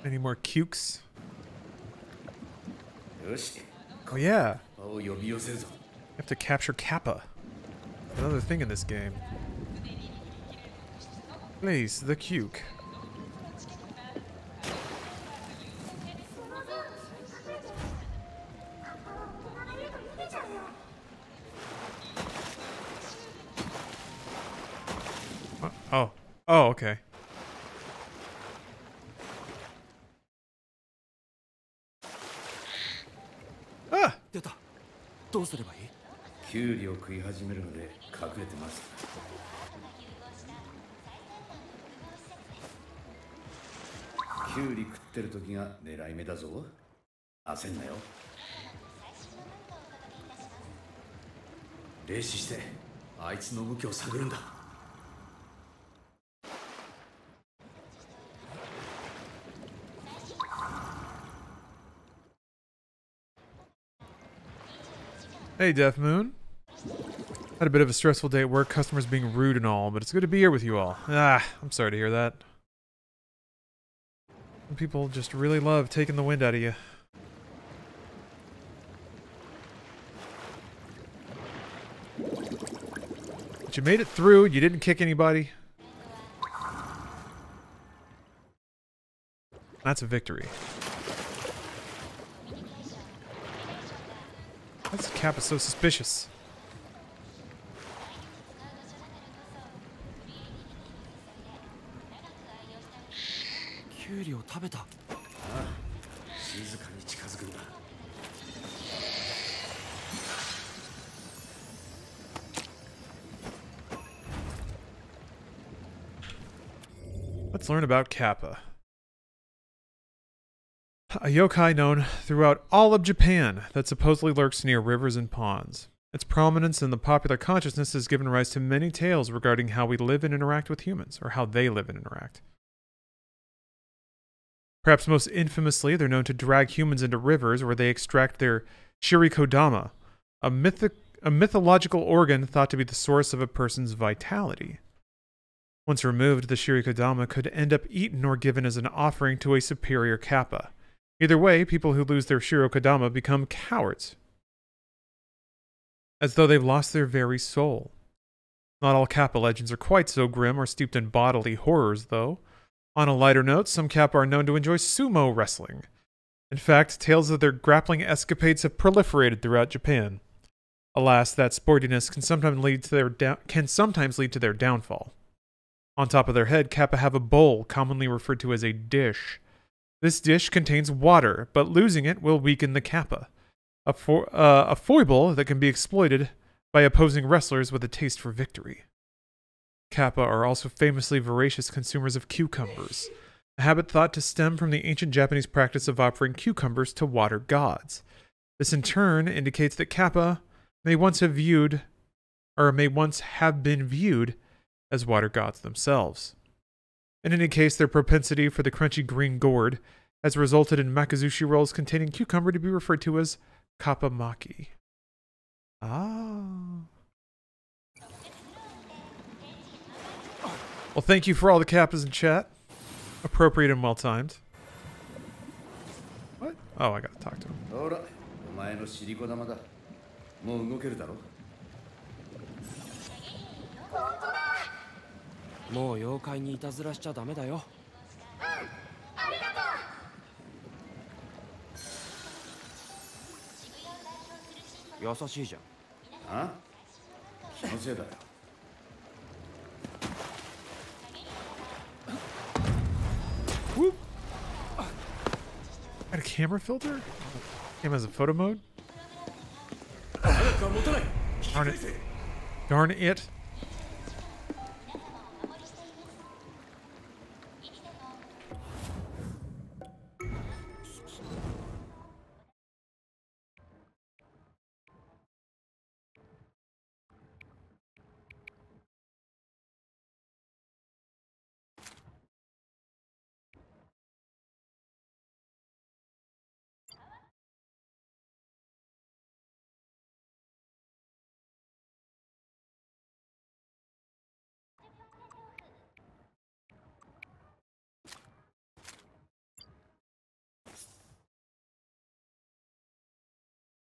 Any more cukes? Oh yeah. You have to capture Kappa. Another thing in this game. Place the cuke. Oh. Oh, okay. Ah! 出た。どうすればいい？キュウリを食い始めるので隠れてます。キュウリ食ってる時が狙い目だぞ。焦んなよ。霊視してあいつの動きを探るんだ。Hey, Death Moon. Had a bit of a stressful day at work, customers being rude and all, but it's good to be here with you all. I'm sorry to hear that. Some people just really love taking the wind out of you. But you made it through, you didn't kick anybody. That's a victory. Why is Kappa so suspicious? Let's learn about Kappa. A yokai known throughout all of Japan that supposedly lurks near rivers and ponds. Its prominence in the popular consciousness has given rise to many tales regarding how we live and interact with humans, or how they live and interact. Perhaps most infamously, they're known to drag humans into rivers where they extract their shirikodama, a mythological organ thought to be the source of a person's vitality. Once removed, the shirikodama could end up eaten or given as an offering to a superior kappa. Either way, people who lose their shirikodama become cowards, as though they've lost their very soul. Not all kappa legends are quite so grim or steeped in bodily horrors, though. On a lighter note, some kappa are known to enjoy sumo wrestling. In fact, tales of their grappling escapades have proliferated throughout Japan. Alas, that sportiness can sometimes lead to their downfall. On top of their head, kappa have a bowl, commonly referred to as a dish. This dish contains water, but losing it will weaken the kappa. A foible that can be exploited by opposing wrestlers with a taste for victory. Kappa are also famously voracious consumers of cucumbers, a habit thought to stem from the ancient Japanese practice of offering cucumbers to water gods. This in turn indicates that kappa may once have been viewed as water gods themselves. In any case, their propensity for the crunchy green gourd has resulted in makizushi rolls containing cucumber to be referred to as kappa maki. Ah. Well, thank you for all the kappas in chat. Appropriate and well-timed. What? Oh, I gotta talk to him. ほら、お前のシリコ玉だ。もう動けるだろ。もう妖怪にいたずらしちゃダメだよ。ありがとう。優しいじゃん。あ？気のせいだよ。Whoop. Got a camera filter? Game has a photo mode? Darn it. Darn it.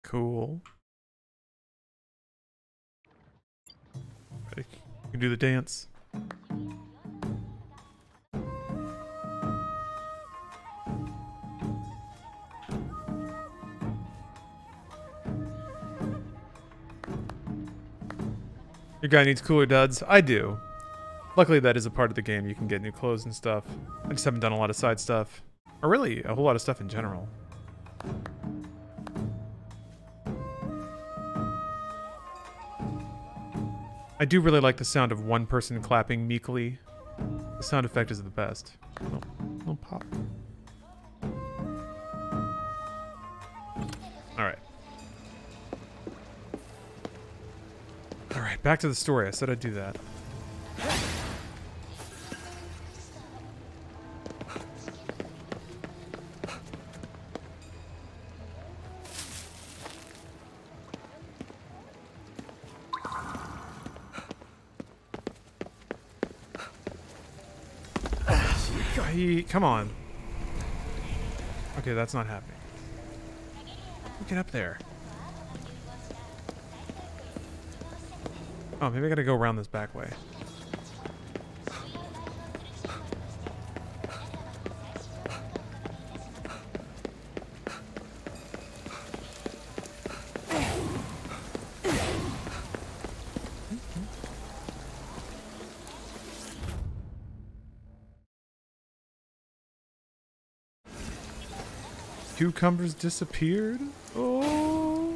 Cool. Ready? You can do the dance. Your guy needs cooler duds. I do. Luckily, that is a part of the game. You can get new clothes and stuff. I just haven't done a lot of side stuff. Or really, a whole lot of stuff in general. I do really like the sound of one person clapping meekly. The sound effect is the best. Little pop. Alright. Alright, back to the story. I said I'd do that. Come on. Okay, that's not happening. Get up there. Oh, maybe I gotta go around this back way. Cucumbers disappeared? Oh.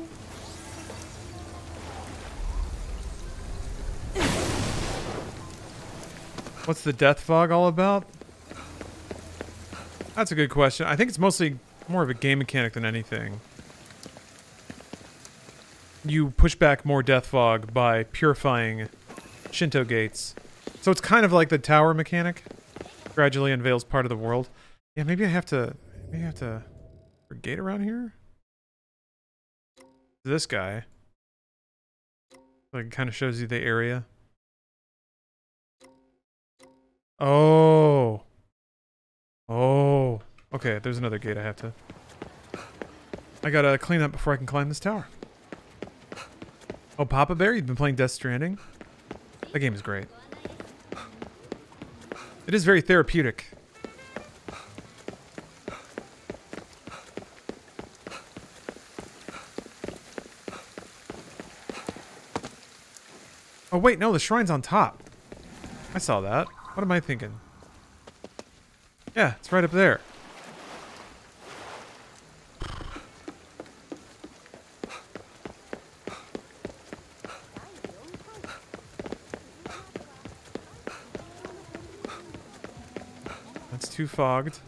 What's the death fog all about? That's a good question. I think it's mostly more of a game mechanic than anything. You push back more death fog by purifying Shinto gates. So it's kind of like the tower mechanic. Gradually unveils part of the world. Yeah, maybe I have to... gate around here? This guy. Like, kind of shows you the area. Oh. Oh. Okay, there's another gate I have to... I gotta clean up before I can climb this tower. Oh, Papa Bear, you've been playing Death Stranding? That game is great. It is very therapeutic. Oh wait, no, the shrine's on top. I saw that. What am I thinking? Yeah, it's right up there. That's too fogged.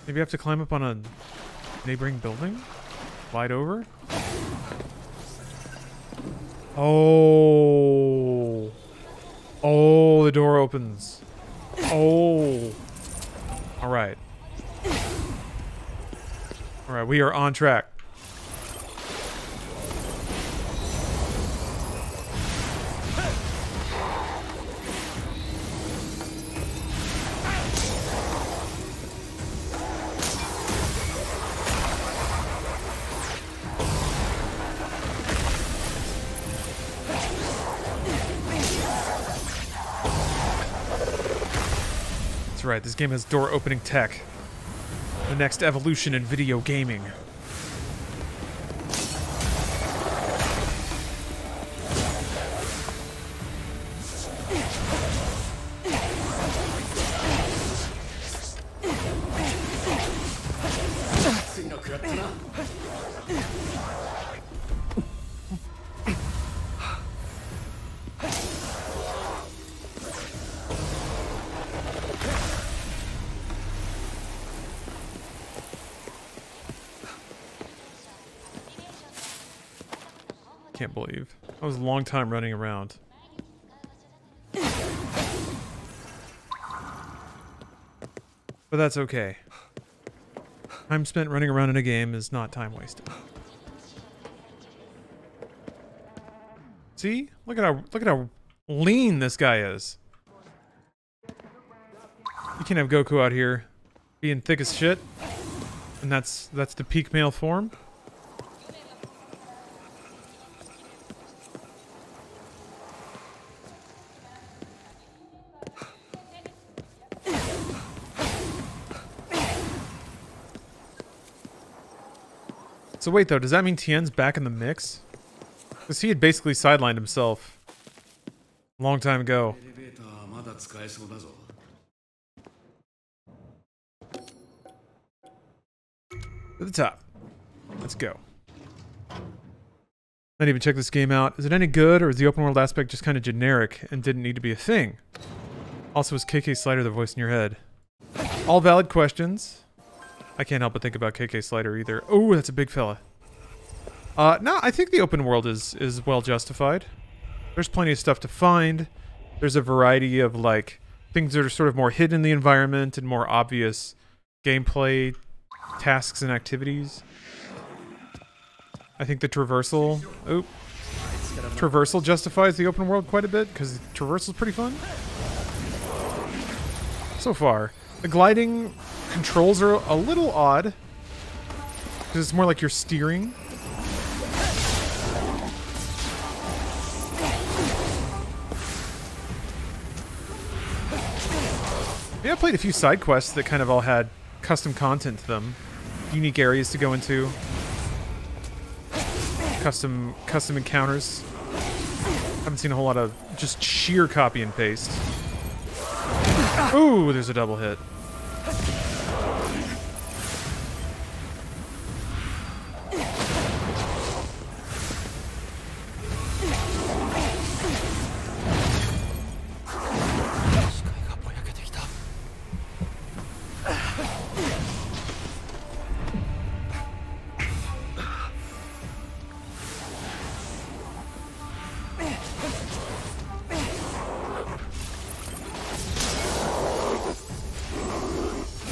Maybe I have to climb up on a neighboring building? Slide over? Oh. Oh, the door opens. Oh. Alright. Alright, we are on track. That's right, this game has door opening tech. The next evolution in video gaming. Can't believe. That was a long time running around. But that's okay. Time spent running around in a game is not time wasted. See? Look at how lean this guy is. You can't have Goku out here being thick as shit. And that's the peak male form. So wait though, does that mean Tien's back in the mix? Because he had basically sidelined himself a long time ago. To the top. Let's go. Not even check this game out. Is it any good, or is the open world aspect just kind of generic and didn't need to be a thing? Also, is KK Slider the voice in your head? All valid questions. I can't help but think about KK Slider either. Oh, that's a big fella. No, I think the open world is well justified. There's plenty of stuff to find. There's a variety of, like, things that are sort of more hidden in the environment and more obvious gameplay tasks and activities. I think the traversal... Oh. Traversal justifies the open world quite a bit, because traversal's pretty fun. so far. The gliding controls are a little odd because it's more like you're steering. Yeah, I played a few side quests that kind of all had custom content to them, unique areas to go into, custom encounters. Haven't seen a whole lot of just sheer copy and paste. Ooh, there's a double hit.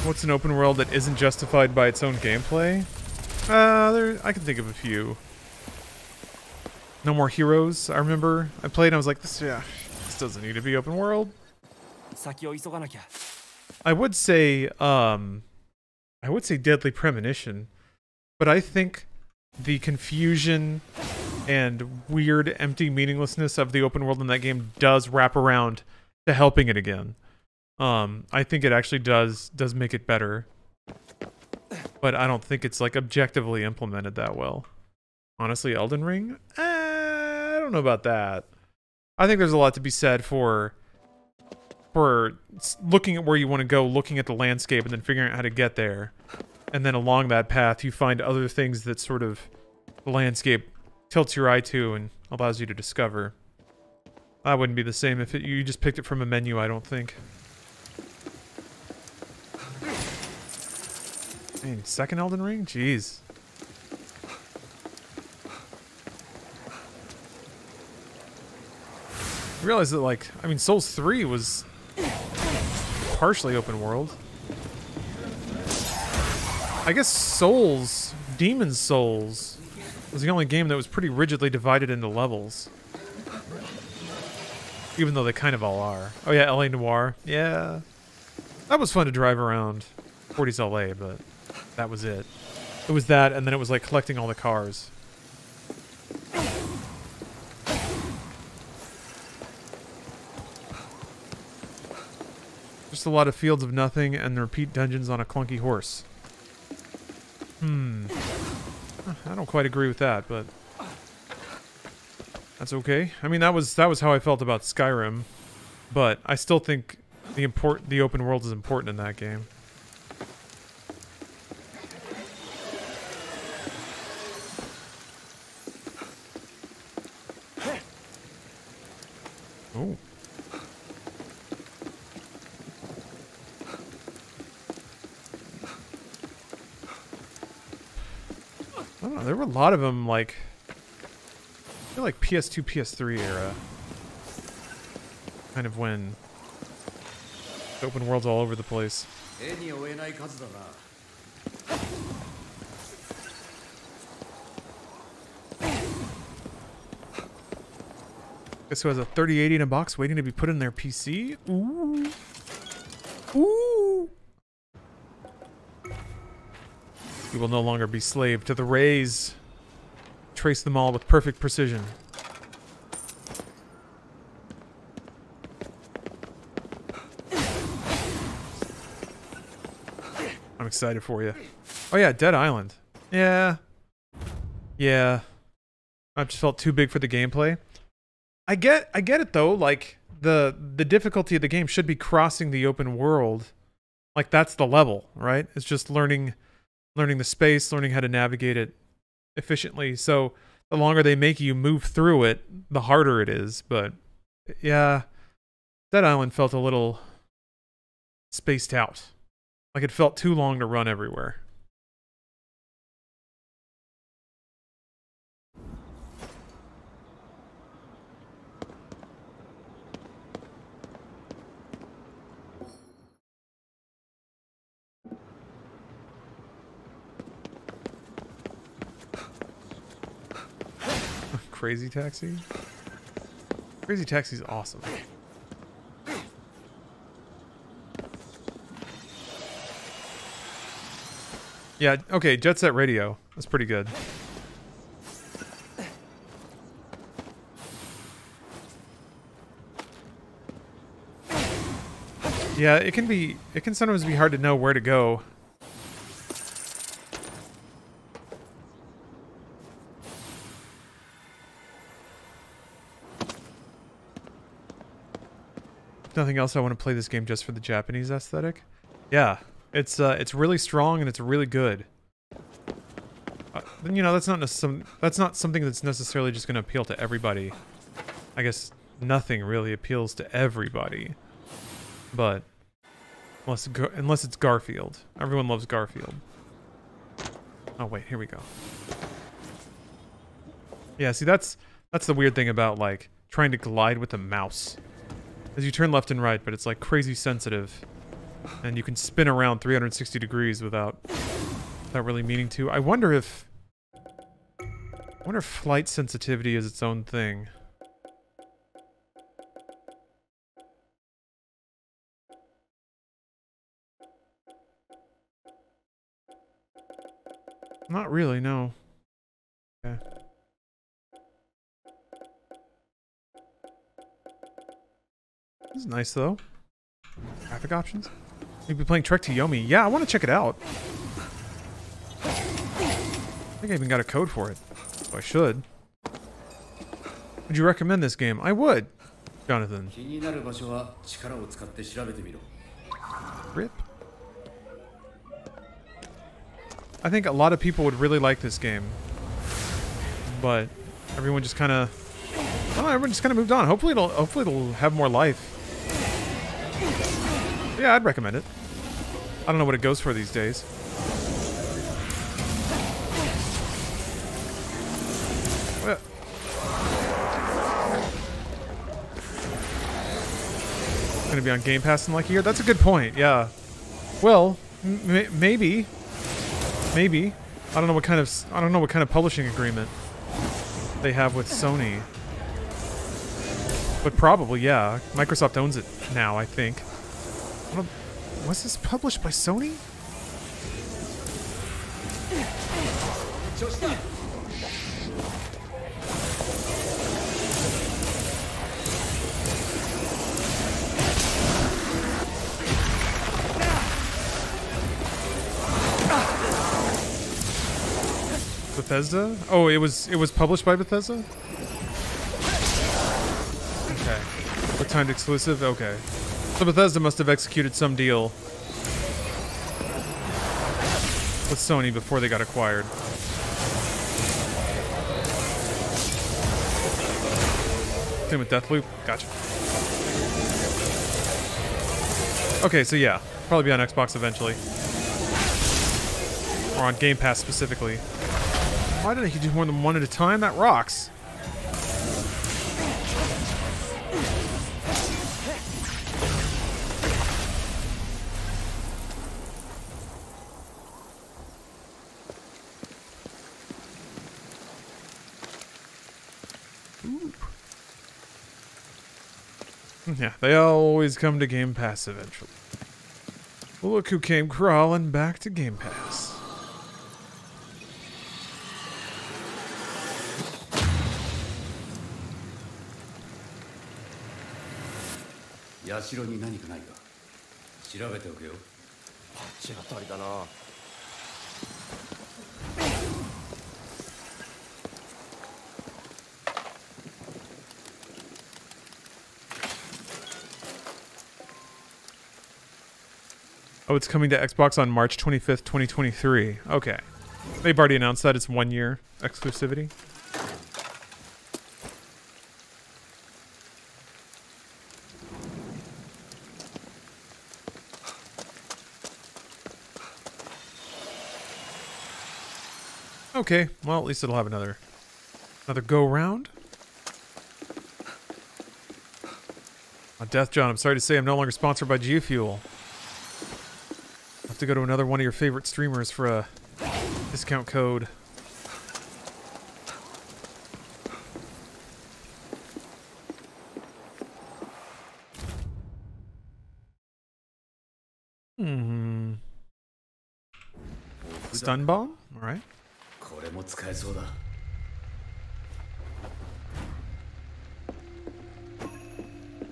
What's an open world that isn't justified by its own gameplay? I can think of a few. No More Heroes. I remember I played and I was like, this doesn't need to be open world. I would say Deadly Premonition, but I think the confusion and weird, empty meaninglessness of the open world in that game does wrap around to helping it again. I think it actually does make it better, but I don't think it's like objectively implemented that well. Honestly, Elden Ring? I don't know about that. I think there's a lot to be said for looking at where you want to go, looking at the landscape, and then figuring out how to get there. And then along that path, you find other things that sort of the landscape tilts your eye to and allows you to discover. That wouldn't be the same if you just picked it from a menu, I don't think. Man, second Elden Ring? Jeez. I realized that, like, I mean, Souls 3 was partially open world. I guess Souls, Demon's Souls, was the only game that was pretty rigidly divided into levels. Even though they kind of all are. Oh yeah, LA Noire. Yeah. That was fun to drive around 40s LA, but that was it. It was that, and then it was like collecting all the cars. Just a lot of fields of nothing and repeat dungeons on a clunky horse. I don't quite agree with that, but that's okay. I mean, that was how I felt about Skyrim, but I still think the open world is important in that game. Oh. I don't know, there were a lot of them, like, I feel like PS2, PS3 era. Kind of when the open world's all over the place. Guess who has a 3080 in a box waiting to be put in their PC? Ooh. Ooh. You will no longer be slave to the rays. Trace them all with perfect precision. I'm excited for you. Oh yeah, Dead Island. Yeah. Yeah. I just felt too big for the gameplay. I get it though, like the difficulty of the game should be crossing the open world. Like that's the level, right? It's just learning the space, learning how to navigate it efficiently. So the longer they make you move through it, the harder it is. But yeah, Dead Island felt a little spaced out. Like it felt too long to run everywhere. Crazy Taxi? Crazy Taxi's awesome. Yeah, okay, Jet Set Radio. That's pretty good. Yeah, it can sometimes be hard to know where to go. Nothing else. I want to play this game just for the Japanese aesthetic. Yeah, it's really strong and it's really good. You know, that's not something that's necessarily just going to appeal to everybody. I guess nothing really appeals to everybody, but unless it's Garfield. Everyone loves Garfield. Oh wait, here we go. Yeah, see that's the weird thing about like trying to glide with a mouse. As you turn left and right, but it's like crazy sensitive. And you can spin around 360 degrees without really meaning to. I wonder if flight sensitivity is its own thing. Not really, no. Okay. This is nice though. Graphic options? You'd be playing Trek to Yomi. Yeah, I want to check it out. I think I even got a code for it. So I should. Would you recommend this game? I would, Jonathan. Rip. I think a lot of people would really like this game. But everyone just kind of... I don't know, everyone just kind of moved on. Hopefully it'll have more life. Yeah, I'd recommend it. I don't know what it goes for these days. It's gonna be on Game Pass in like a year? That's a good point, yeah. Well, maybe. Maybe. I don't know what kind of publishing agreement they have with Sony. But probably, yeah. Microsoft owns it now, I think. Was this published by Sony? Bethesda? Oh, it was published by Bethesda? Okay. What timed exclusive? Okay. So Bethesda must have executed some deal with Sony before they got acquired. Same with Deathloop? Gotcha. Okay, so yeah. Probably be on Xbox eventually. Or on Game Pass specifically. Why did he do more than one at a time? That rocks. Ooh. Yeah, they always come to Game Pass eventually. Well, look who came crawling back to Game Pass. Oh, it's coming to Xbox on March 25th, 2023. Okay. They've already announced that it's 1 year exclusivity. Okay, well, at least it'll have another go round. Death John, I'm sorry to say I'm no longer sponsored by G Fuel. I'll have to go to another one of your favorite streamers for a discount code. Stun bomb? Alright. これも使えそうだ。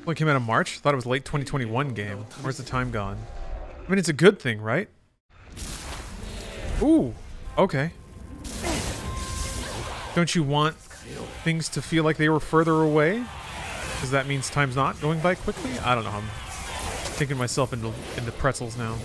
Only came out in March? Thought it was late 2021 game. Where's the time gone? I mean, it's a good thing, right? Ooh, okay. Don't you want things to feel like they were further away? Because that means time's not going by quickly? I don't know. I'm taking myself into pretzels now.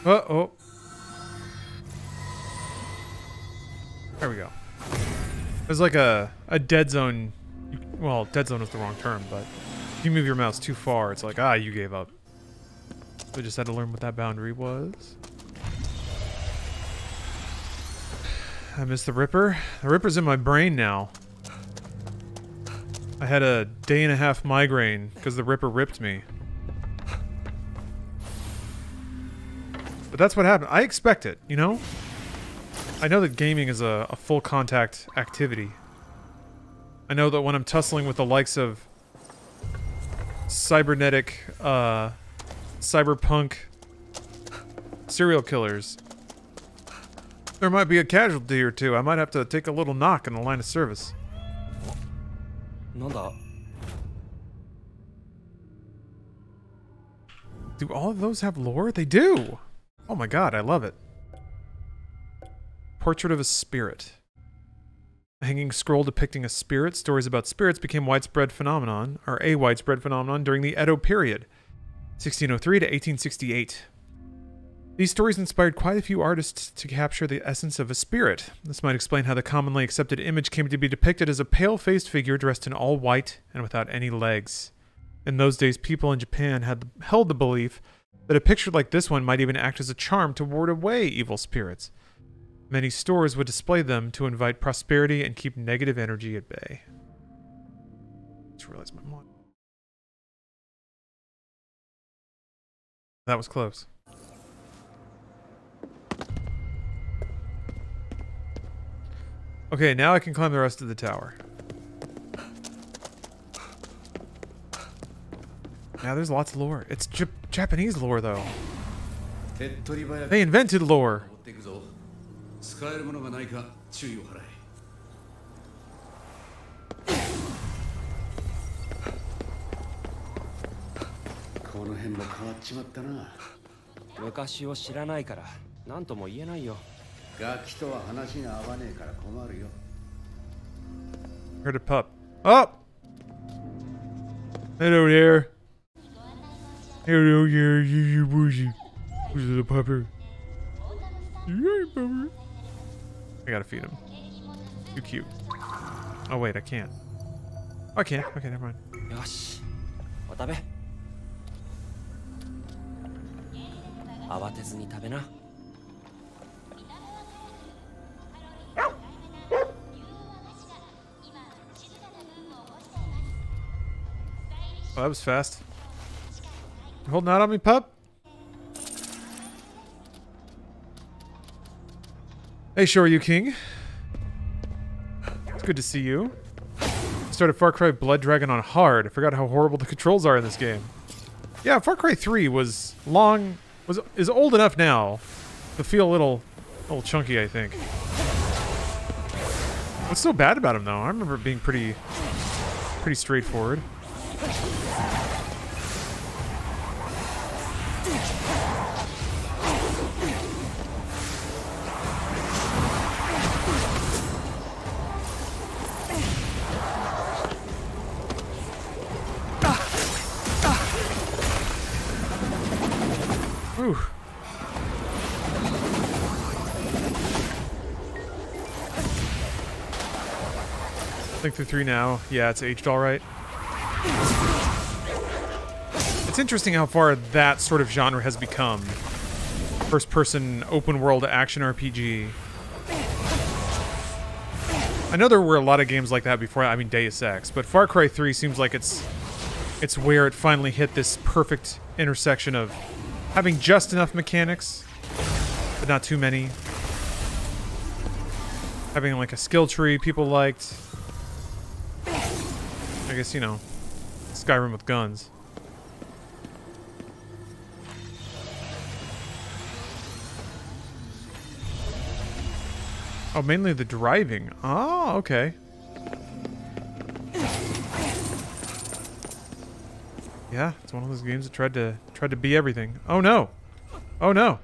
Uh-oh. There we go. There's like a dead zone. Well, dead zone is the wrong term, but if you move your mouse too far, it's like, ah, you gave up. So I just had to learn what that boundary was. I missed the Ripper. The Ripper's in my brain now. I had a day-and-a-half migraine because the Ripper ripped me. But that's what happened. I expect it, you know? I know that gaming is a full contact activity. I know that when I'm tussling with the likes of cybernetic, cyberpunk serial killers, there might be a casualty or two. I might have to take a little knock in the line of service. Do all of those have lore? They do! Oh my god, I love it. Portrait of a Spirit. A hanging scroll depicting a spirit. Stories about spirits became widespread phenomenon, or a widespread phenomenon, during the Edo period, 1603 to 1868. These stories inspired quite a few artists to capture the essence of a spirit. This might explain how the commonly accepted image came to be depicted as a pale-faced figure dressed in all white and without any legs. In those days, people in Japan held the belief that a picture like this one might even act as a charm to ward away evil spirits. Many stores would display them to invite prosperity and keep negative energy at bay. Just realized my mind. That was close. Okay, now I can climb the rest of the tower. Now there's lots of lore. It's Japanese lore, though. They invented lore. Heard a pup. Oh! Hello there. Hello there, you bougie. Who's the pupper? I gotta feed him. Too cute. Oh wait, I can't. Oh, I can't. Okay, never mind. Oh, that was fast. You holding out on me, pup? Hey, Shoryu King. It's good to see you. Started Far Cry Blood Dragon on hard. I forgot how horrible the controls are in this game. Yeah, Far Cry 3 was is old enough now to feel a little chunky, I think. What's so bad about him, though? I remember it being pretty Pretty straightforward. Whew. Think through 3 now. Yeah, it's aged all right. It's interesting how far that sort of genre has become. First-person, open-world action RPG. I know there were a lot of games like that before. I mean, Deus Ex, but Far Cry 3 seems like it's where it finally hit this perfect intersection of having just enough mechanics, but not too many. Having like a skill tree people liked. I guess, you know, Skyrim with guns. Oh, mainly the driving. Oh, okay. Yeah, it's one of those games that tried to be everything. Oh no. Oh no.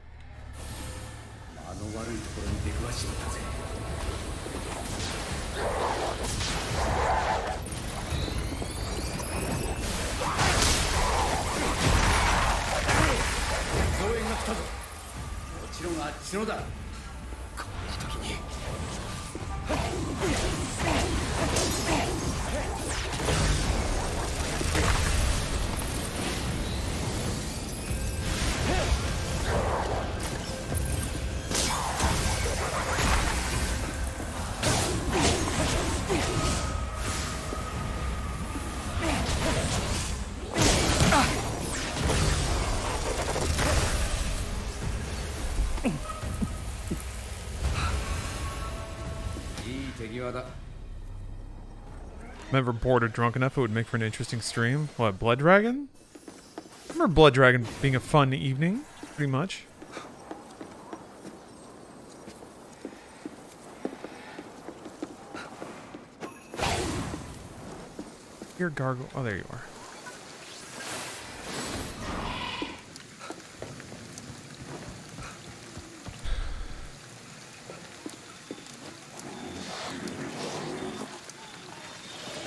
I'm never bored or drunk enough, it would make for an interesting stream. What, Blood Dragon? I remember Blood Dragon being a fun evening, pretty much. Here, Gargle. Oh, there you are.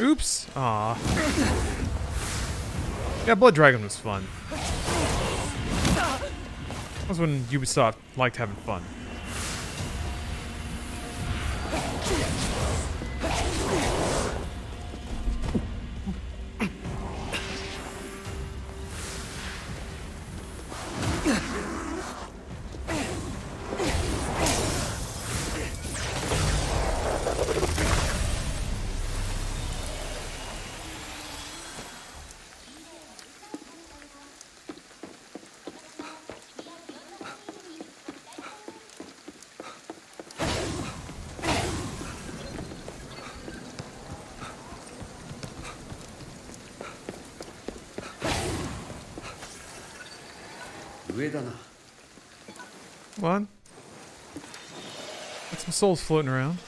Oops. Aw. Yeah, Blood Dragon was fun. That was when Ubisoft liked having fun. Come on. Got some souls floating around.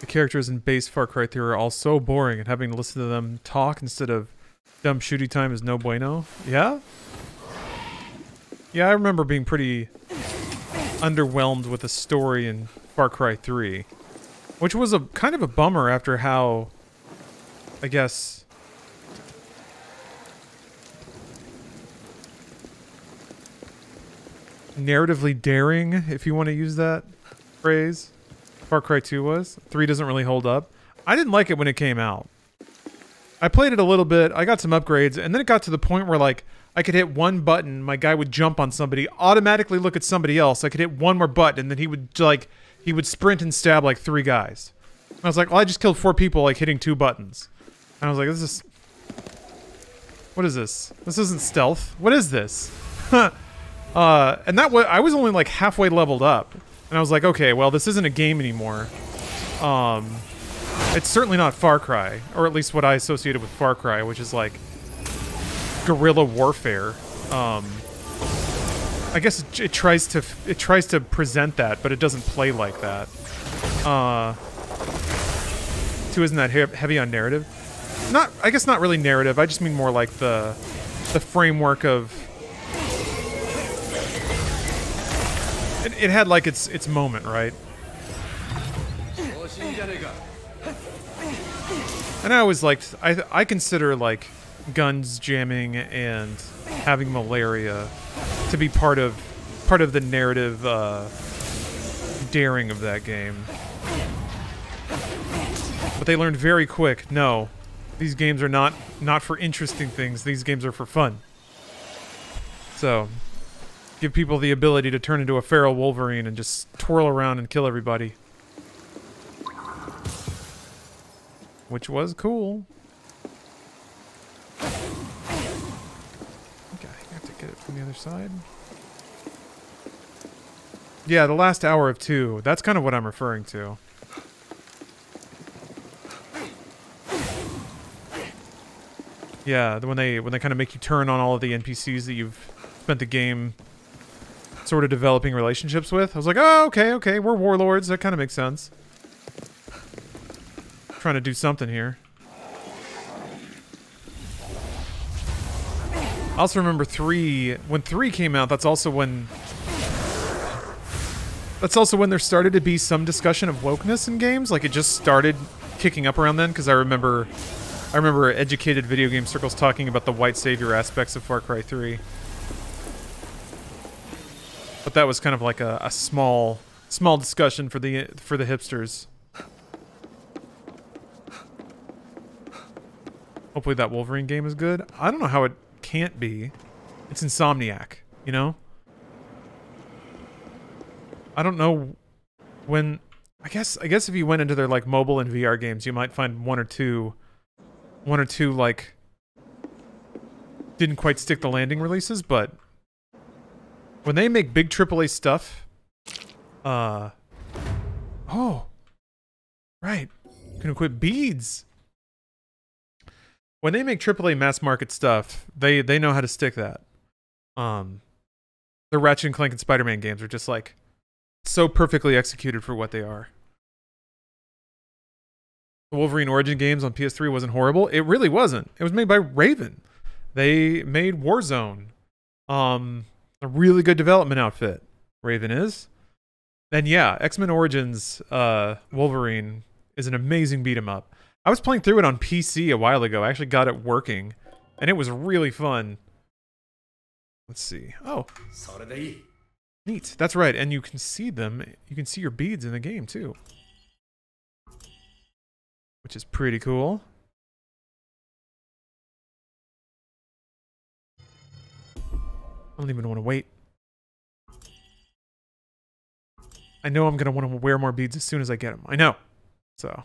The characters in base Far Cry 3 are all so boring, and having to listen to them talk instead of dumb shooty time is no bueno. Yeah? Yeah, I remember being pretty underwhelmed with the story in Far Cry 3. Which was a kind of a bummer after how, I guess, narratively daring, if you want to use that phrase, Far Cry 2 was. 3 doesn't really hold up. I didn't like it when it came out. I played it a little bit, I got some upgrades, and then it got to the point where, like, I could hit one button, my guy would jump on somebody, automatically look at somebody else, I could hit one more button, and then he would, like, he would sprint and stab, like, 3 guys. And I was like, well, I just killed 4 people, like, hitting 2 buttons. And I was like, this is... What is this? This isn't stealth. What is this? And that was, I was only like halfway leveled up, and I was like, okay, well, this isn't a game anymore. It's certainly not Far Cry, or at least what I associated with Far Cry, which is like guerrilla warfare. I guess it tries to present that, but it doesn't play like that. 2 isn't that heavy on narrative. I guess not really narrative. I just mean more like the framework of. It had like its moment, right? And I always liked. I consider like guns jamming and having malaria to be part of the narrative daring of that game. But they learned very quick, no, these games are not for interesting things. These games are for fun. So, give people the ability to turn into a feral Wolverine and just twirl around and kill everybody. Which was cool. Okay, I have to get it from the other side. Yeah, the last hour of 2. That's kind of what I'm referring to. Yeah, when they kind of make you turn on all of the NPCs that you've spent the game sort of developing relationships with. I was like, oh, okay, we're warlords. That kind of makes sense. Trying to do something here. I also remember 3. When 3 came out, that's also when there started to be some discussion of wokeness in games. Like, it just started kicking up around then, because I remember educated video game circles talking about the white savior aspects of Far Cry 3. But that was kind of like a small discussion for the hipsters. Hopefully that Wolverine game is good. I don't know how it can't be. It's Insomniac, you know? I don't know when. I guess if you went into their like mobile and VR games, you might find one or two like didn't quite stick the landing releases, but when they make big AAA stuff, oh, right, you can equip beads. When they make AAA mass market stuff, they know how to stick that. The Ratchet and Clank and Spider-Man games are just like so perfectly executed for what they are. The Wolverine Origin games on PS3 wasn't horrible. It really wasn't. It was made by Raven. They made Warzone. A really good development outfit. Raven is. And yeah, X-Men Origins Wolverine is an amazing beat 'em up. I was playing through it on PC a while ago. I actually got it working, and it was really fun. Let's see. Oh. Neat. That's right. And you can see them. You can see your beads in the game, too. Which is pretty cool. I don't even want to wait. I know I'm going to want to wear more beads as soon as I get them. I know. So.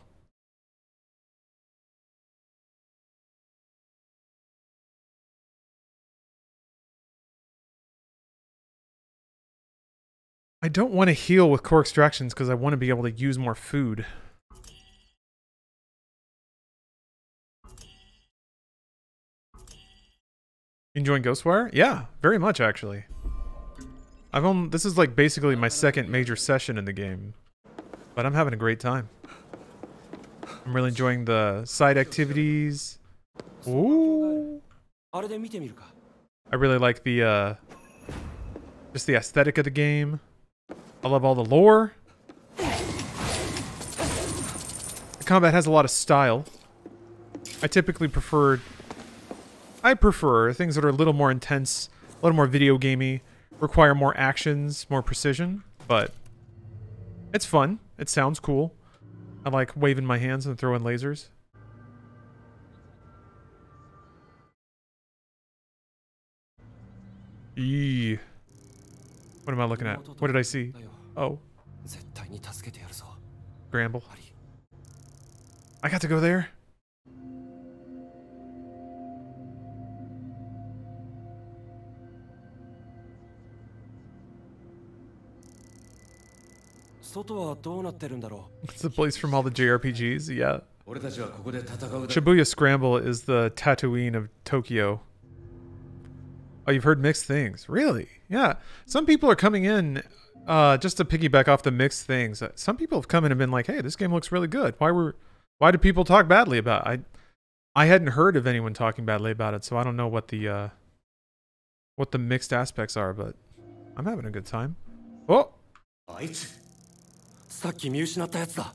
I don't want to heal with core extractions because I want to be able to use more food. Enjoying Ghostwire? Yeah, very much actually. This is like basically my second major session in the game, but I'm having a great time. I'm really enjoying the side activities. Ooh. I really like the just the aesthetic of the game. I love all the lore. The combat has a lot of style. I typically prefer things that are a little more intense, a little more video gamey, require more actions, more precision, but it's fun. It sounds cool. I like waving my hands and throwing lasers. Eee. What am I looking at? What did I see? Oh. Gramble. I got to go there? It's the place from all the JRPGs, yeah. Shibuya Scramble is the Tatooine of Tokyo. Oh, you've heard mixed things. Really? Yeah. Some people are coming in, just to piggyback off the mixed things. Some people have come in and been like, hey, this game looks really good. Why were Why do people talk badly about it? I hadn't heard of anyone talking badly about it, so I don't know what the mixed aspects are, but I'm having a good time. Oh! あいつさっき見失ったやつだ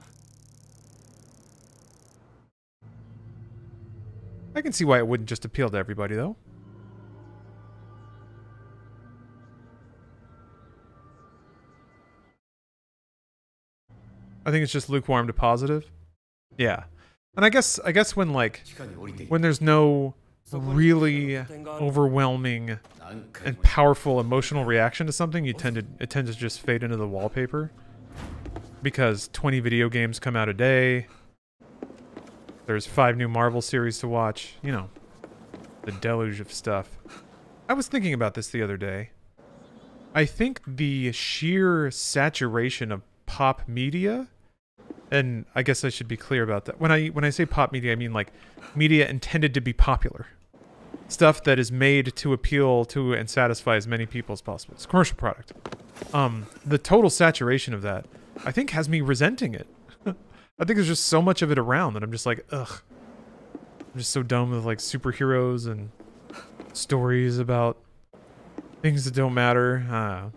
I can see why it wouldn't just appeal to everybody, though. I think it's just lukewarm to positive. Yeah. And I guess when there's no really overwhelming and powerful emotional reaction to something, it tends to just fade into the wallpaper. Because 20 video games come out a day. There's 5 new Marvel series to watch. You know, the deluge of stuff. I was thinking about this the other day. I think the sheer saturation of pop media, and I guess I should be clear about that. When I say pop media, I mean like media intended to be popular. Stuff that is made to appeal to and satisfy as many people as possible. It's a commercial product. The total saturation of that, I think, has me resenting it. I think there's just so much of it around that I'm just like, ugh. I'm just so done with like superheroes and stories about things that don't matter. Yeah.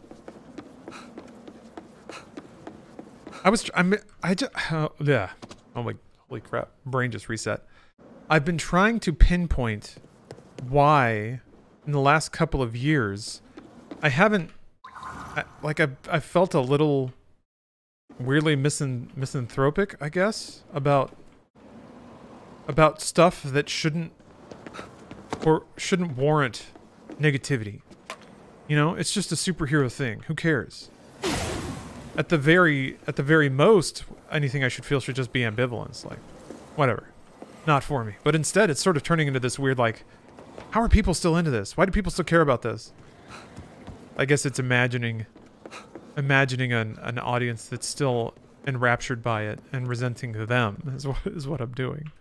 Oh my, holy crap. Brain just reset. I've been trying to pinpoint why in the last couple of years I haven't, I felt a little weirdly misanthropic, I guess, about stuff that shouldn't warrant negativity. You know, it's just a superhero thing. Who cares? At the very most, anything I should feel should just be ambivalence. Like, whatever. Not for me. But instead, it's sort of turning into this weird, like, how are people still into this? Why do people still care about this? I guess it's imagining an audience that's still enraptured by it and resenting them is what I'm doing.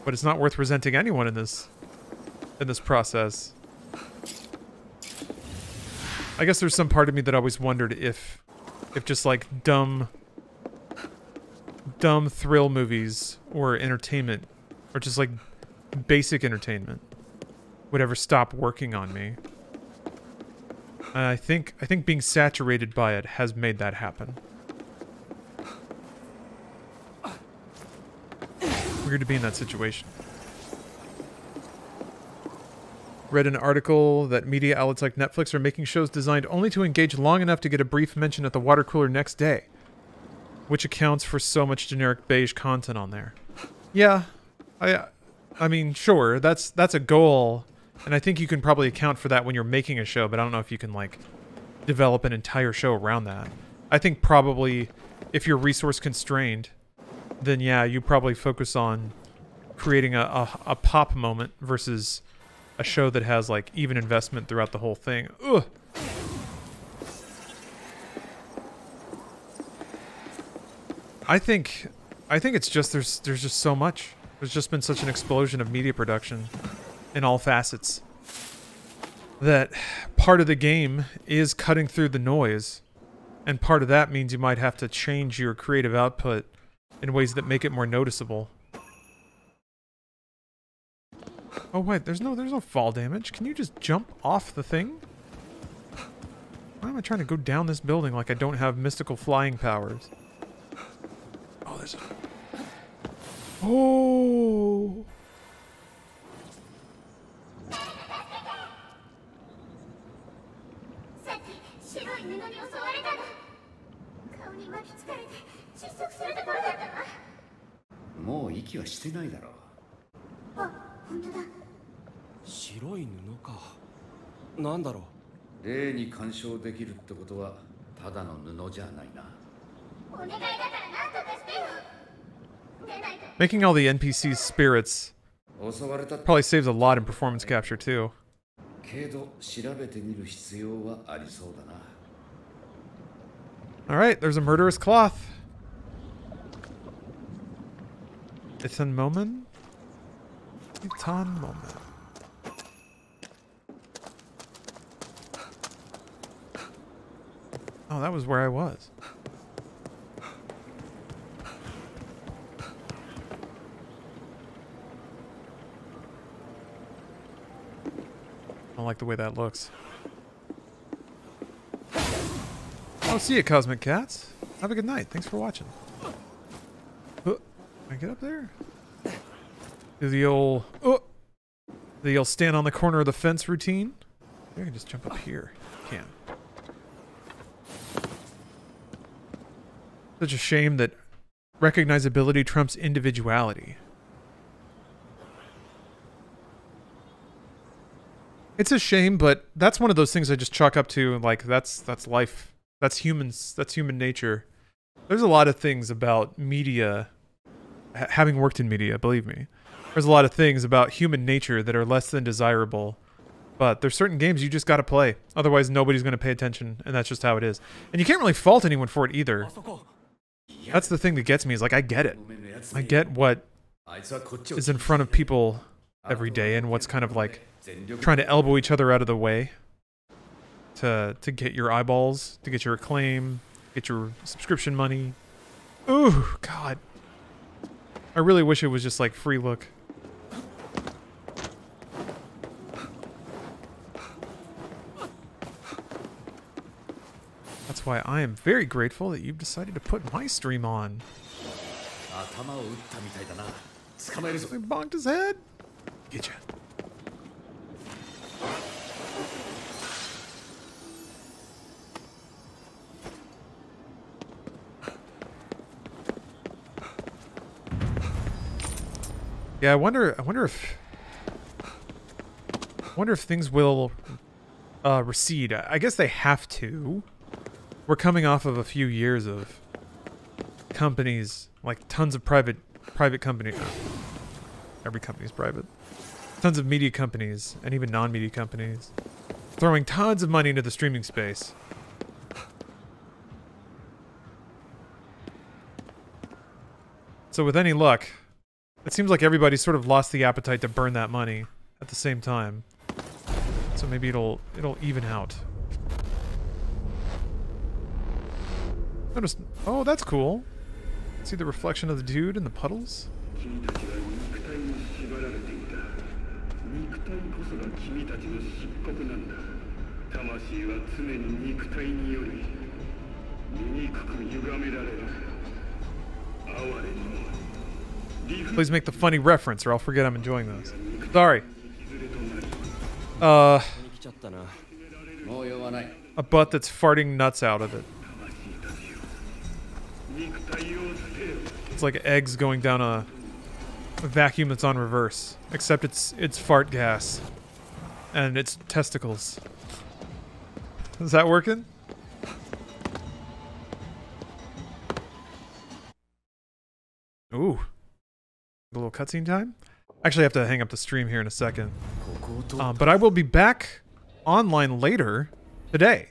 But it's not worth resenting anyone in this process. I guess there's some part of me that always wondered if just like dumb thrill movies or entertainment or just like basic entertainment would ever stop working on me. And I think being saturated by it has made that happen. Weird to be in that situation. Read an article that media outlets like Netflix are making shows designed only to engage long enough to get a brief mention at the water cooler next day, which accounts for so much generic beige content on there. Yeah, I mean, sure, that's a goal, and I think you can probably account for that when you're making a show, but I don't know if you can, like, develop an entire show around that. I think probably, if you're resource constrained, then yeah, you probably focus on creating a pop moment versus a show that has, like, even investment throughout the whole thing. Ugh! I think it's just, there's just so much. There's just been such an explosion of media production in all facets that part of the game is cutting through the noise, and part of that means you might have to change your creative output in ways that make it more noticeable. Oh wait, there's no fall damage. Can you just jump off the thing? Why am I trying to go down this building like I don't have mystical flying powers? Oh, there's a... Oh!もう息はしてないだろう。白い布かなんだろう。霊に干渉できるってことはただの布じゃないな。お願いだから何とかしてよ。 Making all the NPCs spirits probably saves a lot in performance capture too. けど調べてみる必要はありそうだな。 Alright, there's a murderous cloth. Itan Momen? Itan Momen. Oh, that was where I was. I don't like the way that looks. Oh, see you, Cosmic Cats. Have a good night. Thanks for watching. Can I get up there? Do the old stand on the corner of the fence routine. Maybe I can just jump up here. Can. Such a shame that recognizability trumps individuality. It's a shame, but that's one of those things I just chalk up to, like, that's life. That's humans. That's human nature. There's a lot of things about media, having worked in media, believe me. There's a lot of things about human nature that are less than desirable, but there's certain games you just got to play. Otherwise, nobody's going to pay attention, and that's just how it is. And you can't really fault anyone for it either. That's the thing that gets me, is like, I get it. I get what is in front of people every day and what's kind of like trying to elbow each other out of the way to get your eyeballs, to get your acclaim, get your subscription money. Ooh, God. I really wish it was just like free look. That's why I am very grateful that you've decided to put my stream on. I bonked his head. Get you. Yeah, I wonder if things will recede. I guess they have to. We're coming off of a few years of companies, like tons of private companies. Every company's private. Tons of media companies and even non-media companies throwing tons of money into the streaming space. So with any luck, it seems like everybody's sort of lost the appetite to burn that money at the same time. So maybe it'll even out. Notice, oh, that's cool. See the reflection of the dude in the puddles? Please make the funny reference or I'll forget I'm enjoying this. Sorry. A butt that's farting nuts out of it. It's like eggs going down a vacuum that's on reverse. Except it's fart gas. And it's testicles. Is that working? Ooh. A little cutscene time? Actually, I have to hang up the stream here in a second. But I will be back online later today.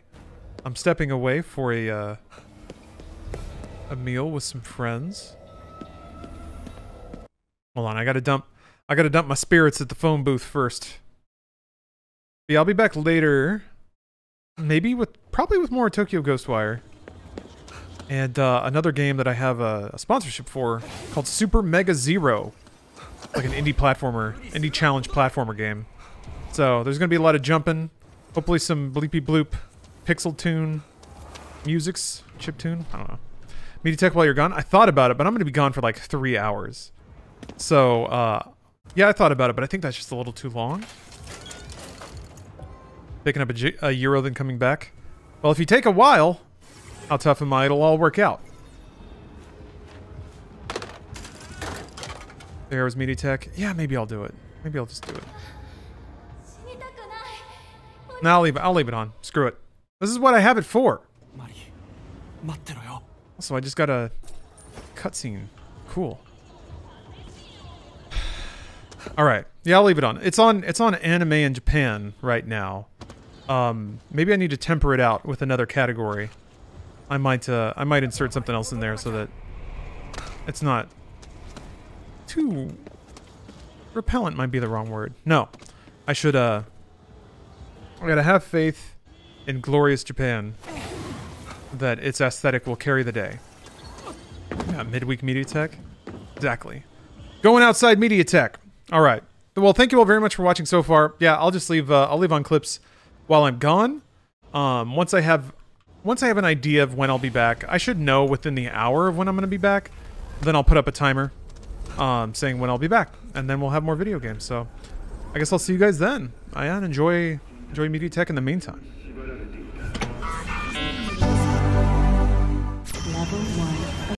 I'm stepping away for a meal with some friends. Hold on, I gotta dump my spirits at the phone booth first. Yeah, I'll be back later. Maybe probably with more Tokyo Ghostwire. And another game that I have a sponsorship for called Super Mega Zero. Like an indie challenge platformer game. So there's gonna be a lot of jumping. Hopefully some bleepy bloop pixel tune musics, chip tune, I don't know. MediaTek while you're gone? I thought about it, but I'm gonna be gone for like 3 hours. So yeah, I thought about it, but I think that's just a little too long. Picking up a euro then coming back. Well, if you take a while, how tough am I? It'll all work out. There was MediaTek. Yeah, maybe I'll do it. Maybe I'll just do it. No, I'll leave it on. Screw it. This is what I have it for. Also, I just got a cutscene. Cool. All right. Yeah, I'll leave it on. It's on anime in Japan right now. Maybe I need to temper it out with another category. I might insert something else in there so that it's not too repellent. Might be the wrong word. No, I should. I gotta have faith in glorious Japan. that its aesthetic will carry the day. Yeah, midweek MediaTek. Exactly. Going outside MediaTek. All right. Well, thank you all very much for watching so far. Yeah, I'll just leave. I'll leave on clips while I'm gone. Once I have an idea of when I'll be back, I should know within the hour of when I'm going to be back. Then I'll put up a timer, saying when I'll be back, and then we'll have more video games. So, I guess I'll see you guys then. Enjoy MediaTek in the meantime. Level 1.